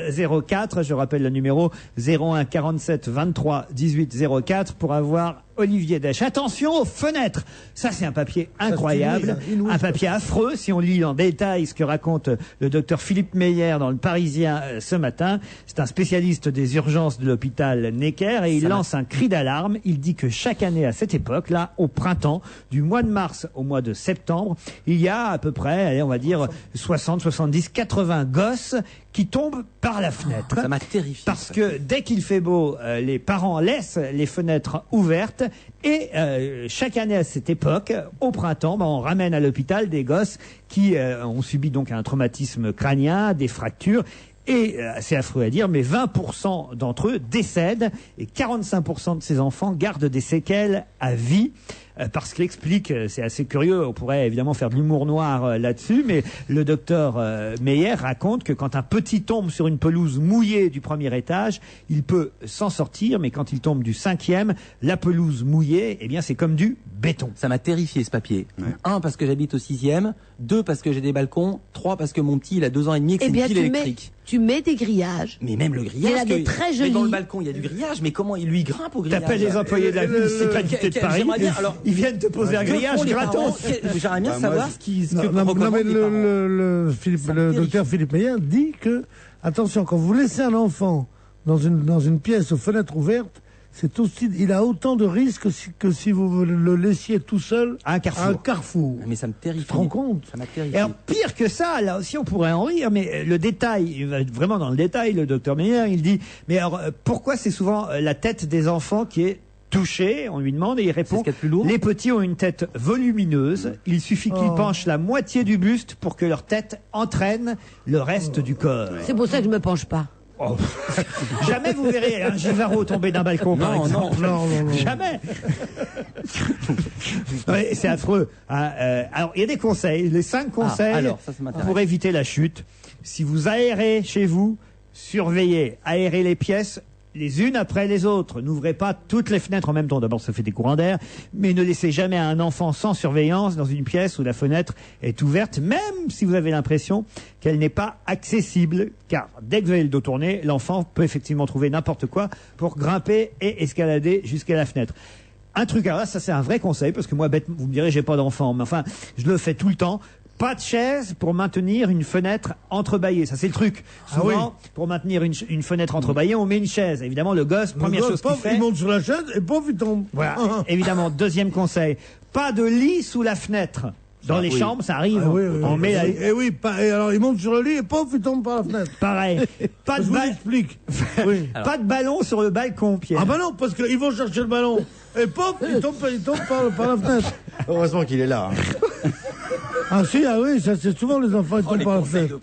04, je rappelle le numéro 01 47 23 18 04 pour avoir Olivier Dèche. Attention aux fenêtres. Ça, c'est un papier incroyable. Un papier affreux si on lit en détail ce que raconte le docteur Philippe Meyer dans Le Parisien ce matin. C'est un spécialiste des urgences de l'hôpital Necker et il lance un cri d'alarme. Il dit que chaque année à cette époque, là, au printemps, du mois de mars au mois de septembre, il y a à peu près, allez, on va dire 60, 70, 80 gosses qui tombent par la fenêtre. Ça m'a terrifié. Parce que dès qu'il fait beau, les parents laissent les fenêtres ouvertes et chaque année à cette époque, au printemps, on ramène à l'hôpital des gosses qui ont subi donc un traumatisme crânien, des fractures. Et c'est affreux à dire, mais 20% d'entre eux décèdent et 45% de ces enfants gardent des séquelles à vie. Parce qu'il explique, c'est assez curieux, on pourrait évidemment faire de l'humour noir là-dessus, mais le docteur Meyer raconte que quand un petit tombe sur une pelouse mouillée du premier étage, il peut s'en sortir, mais quand il tombe du 5e, la pelouse mouillée, eh bien c'est comme du béton. Ça m'a terrifié ce papier. 1 parce que j'habite au 6e, 2 parce que j'ai des balcons, 3 parce que mon petit il a 2 ans et demi et que c'est une pile électrique. Tu mets des grillages. Mais même le grillage. Il y a des très jolis. Mais dans le balcon il y a du grillage, mais comment il lui grimpe au grillage? T'appelles les employés de la municipalité de Paris, ils viennent te poser un grillage gratos. J'aimerais bien savoir ce que non, mais le docteur Philippe Meyer dit que, attention, quand vous laissez un enfant dans une pièce aux fenêtres ouvertes, c'est aussi, il a autant de risques que si vous le laissiez tout seul à un carrefour. Mais ça me terrifie. Tu te rends compte? Ça m'a terrifié. Et alors, pire que ça, là aussi on pourrait en rire, mais le détail, il va vraiment dans le détail, le docteur Meyer, il dit, mais alors pourquoi c'est souvent la tête des enfants qui est touchée? On lui demande et il répond, les petits ont une tête volumineuse, il suffit qu'ils penchent la moitié du buste pour que leur tête entraîne le reste du corps. C'est pour ça que je me penche pas. Oh. Jamais vous verrez un Givaro tomber d'un balcon, par exemple. Non. Jamais. Ouais, c'est affreux. Alors, il y a des conseils. Les 5 conseils pour éviter la chute. Si vous aérez chez vous, surveillez. Aérez les pièces les unes après les autres. N'ouvrez pas toutes les fenêtres en même temps. D'abord, ça fait des courants d'air. Mais ne laissez jamais un enfant sans surveillance dans une pièce où la fenêtre est ouverte, même si vous avez l'impression qu'elle n'est pas accessible. Car dès que vous avez le dos tourné, l'enfant peut effectivement trouver n'importe quoi pour grimper et escalader jusqu'à la fenêtre. Un truc, alors là, ça c'est un vrai conseil, parce que moi, bête, vous me direz, j'ai pas d'enfant, mais enfin, je le fais tout le temps. Pas de chaise pour maintenir une fenêtre entrebâillée. Ça, c'est le truc. Souvent, pour maintenir une fenêtre entrebâillée, on met une chaise. Évidemment, le gosse, première chose qu'il fait... il monte sur la chaise et pouf, il tombe. Voilà. Évidemment, deuxième conseil. Pas de lit sous la fenêtre. Dans les chambres, ça arrive. On met la... Et alors, il monte sur le lit et pouf, il tombe par la fenêtre. Pareil. Pas de ballon sur le balcon, Pierre. Ah bah non, parce qu'ils vont chercher le ballon. Et pouf, il tombe par la fenêtre. Heureusement qu'il est là. Ah oui, ça c'est souvent les enfants qui tombent par la fenêtre.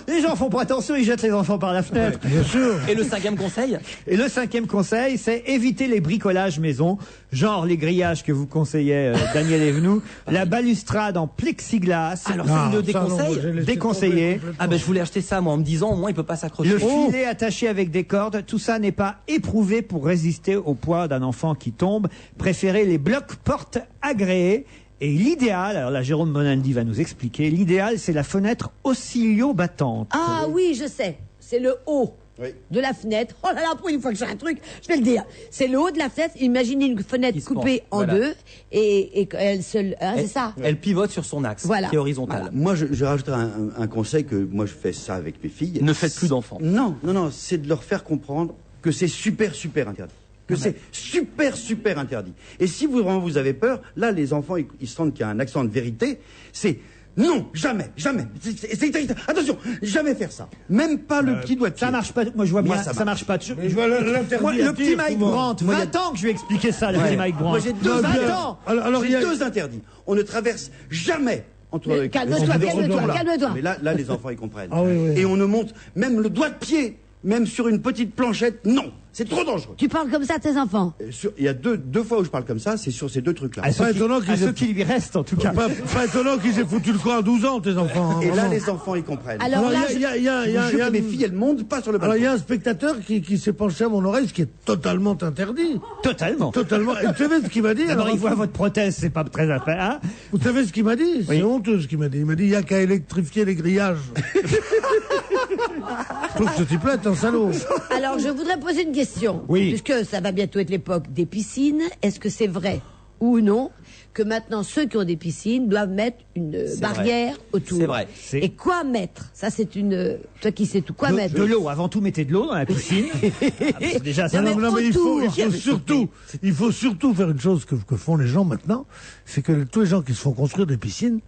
Les gens font pas attention, ils jettent les enfants par la fenêtre. Bien sûr. Et le 5e conseil? Et le 5e conseil, c'est éviter les bricolages maison, genre les grillages que vous conseillait Daniel Evenou, la balustrade en plexiglas. Alors c'est une déconseil? Déconseillé. Ah ben je voulais acheter ça moi en me disant au moins il peut pas s'accrocher. Le filet attaché avec des cordes, tout ça n'est pas éprouvé pour résister au poids d'un enfant qui tombe. Préférez les blocs-portes agréés. Et l'idéal, alors là Jérôme Bonaldi va nous expliquer, l'idéal c'est la fenêtre oscillo-battante. Ah oui, je sais, c'est le haut de la fenêtre. Oh là là, pour une fois que j'ai un truc, je vais le dire. C'est le haut de la fenêtre, imaginez une fenêtre coupée en deux et elle se... c'est ça. Elle pivote sur son axe, qui est horizontal. Voilà. Moi je rajouterai un conseil que moi je fais ça avec mes filles. Ne faites plus d'enfants. Non, c'est de leur faire comprendre que c'est super interdit. C'est super interdit. Et si vous avez peur, là, les enfants, ils sentent qu'il y a un accent de vérité. C'est non, jamais. Attention, jamais faire ça. Même pas le petit doigt de pied. Ça marche pas. Moi, je vois bien, ça marche pas. Je vois l'interdit. Le petit Mike Brandt, 20 ans que je lui ai expliqué ça, le petit Mike Brandt. Moi, j'ai 2 ans. Alors, j'ai 2 interdits. On ne traverse jamais entre... Calme-toi. Mais là, les enfants, ils comprennent. Oui. Et on ne monte même le doigt de pied, même sur une petite planchette, non. C'est trop dangereux. Tu parles comme ça à tes enfants? Il y a deux fois où je parle comme ça, c'est sur ces 2 trucs-là. À ceux qui lui restent, en tout cas. Pas étonnant qu'ils aient foutu le camp à 12 ans, tes enfants. Et là, les enfants, ils comprennent. Alors là, mes filles, elles montent pas sur le balcon. Alors, il y a un spectateur qui s'est penché à mon oreille, ce qui est totalement interdit. Totalement. Et vous savez ce qu'il m'a dit? Alors, il voit votre prothèse, c'est pas très après, hein? Vous savez ce qu'il m'a dit? C'est honteux ce qu'il m'a dit. Il m'a dit, il n'y a qu'à électrifier les grillages. Je trouve que ce type-là est un salaud. Alors, je voudrais poser une question question. Oui. Puisque ça va bientôt être l'époque des piscines, est-ce que c'est vrai ou non que maintenant ceux qui ont des piscines doivent mettre une barrière autour? C'est vrai. Et quoi mettre? Ça, c'est une. Toi qui sais tout. Quoi mettre? De l'eau. Avant tout, mettez de l'eau dans la piscine. Déjà, ça. Non, mais il faut surtout faire une chose que font les gens maintenant, c'est que tous les gens qui se font construire des piscines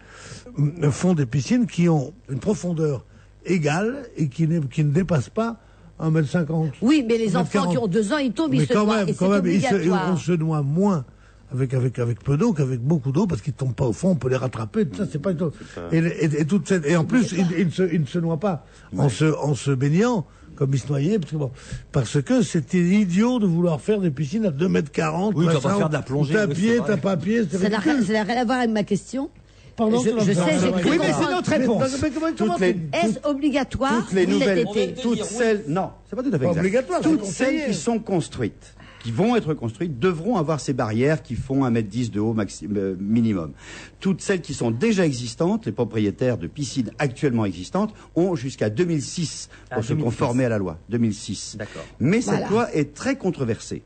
font des piscines qui ont une profondeur égale et qui ne dépassent pas 1,50 m. Oui, mais les enfants qui ont 2 ans, ils tombent, ils se noient. Et c'est obligatoire. On se noie moins avec peu d'eau qu'avec beaucoup d'eau, parce qu'ils tombent pas au fond, on peut les rattraper, tout ça, c'est pas une chose. Et en plus, ils ne se noient pas en se baignant, comme ils se noyaient, parce que c'était idiot de vouloir faire des piscines à 2,40 m. Oui, tu vas pas faire de la plongée. T'as pied, t'as pas pied, ça n'a rien à voir avec ma question. Pardon, je sais, j'ai cru oui, mais c'est notre réponse. Est-ce obligatoire? Toutes les nouvelles, toutes celles, non, c'est pas tout à fait exact. Obligatoire. Toutes celles qui sont construites, qui vont être construites, devront avoir ces barrières qui font 1,10 m de haut minimum. Toutes celles qui sont déjà existantes, les propriétaires de piscines actuellement existantes, ont jusqu'à 2006 pour se conformer à la loi. 2006. D'accord. Mais cette loi est très controversée.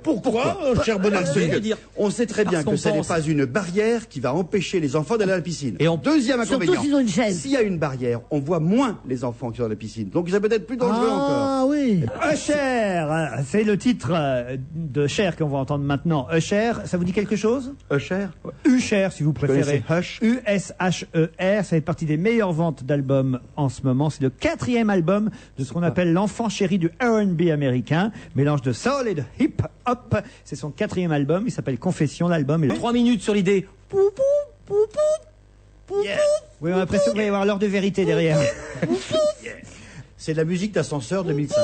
Pourquoi, cher Bonaldi? On sait très bien que ce n'est pas une barrière qui va empêcher les enfants d'aller à la piscine. Et en deuxième inconvénient, s'il y a une barrière, on voit moins les enfants qui sont dans la piscine. Donc c'est peut-être plus dangereux encore. Ah oui. Usher, c'est le titre de Cher qu'on va entendre maintenant. Usher, ça vous dit quelque chose? Usher? Usher, si vous préférez. Hush. U-S-H-E-R, ça fait partie des meilleures ventes d'albums en ce moment. C'est le 4e album de ce qu'on appelle l'enfant chéri du R&B américain. Mélange de soul et de hip-hop. C'est son 4e album. Il s'appelle Confession. L'album est 3 minutes sur l'idée. Yeah. Oui, on a l'impression qu'il va y avoir l'heure de vérité derrière. C'est de la musique d'ascenseur 2005.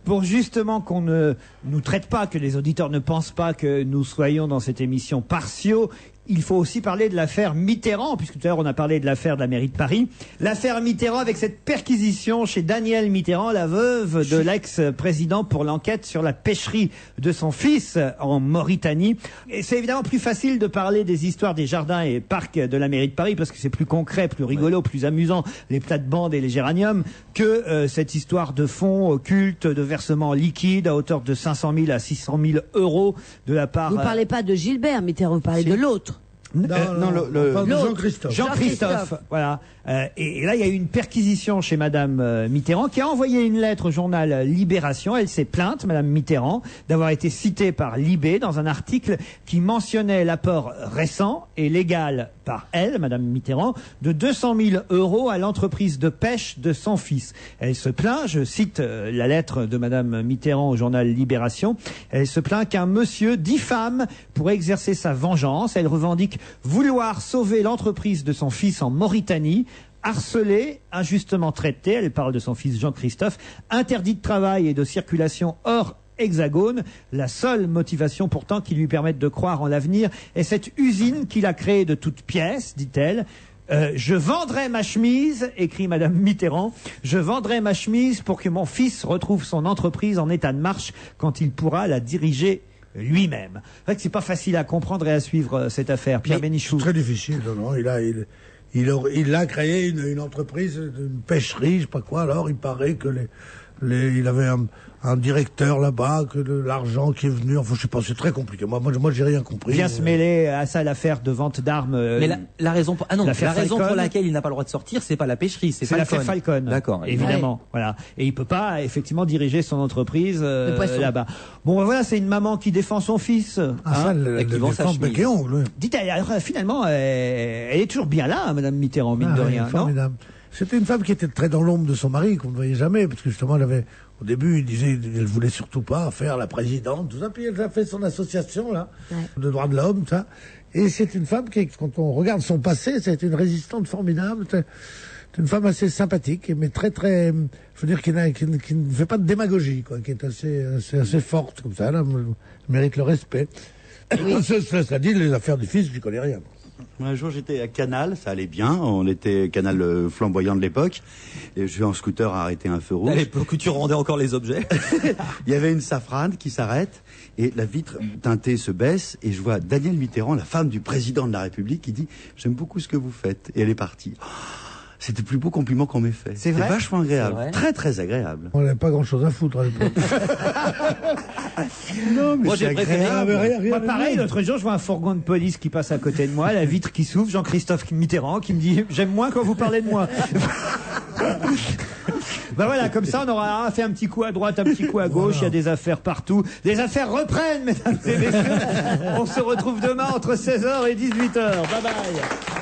Pour justement qu'on ne nous traite pas, que les auditeurs ne pensent pas que nous soyons dans cette émission partiaux, il faut aussi parler de l'affaire Mitterrand, puisque tout à l'heure on a parlé de l'affaire de la mairie de Paris. L'affaire Mitterrand avec cette perquisition chez Danielle Mitterrand, la veuve de l'ex-président, pour l'enquête sur la pêcherie de son fils en Mauritanie. Et c'est évidemment plus facile de parler des histoires des jardins et parcs de la mairie de Paris, parce que c'est plus concret, plus rigolo, plus amusant, les plates-bandes et les géraniums, que cette histoire de fonds occultes, de versements liquides à hauteur de 500 000 à 600 000 euros de la part... Vous ne parlez pas de Gilbert Mitterrand, vous parlez de l'autre. Jean-Christophe. Jean-Christophe, voilà. Et là, il y a eu une perquisition chez Madame Mitterrand, qui a envoyé une lettre au journal Libération. Elle s'est plainte, Madame Mitterrand, d'avoir été citée par Libé dans un article qui mentionnait l'apport récent et légal par elle, Madame Mitterrand, de 200 000 euros à l'entreprise de pêche de son fils. Elle se plaint, je cite la lettre de Madame Mitterrand au journal Libération, elle se plaint qu'un monsieur diffame pour exercer sa vengeance. Elle revendique vouloir sauver l'entreprise de son fils en Mauritanie, harcelé, injustement traité, elle parle de son fils Jean-Christophe, interdit de travail et de circulation hors Hexagone. La seule motivation pourtant qui lui permette de croire en l'avenir est cette usine qu'il a créée de toutes pièces, dit-elle. Je vendrai ma chemise, écrit Madame Mitterrand, je vendrai ma chemise pour que mon fils retrouve son entreprise en état de marche quand il pourra la diriger lui-même. C'est vrai que c'est pas facile à comprendre et à suivre cette affaire. Pierre Bénichou. Très difficile, non. Il a créé une entreprise, une pêcherie, je sais pas quoi. Alors il paraît que il avait un directeur là-bas, que de l'argent qui est venu. Enfin, je sais pas, c'est très compliqué. Moi, j'ai rien compris. Vient se mêler à ça l'affaire de vente d'armes. Mais la raison pour laquelle il n'a pas le droit de sortir, c'est pas la pêcherie, c'est l'affaire Falcon. D'accord. Évidemment. Ouais. Voilà. Et il peut pas, effectivement, diriger son entreprise, là-bas. Bon, voilà, c'est une maman qui défend son fils. Qui vend sa chemise. Dites-elle, finalement, elle est toujours bien là, Madame Mitterrand, mine de rien, non? C'était une femme qui était très dans l'ombre de son mari, qu'on ne voyait jamais, parce que justement, au début, il disait qu'elle voulait surtout pas faire la présidente, tout ça, puis elle a fait son association, là, de droits de l'homme, ça. Et c'est une femme qui, quand on regarde son passé, c'est une résistante formidable, c'est une femme assez sympathique, mais très, très, je veux dire, qui ne fait pas de démagogie, quoi, qui est assez forte, comme ça, là, mérite le respect. Oui. Ça dit, les affaires du fils, je connais rien. Un jour, j'étais à Canal, ça allait bien. On était Canal flamboyant de l'époque. Et je suis en scooter à arrêter un feu rouge. À l'époque où tu rendais encore les objets. Il y avait une safrane qui s'arrête et la vitre teintée se baisse et je vois Danielle Mitterrand, la femme du président de la République, qui dit « J'aime beaucoup ce que vous faites ». Et elle est partie. c'était le plus beau compliment qu'on m'ait fait. C'est vrai? vachement agréable. C'est vrai Très, très agréable. On n'avait pas grand-chose à foutre à l'époque. Non, mais Moi, c'est j'ai préféré- agréable. Moi, pareil, l'autre jour, je vois un fourgon de police qui passe à côté de moi, la vitre qui s'ouvre, Jean-Christophe Mitterrand qui me dit « J'aime moins quand vous parlez de moi ». Ben voilà, comme ça, on aura fait un petit coup à droite, un petit coup à gauche. Il y a des affaires partout. Les affaires reprennent, mesdames et messieurs. On se retrouve demain entre 16h et 18h. Bye bye.